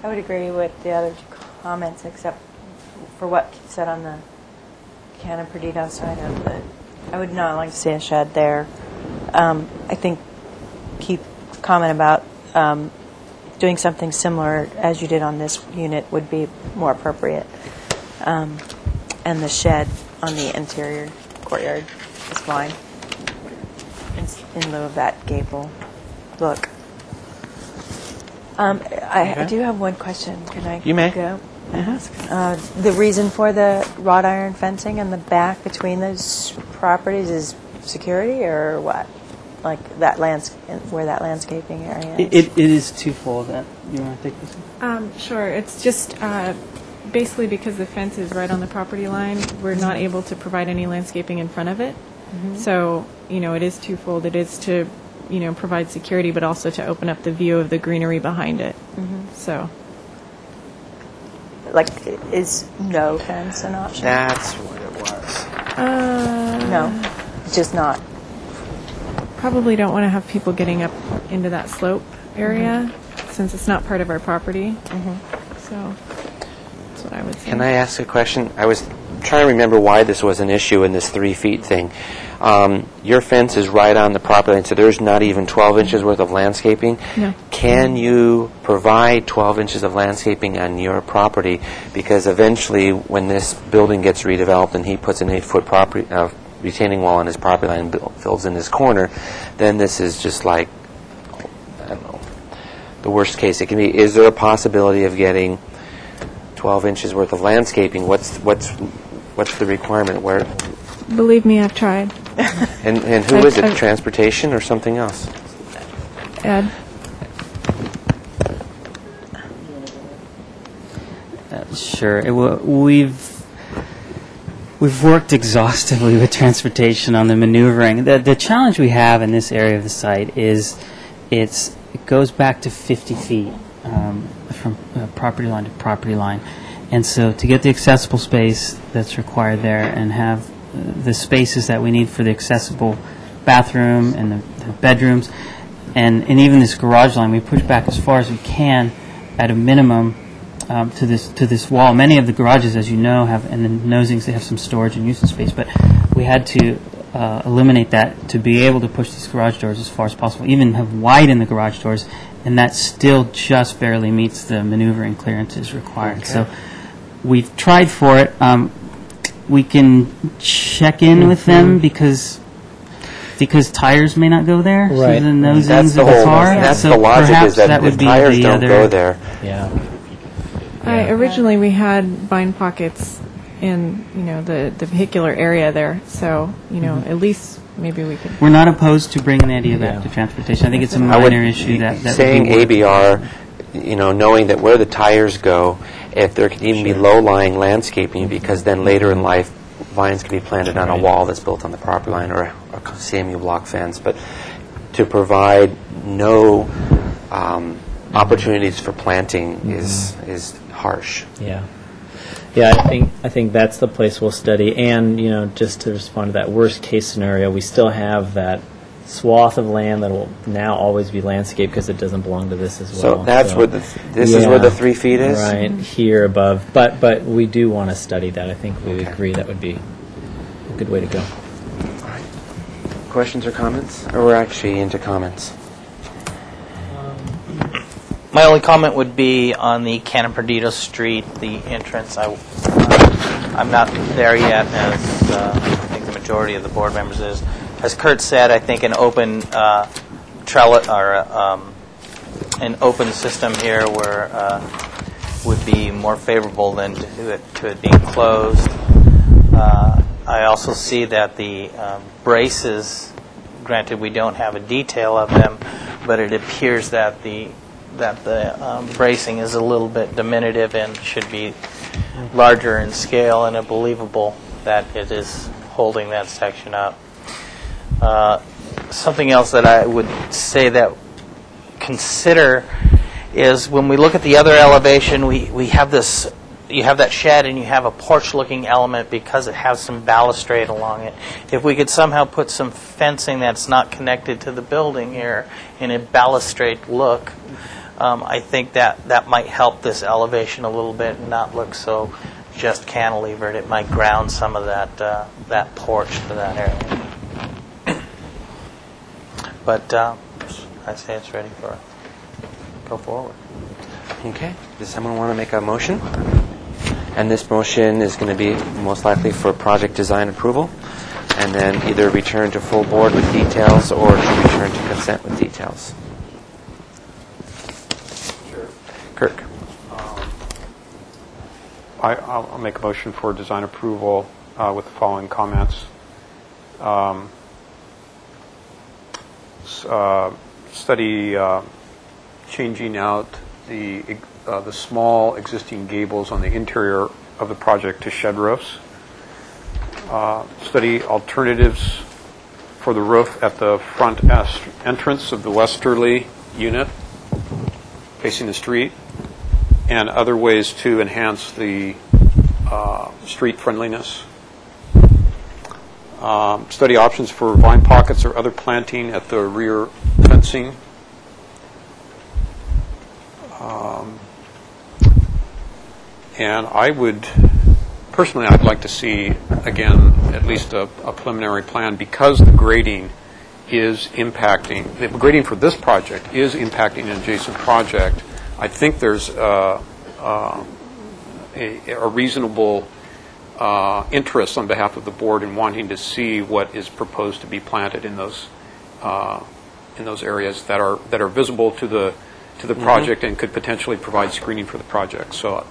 would agree with the other two comments, except for what Keith said on the Cannon Perdido side of it. I would not like to see a shed there. I think Keith's comment about doing something similar as you did on this unit would be more appropriate. And the shed on the interior courtyard is fine in lieu of that gable look. I do have one question. Can I You may. go ask? The reason for the wrought iron fencing in the back between those properties is security, or what? Like that where that landscaping area is? It is twofold. You want to take this one? Sure. It's just basically because the fence is right on the property line, we're not able to provide any landscaping in front of it. Mm-hmm. So, it is twofold. It is to, provide security, but also to open up the view of the greenery behind it. Mm-hmm. So. Like, is no fence an option? That's what it was. No, it's just not. Probably don't want to have people getting up into that slope area, since it's not part of our property. Mm-hmm. So that's what I would say. Can I ask a question? I was trying to remember why this was an issue in this 3 feet thing. Your fence is right on the property line, so there's not even 12 inches worth of landscaping. No. Can you provide 12 inches of landscaping on your property? Because eventually, when this building gets redeveloped and he puts an 8-foot property retaining wall on his property line and fills in his corner, then this is just like, I don't know, the worst case it can be. Is there a possibility of getting 12 inches worth of landscaping? What's the requirement? Where? Believe me, I've tried. And who is it? Transportation or something else? Ed? Sure. We've worked exhaustively with transportation on the maneuvering. The challenge we have in this area of the site is it goes back to 50 feet from property line to property line. And so to get the accessible space that's required there and have the spaces that we need for the accessible bathroom and the bedrooms and even this garage line, we push back as far as we can at a minimum to this wall. Many of the garages, as you know, have, and the nosings, they have some storage and use of space, but we had to eliminate that to be able to push these garage doors as far as possible, even have widened the garage doors, and that still just barely meets the maneuvering clearances required. Okay. So we've tried for it. We can check in with them because tires may not go there. Right. So the nosings That's the of the whole. car. That's so the logic. perhaps Is that would if be tires the don't other go there, Yeah. Originally, we had bind pockets in, the vehicular area there, so, at least maybe we could. We're not opposed to bringing the idea back to transportation. I think it's a I would minor issue that saying would be worked. ABR, knowing that where the tires go, if there could even be low-lying landscaping, because then later in life, vines can be planted on a wall that's built on the property line or a CMU block fence, but to provide no opportunities for planting is harsh. Yeah. Yeah, I think that's the place we'll study. And, just to respond to that worst case scenario, we still have that swath of land that will now always be landscaped because it doesn't belong to this as well. So that's where this is where the 3 feet is? Right, here above. But we do want to study that. I think we agree that would be a good way to go. Questions or comments? Or we're actually into comments. My only comment would be on the Cannon Perdido Street, the entrance. I'm not there yet, as I think the majority of the board members is. As Kurt said, I think an open trellis or an open system here would be more favorable than to it being closed. I also see that the braces, granted we don't have a detail of them, but it appears that the bracing is a little bit diminutive and should be larger in scale, and believable that it is holding that section up. Something else that I would say that consider is when we look at the other elevation, we have this. You have that shed and you have a porch-looking element because it has some balustrade along it. If we could somehow put some fencing that's not connected to the building here in a balustrade look, I think that might help this elevation a little bit and not look so just cantilevered. It might ground some of that porch to that area. But I say it's ready for go forward. Okay. Does someone want to make a motion? And this motion is going to be most likely for project design approval, and then either return to full board with details or to return to consent with details. Sure. Kirk. I'll make a motion for design approval with the following comments. Study changing out the small existing gables on the interior of the project to shed roofs. Study alternatives for the roof at the front entrance of the westerly unit facing the street, and other ways to enhance the street friendliness. Study options for vine pockets or other planting at the rear fencing. And I'd like to see, again, at least a preliminary plan, because the grading is impacting, the grading for this project is impacting an adjacent project. I think there's a reasonable interest on behalf of the board in wanting to see what is proposed to be planted in those areas that are visible to the project and could potentially provide screening for the project. So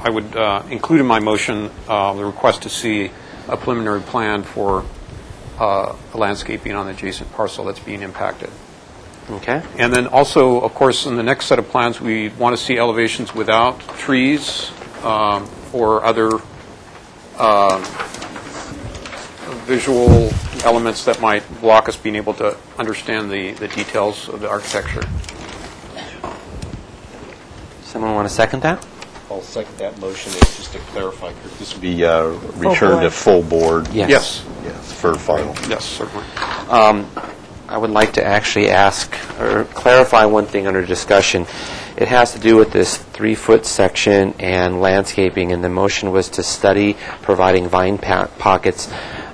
I would include in my motion the request to see a preliminary plan for landscaping on the adjacent parcel that's being impacted. Okay. And then also, of course, in the next set of plans, we want to see elevations without trees or other visual elements that might block us being able to understand the details of the architecture. Someone want to second that? I'll second that motion. It's just to clarify, this would be returned to full board. Yes. Yes, for final. Yes, certainly. I would like to actually ask or clarify one thing under discussion. It has to do with this 3-foot section and landscaping, and the motion was to study providing vine pockets.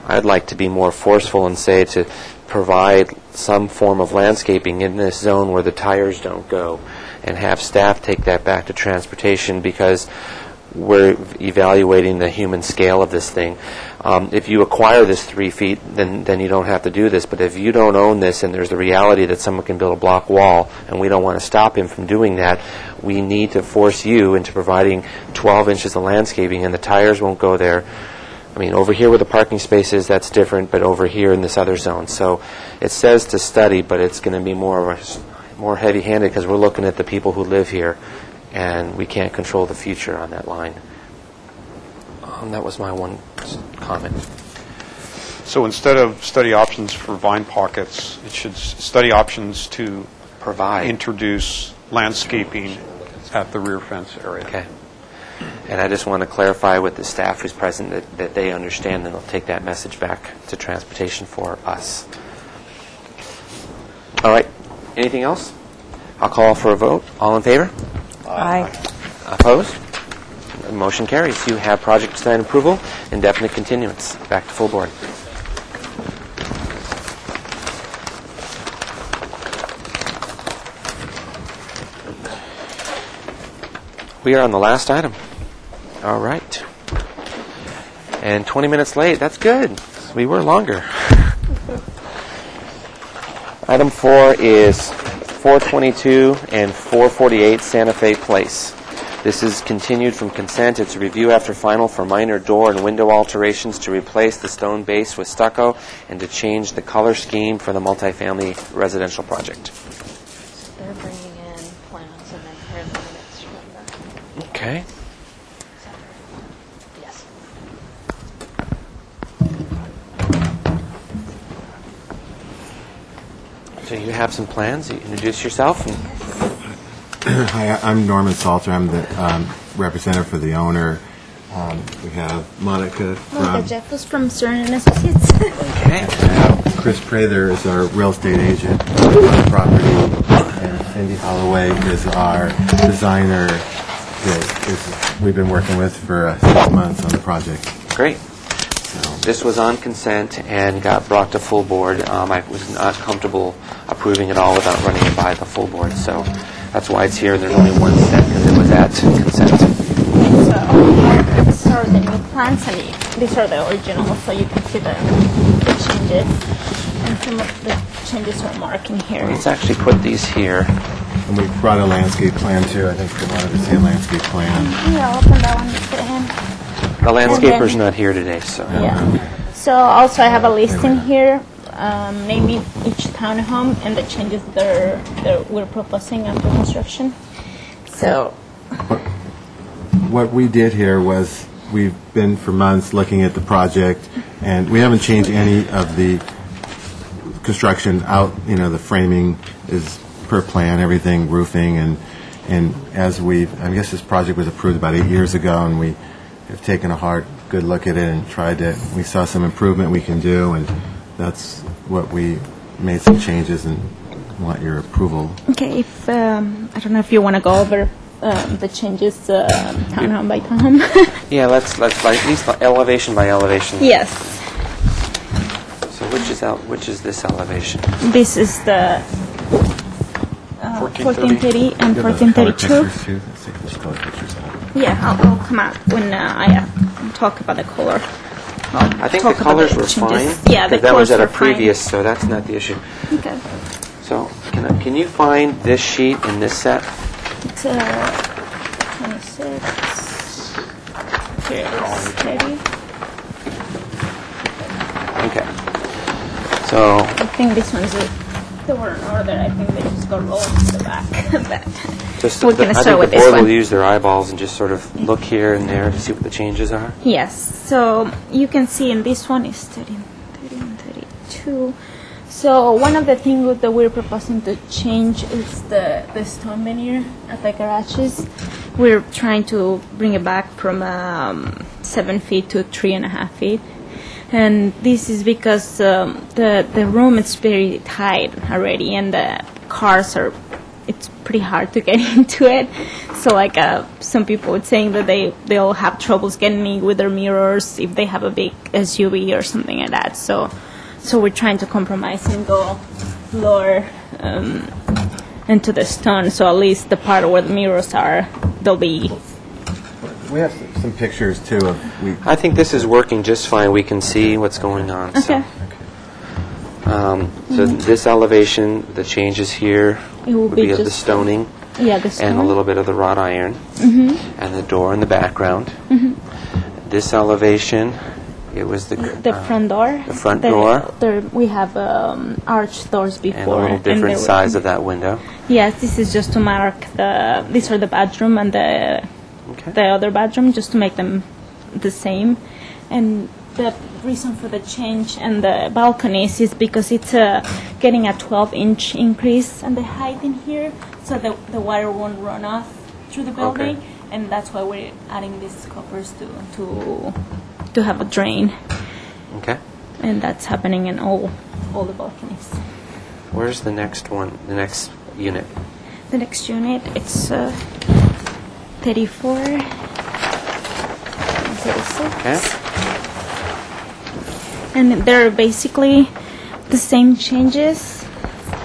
I'd like to be more forceful and say to provide some form of landscaping in this zone where the tires don't go, and have staff take that back to transportation, because we're evaluating the human scale of this thing. If you acquire this 3 feet, then you don't have to do this. But if you don't own this and there's the reality that someone can build a block wall, and we don't want to stop him from doing that, we need to force you into providing 12 inches of landscaping, and the tires won't go there. I mean, over here where the parking space is, that's different, but over here in this other zone. So it says to study, but it's going to be more heavy-handed, because we're looking at the people who live here, and we can't control the future on that line. That was my one comment. So instead of study options for vine pockets, it should study options to introduce landscaping at the rear fence area. Okay. And I just want to clarify with the staff who's present that they understand, and they'll take that message back to transportation for us. All right. Anything else? I'll call for a vote. All in favor? Aye. Opposed? The motion carries. You have project design approval, indefinite continuance. Back to full board. We are on the last item. All right. And 20 minutes late. That's good. We were longer. Item 4 is 422 and 448 Santa Fe Place. This is continued from consent. It's a review after final for minor door and window alterations to replace the stone base with stucco and to change the color scheme for the multifamily residential project. They're bringing in plans and then here in the minutes from that. Okay. Yes. So you have some plans. You introduce yourself. Hi, I'm Norman Salter. I'm the representative for the owner. We have Monica Jeffers from Stern & Associates. Okay. Chris Prather is our real estate agent on the property, and Cindy Holloway is our designer that we've been working with for 6 months on the project. Great. This was on consent and got brought to full board. I was not comfortable approving it all without running it by the full board, so that's why it's here. There's only one set because it was at consent. These are the new plans, and these are the originals, so you can see the changes. And some of the changes are marked in here. Let's actually put these here. And we brought a landscape plan too. I think they wanted to see a landscape plan. Yeah, I'll open that one for him. The landscaper's not here today, so. Yeah. So also I have a list in here naming each townhome and the changes that we're proposing after construction. So what we did here was we've been for months looking at the project, and we haven't changed any of the construction out. You know, the framing is per plan, everything, roofing, and as I guess this project was approved about 8 years ago, and we have taken a good look at it and we saw some improvement we can do, and that's what we made some changes and want your approval. Okay, if I don't know if you want to go over the changes townhome by townhome. Yeah, let's at least elevation by elevation. Yes. So which is this elevation? This is the 1430 and 1432. Yeah, I'll come out when I talk about the color. I think the colors were fine. Yeah, the that was colors at a were fine. previous, so that's not the issue. Okay. So can you find this sheet in this set? It's 26. Here it is, 30. Okay. So I think this one's they were in order. I think they just got rolled to the back. We're going to start with this one. I think the board will use their eyeballs and just sort of look here and there to see what the changes are. Yes. So you can see in this one is 30 and 32. So one of the things that we're proposing to change is the stone veneer at the garages. We're trying to bring it back from 7 feet to 3.5 feet. And this is because the room is very tight already, and the cars are it's pretty hard to get into it. So like some people were saying that they'll have troubles getting in with their mirrors if they have a big SUV or something like that. So we're trying to compromise and go lower into the stone. So at least the part where the mirrors are, they'll be. We have some pictures too of. I think this is working just fine. We can see what's going on. Okay. So this elevation, the changes here It will would be be of the just stoning Yeah, the stone. and a little bit of the wrought iron and the door in the background. This elevation, it was the front door. The front door. We have arched doors before. And a little different size of that window. Yes, this is just to mark these are the bedroom and the other bedroom, just to make them the same. And the reason for the change and the balconies is because it's getting a 12-inch increase in the height in here, so the water won't run off through the building, and that's why we're adding these coppers to have a drain. Okay. And that's happening in all the balconies. Where's the next one? The next unit? The next unit, it's 34. 36. Okay. And they're basically the same changes.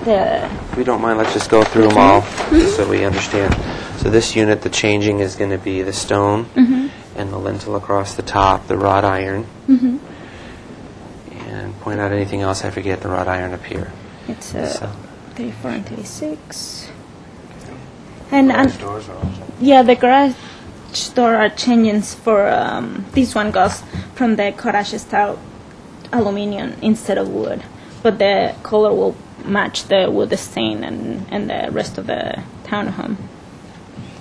If we don't mind, let's just go through them all so we understand. So this unit, the changing is going to be the stone and the lintel across the top, the wrought iron. And point out anything else I forget, the wrought iron up here. It's 34 and 36. And doors are also. yeah, the garage door are changes for this one goes from the garage style aluminum instead of wood, but the color will match the wood stain and the rest of the townhome.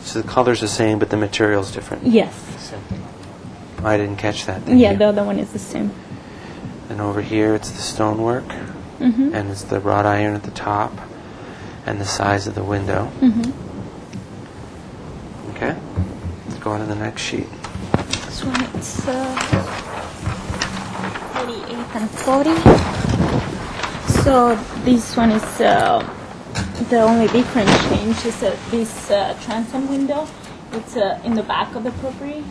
So the color's the same, but the material's different. Yes. I didn't catch that. Yeah, the other one is the same. And over here, it's the stonework, and it's the wrought iron at the top, and the size of the window. Okay. Let's go on to the next sheet. This one it's 38 and 40. So this one is the only different change is this transom window. It's in the back of the property,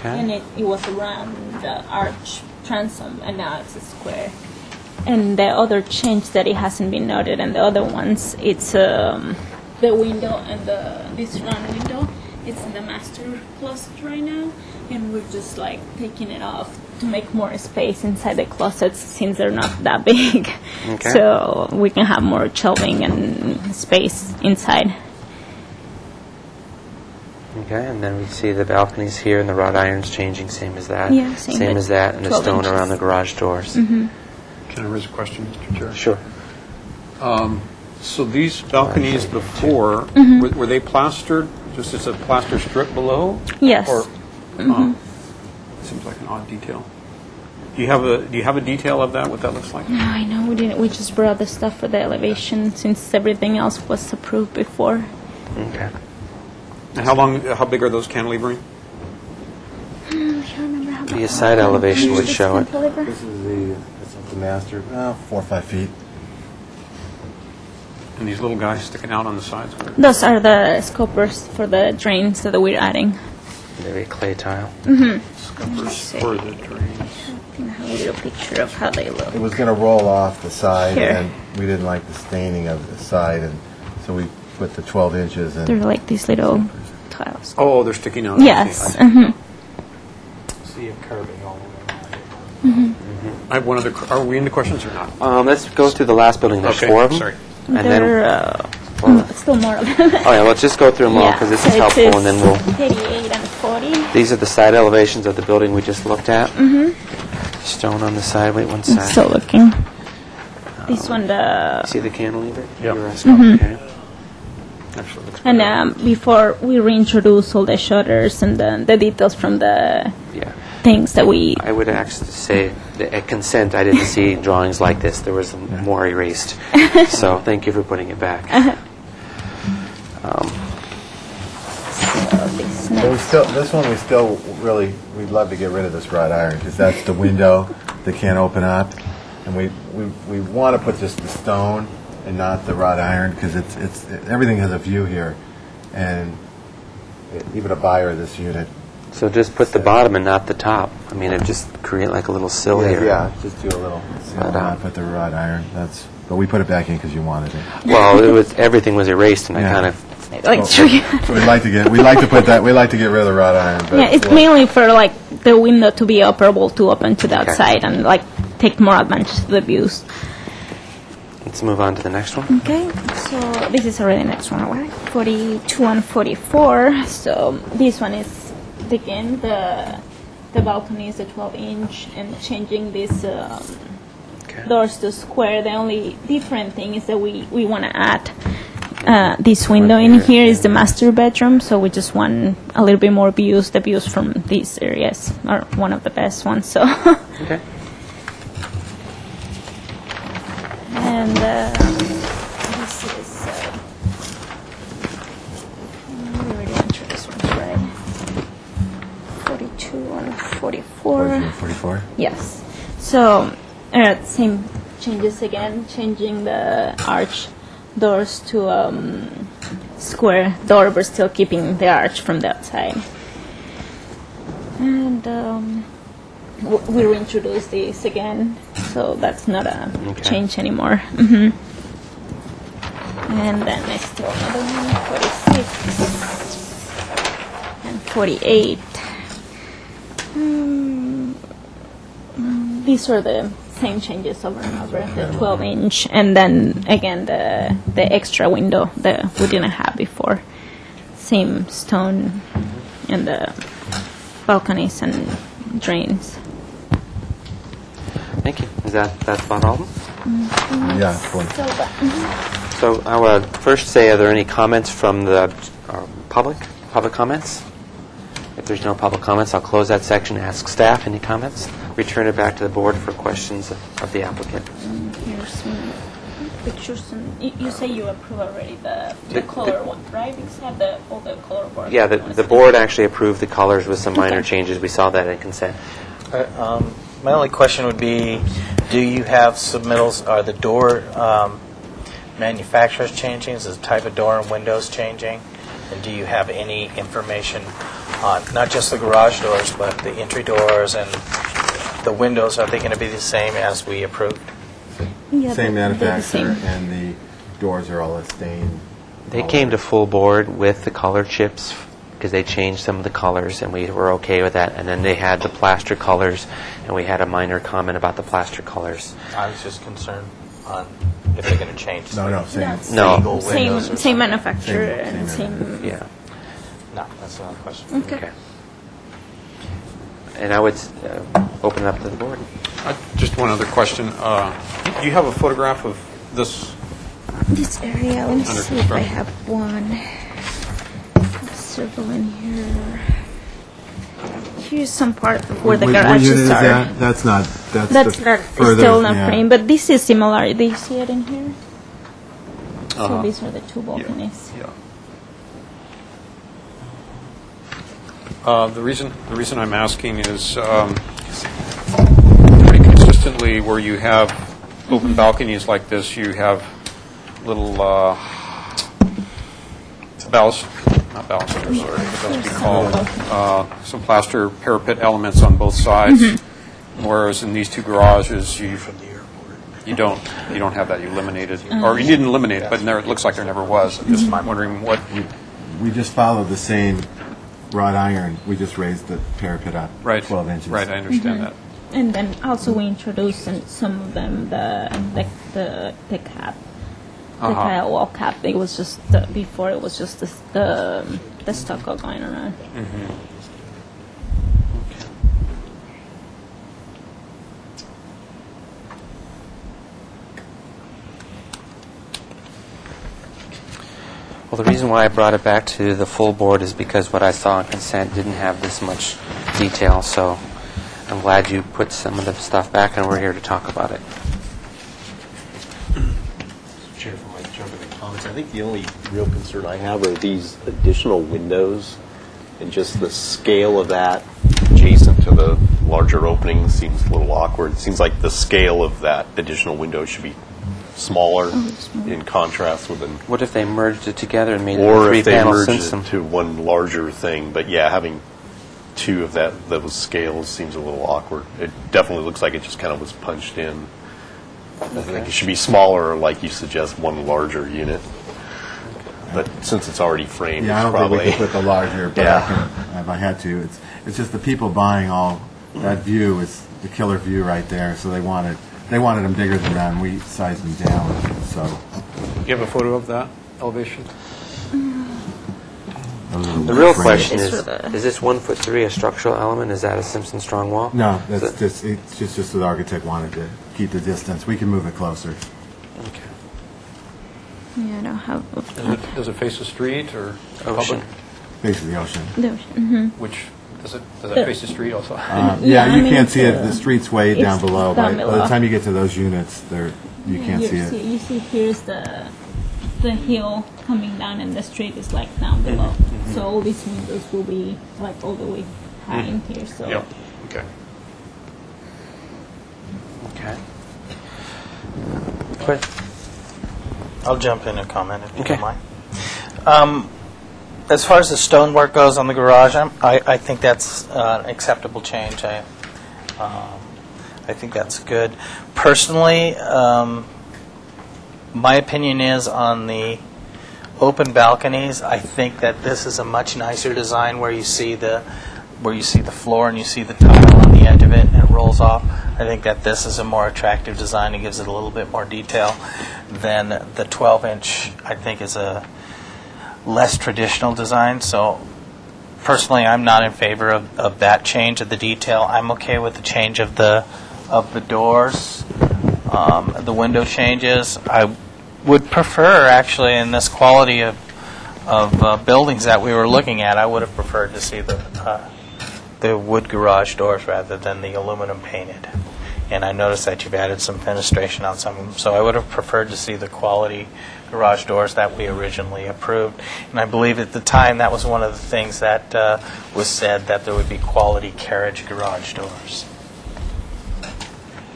and it was a round arch transom, and now it's a square. And the other change that it hasn't been noted, and the other ones, it's the window and this round window. It's in the master closet right now, and we're just like taking it off to make more space inside the closets since they're not that big. So we can have more shelving and space inside. Okay, and then we see the balconies here, and the wrought iron's changing, same as that. Yeah, same as that, and the stone inches. around the garage doors. Can I raise a question, Mr. Chair? Sure. So these balconies before, were they plastered? Just as a plaster strip below? Yes. Or, seems like an odd detail. Do you have a detail of that? What that looks like? No, I know we didn't. We just brought the stuff for the elevation since everything else was approved before. Okay. And how big are those cantilevering? I can't remember how big. The side elevation would show it. This is the master, 4 or 5 feet. And these little guys sticking out on the sides? Those are the scoopers for the drains that we're adding. Maybe clay tile. Scoopers for the drains. I think I have a little picture of how they look. It was going to roll off the side, Here. and we didn't like the staining of the side, and so we put the 12 inches in. They're like these little tiles. Oh, they're sticking out. Yes. See a curving all over. I have one other. Are we into questions or not? Let's go through the last building. There's 4 of them. Sorry. And still more of them. Oh yeah, let's just go through them all because this is helpful, and then we'll. 38 and 40. These are the side elevations of the building we just looked at. Stone on the side. Wait one I'm sec. still looking. This one, See the cantilever? Yeah. Okay. Actually, looks and before we reintroduce all the shutters and the details from the things that we. I would actually say that at consent, I didn't see drawings like this. There was more erased. So thank you for putting it back. This one we'd love to get rid of this wrought iron because that's the window that can't open up, and we want to put just the stone and not the wrought iron, because everything has a view here, and even a buyer of this unit. So just put the bottom and not the top. I mean, it just create like a little sill here. Yeah, just do a little sill, not put the wrought iron. But we put it back in because you wanted it. Well, everything was erased, and I kind of. We like to get rid of the wrought iron. But yeah, it's mainly for like the window to be operable to open to the outside and like take more advantage of the views. Let's move on to the next one. Okay, so this is already the next one, right? 42 and 44. So this one is again the balcony is a 12-inch and changing these doors to square. The only different thing is that we want to add this window in here is the master bedroom, so we just want a little bit more views. The views from these areas are one of the best ones. So. Okay. And this is. We already went through this one, right? 42 and 44. 44. Yes. So same changes again, changing the arch doors to square door, but still keeping the arch from the outside. And we reintroduce this again, so that's not a change anymore. Mm-hmm. And then next to another one, 46 and 48. These are the same changes over and over, the 12-inch, and then again the extra window that we didn't have before. Same stone and the balconies and drains. Thank you. That's about all of them? Mm-hmm. Yeah. So I would first say, are there any comments from the public? Public comments? If there's no public comments, I'll close that section, ask staff any comments, return it back to the board for questions of the applicant. Here's some pictures. And you say you approve already the color one, right? Because you have all the color board. Yeah, the board actually approved the colors with some minor changes. We saw that in consent. My only question would be, do you have submittals, are the door manufacturers changing? Is the type of door and windows changing? And do you have any information on not just the garage doors, but the entry doors and the windows? Are they going to be the same as we approved? Yeah, same manufacturer, and the doors are all a stain. They came to full board with the color chips because they changed some of the colors, and we were okay with that. And then they had the plaster colors, and we had a minor comment about the plaster colors. I was just concerned on if they're going to change. Same Manufacturer and same. Yeah. No, that's not a question. Okay. And I would open it up to the board. Just one other question. Do you have a photograph of this? This area, let me see if I have one. Circle in here. Here's some part of where the garages are. That's not. That's still not framed, but this is similar. Do you see it in here? So these are the two balconies. Yeah. The reason I'm asking is pretty consistently where you have open balconies like this, you have little not balusters, sorry, what those be called, some plaster parapet elements on both sides. Mm-hmm. Whereas in these two garages, you don't have that. You eliminated, or you didn't eliminate it, but it looks like there never was. I'm just wondering what. We just followed the same wrought iron. We just raised the parapet up 12 inches. Right, I understand that. And then also we introduced in some of them the cap. The tile wall cap. It was just before. It was just the stucco going around. Mm-hmm. Okay. Well, the reason why I brought it back to the full board is because what I saw in consent didn't have this much detail. So I'm glad you put some of the stuff back, and we're here to talk about it. Chair, if I might jump into comments, I think the only real concern I have are these additional windows, and just the scale of that adjacent to the larger opening seems a little awkward. It seems like the scale of that additional window should be smaller in contrast with an... What if they merged it together and made it a Or if they three-panel merged system? it to one larger thing. But yeah, having two of those scales seems a little awkward. It definitely looks like it just kind of was punched in. I think it should be smaller, or like you suggest, one larger unit. But since it's already framed, Yeah, I it's don't probably... think we could put the larger, but if I had to. It's just the people buying all that view is the killer view right there. So they wanted them bigger than that, and we sized them down. So You have a photo of that elevation? The real question is this 1'3" a structural element? Is that a Simpson strong wall? no, it's just the architect wanted to keep the distance. We can move it closer. Okay. Yeah, I don't have. Does it face the street or Ocean? public? Faces the ocean. The ocean. Which does that face the street also? Yeah, you can't see it. The street's way down below. down By below. the time you get to those units, you can't see it. You see here's the hill coming down, and the street is like down below. So all these windows will be like all the way high in here. So. Yep. Okay. Okay. Good. I'll jump in and comment if you don't mind. As far as the stonework goes on the garage, I think that's an acceptable change. I think that's good. Personally, my opinion is on the open balconies. I think that this is a much nicer design where you see the floor and you see the tile on the edge of it and it rolls off. I think that this is a more attractive design. It gives it a little bit more detail than the 12-inch. I think is a less traditional design. So personally, I'm not in favor of that change of the detail. I'm okay with the change of the doors, the window changes. I would prefer, actually, in this quality of buildings that we were looking at, I would have preferred to see the wood garage doors rather than the aluminum painted. And I noticed that you've added some fenestration on some of them. So I would have preferred to see the quality garage doors that we originally approved. And I believe at the time that was one of the things that was said, that there would be quality carriage garage doors.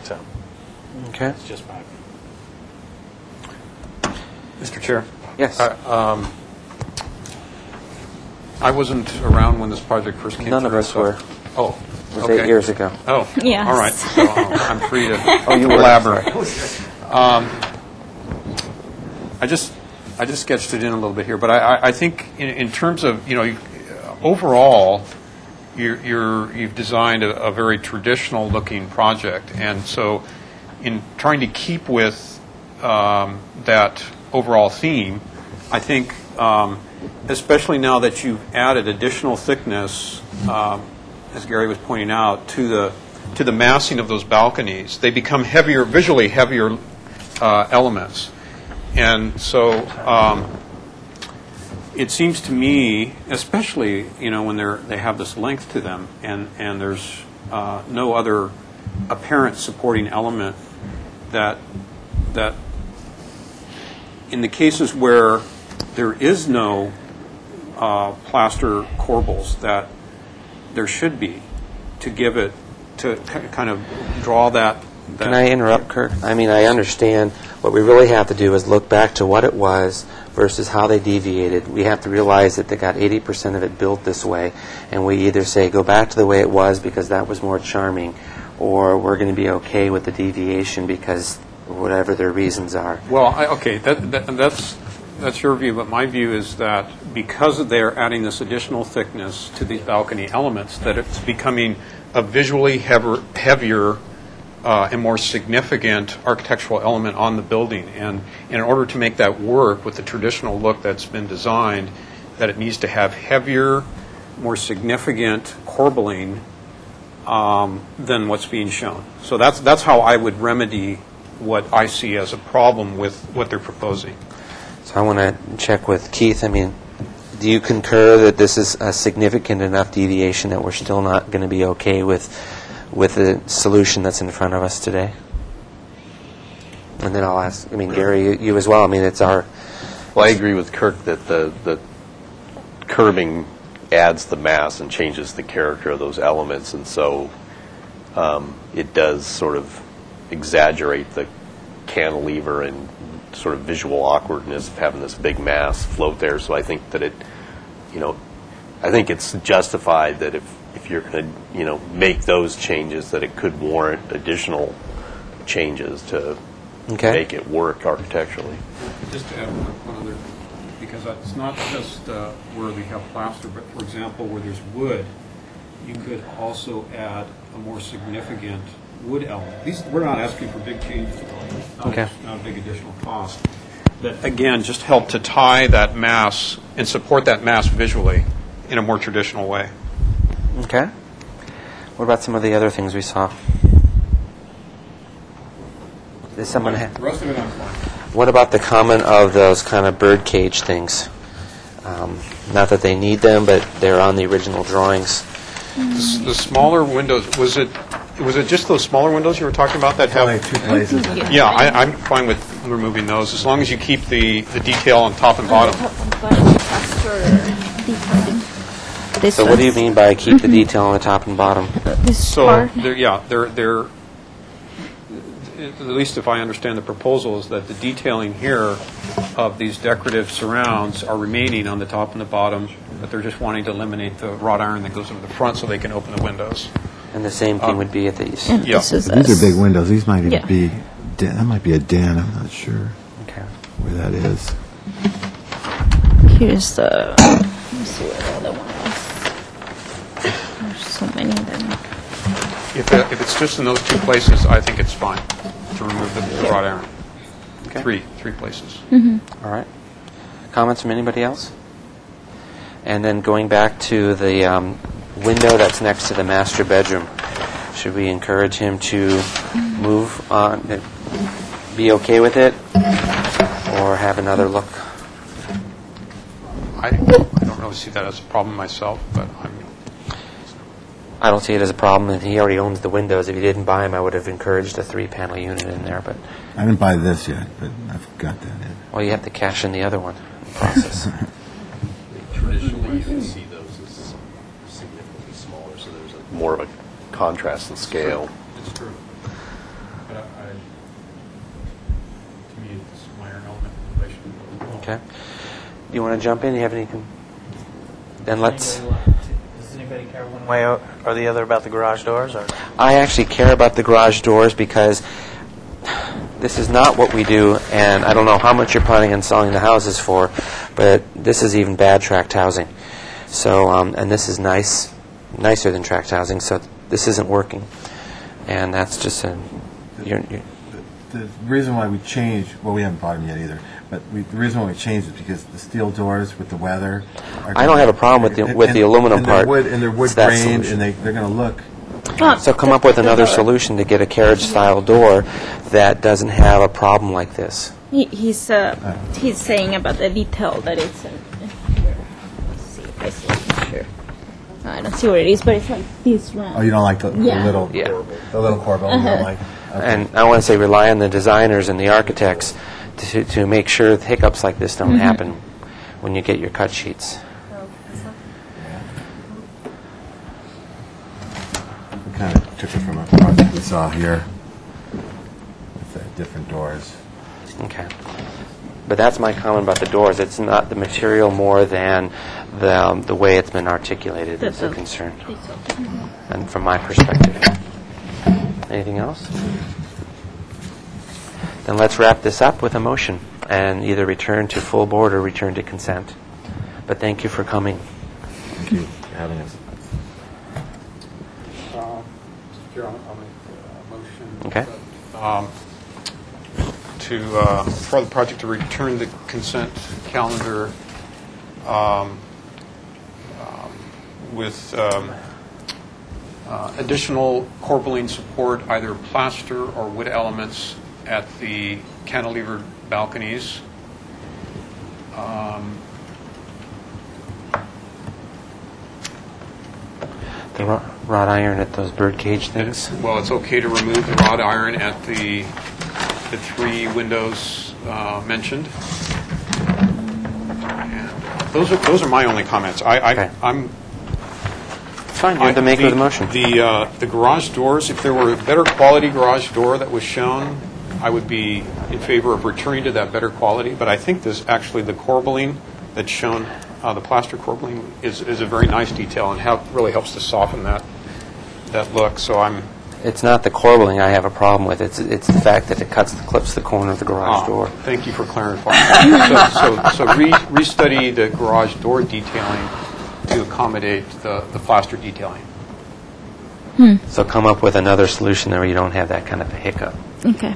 So, Okay. it's just my Mr. Chair? Yes. I wasn't around when this project first came None of through, us so- were. Oh, It was okay. 8 years ago. Oh, Yes. all right. So I'm free to Oh, you were. elaborate. I just sketched it in a little bit here, but I think in terms of, overall, you've designed a very traditional looking project, and so in trying to keep with that overall theme, I think especially now that you've added additional thickness, as Gary was pointing out, to the massing of those balconies, they become heavier, visually heavier elements. And so it seems to me, especially when they have this length to them, and there's no other apparent supporting element, that in the cases where there is no plaster corbels, that there should be, to give it, to kind of draw that. Can I interrupt, Kirk? I mean, I understand. What we really have to do is look back to what it was versus how they deviated. We have to realize that they got 80% of it built this way, and we either say go back to the way it was because that was more charming, or we're going to be okay with the deviation because whatever their reasons are. Well, that's your view, but my view is that because they're adding this additional thickness to these balcony elements, that it's becoming a visually heavier and more significant architectural element on the building. And in order to make that work with the traditional look that's been designed, that it needs to have heavier, more significant corbelling than what's being shown. So that's how I would remedy what I see as a problem with what they're proposing. So I want to check with Keith. I mean, do you concur that this is a significant enough deviation that we're still not going to be okay with the solution that's in front of us today? And then I'll ask, Gary, you as well. I mean, it's our... Well, I agree with Kirk that the curving adds the mass and changes the character of those elements, and so it does sort of exaggerate the cantilever and sort of visual awkwardness of having this big mass float there. So I think that I think it's justified that if you're going to, make those changes, that it could warrant additional changes to make it work architecturally. Just to add one other, because it's not just where they have plaster, but for example, where there's wood, you could also add a more significant wood element. We're not asking for big changes, not a big additional cost. That, again, just help to tie that mass and support that mass visually in a more traditional way. Okay. What about some of the other things we saw? Does someone have? The rest of it I'm fine. What about the comment of those kind of bird cage things? Not that they need them, but they're on the original drawings. The smaller windows, was it just those smaller windows you were talking about that have only 2 places? Yeah, I'm fine with removing those as long as you keep the detail on top and bottom. So what do you mean by keep the detail on the top and bottom? They're at least if I understand the proposal, is that the detailing here of these decorative surrounds are remaining on the top and the bottom, but they're just wanting to eliminate the wrought iron that goes into the front so they can open the windows. And the same thing would be at these. Yeah. These are big windows. These might even be, that might be a den. I'm not sure where that is. Here's the, let me see where the other one is. There's so many of them. If it's just in those 2 places, I think it's fine to remove the wrought iron. Okay. Three places. All right. Comments from anybody else? And then going back to the window that's next to the master bedroom, should we encourage him to move on, be okay with it, or have another look? I don't really see that as a problem myself, but I don't see it as a problem, and he already owns the windows. If he didn't buy them, I would have encouraged a 3-panel unit in there. But I didn't buy this yet, but I've got that in. Well, you have to cash in the other one in the process. Traditionally, you can see those as significantly smaller, so there's more of a contrast in scale. It's true. But to me, it's a minor element in relation to the Okay. Do you want to jump in? You have anything? Then let's. Does anybody care one way or the other about the garage doors? Or? I actually care about the garage doors because this is not what we do, and I don't know how much you're planning on selling the houses for, but this is even bad tract housing. So, and this is nicer than tract housing, so this isn't working. And that's just the reason why we changed, well, we haven't bought them yet either, but the reason why we changed is because the steel doors with the weather. I don't have a problem with the aluminum part. And they're wood grained, and they're going to look. So come up with another solution to get a carriage-style door that doesn't have a problem like this. He's saying about the detail that it's in here. Let's see if I see it here. I don't see where it is, but it's like this round. Oh, you don't like the little corbel? You don't like? Okay. And I want to say rely on the designers and the architects to make sure hiccups like this don't happen when you get your cut sheets. We kind of took it from a project we saw here with the different doors. Okay. But that's my comment about the doors. It's not the material more than the way it's been articulated is a concern. And from my perspective. Anything else? Then let's wrap this up with a motion and either return to full board or return to consent. But thank you for coming. Thank you for having us. Mr. Chair, I'll make a motion. Okay. For the project to return the consent calendar with additional corbeling support, either plaster or wood elements at the cantilevered balconies. The wrought iron at those birdcage things? Well, it's okay to remove the wrought iron at the 3 windows mentioned. And those are my only comments. I'm fine. You have to make the motion. The garage doors. If there were a better quality garage door that was shown, I would be in favor of returning to that better quality. But I think this actually the corbelling that's shown, the plaster corbelling, is a very nice detail and really helps to soften that look. So It's not the corbelling I have a problem with. It's the fact that it clips the corner of the garage door. Thank you for clarifying. so restudy the garage door detailing to accommodate the plaster detailing. So come up with another solution where you don't have that kind of a hiccup. Okay.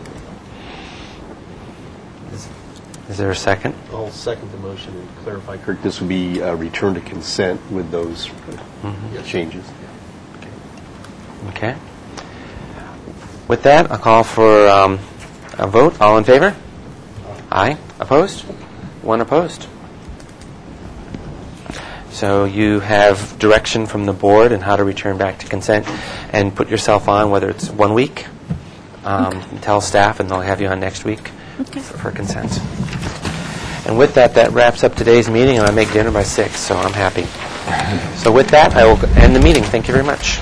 Is there a second? I'll second the motion and clarify, Kirk, this would be return to consent with those changes. Okay. With that, I'll call for a vote. All in favor? Aye. Opposed? One opposed. So you have direction from the board and how to return back to consent, and put yourself on, whether it's 1 week. Tell staff, and they'll have you on next week for consent. And with that, that wraps up today's meeting, and I make dinner by 6, so I'm happy. So with that, I will end the meeting. Thank you very much.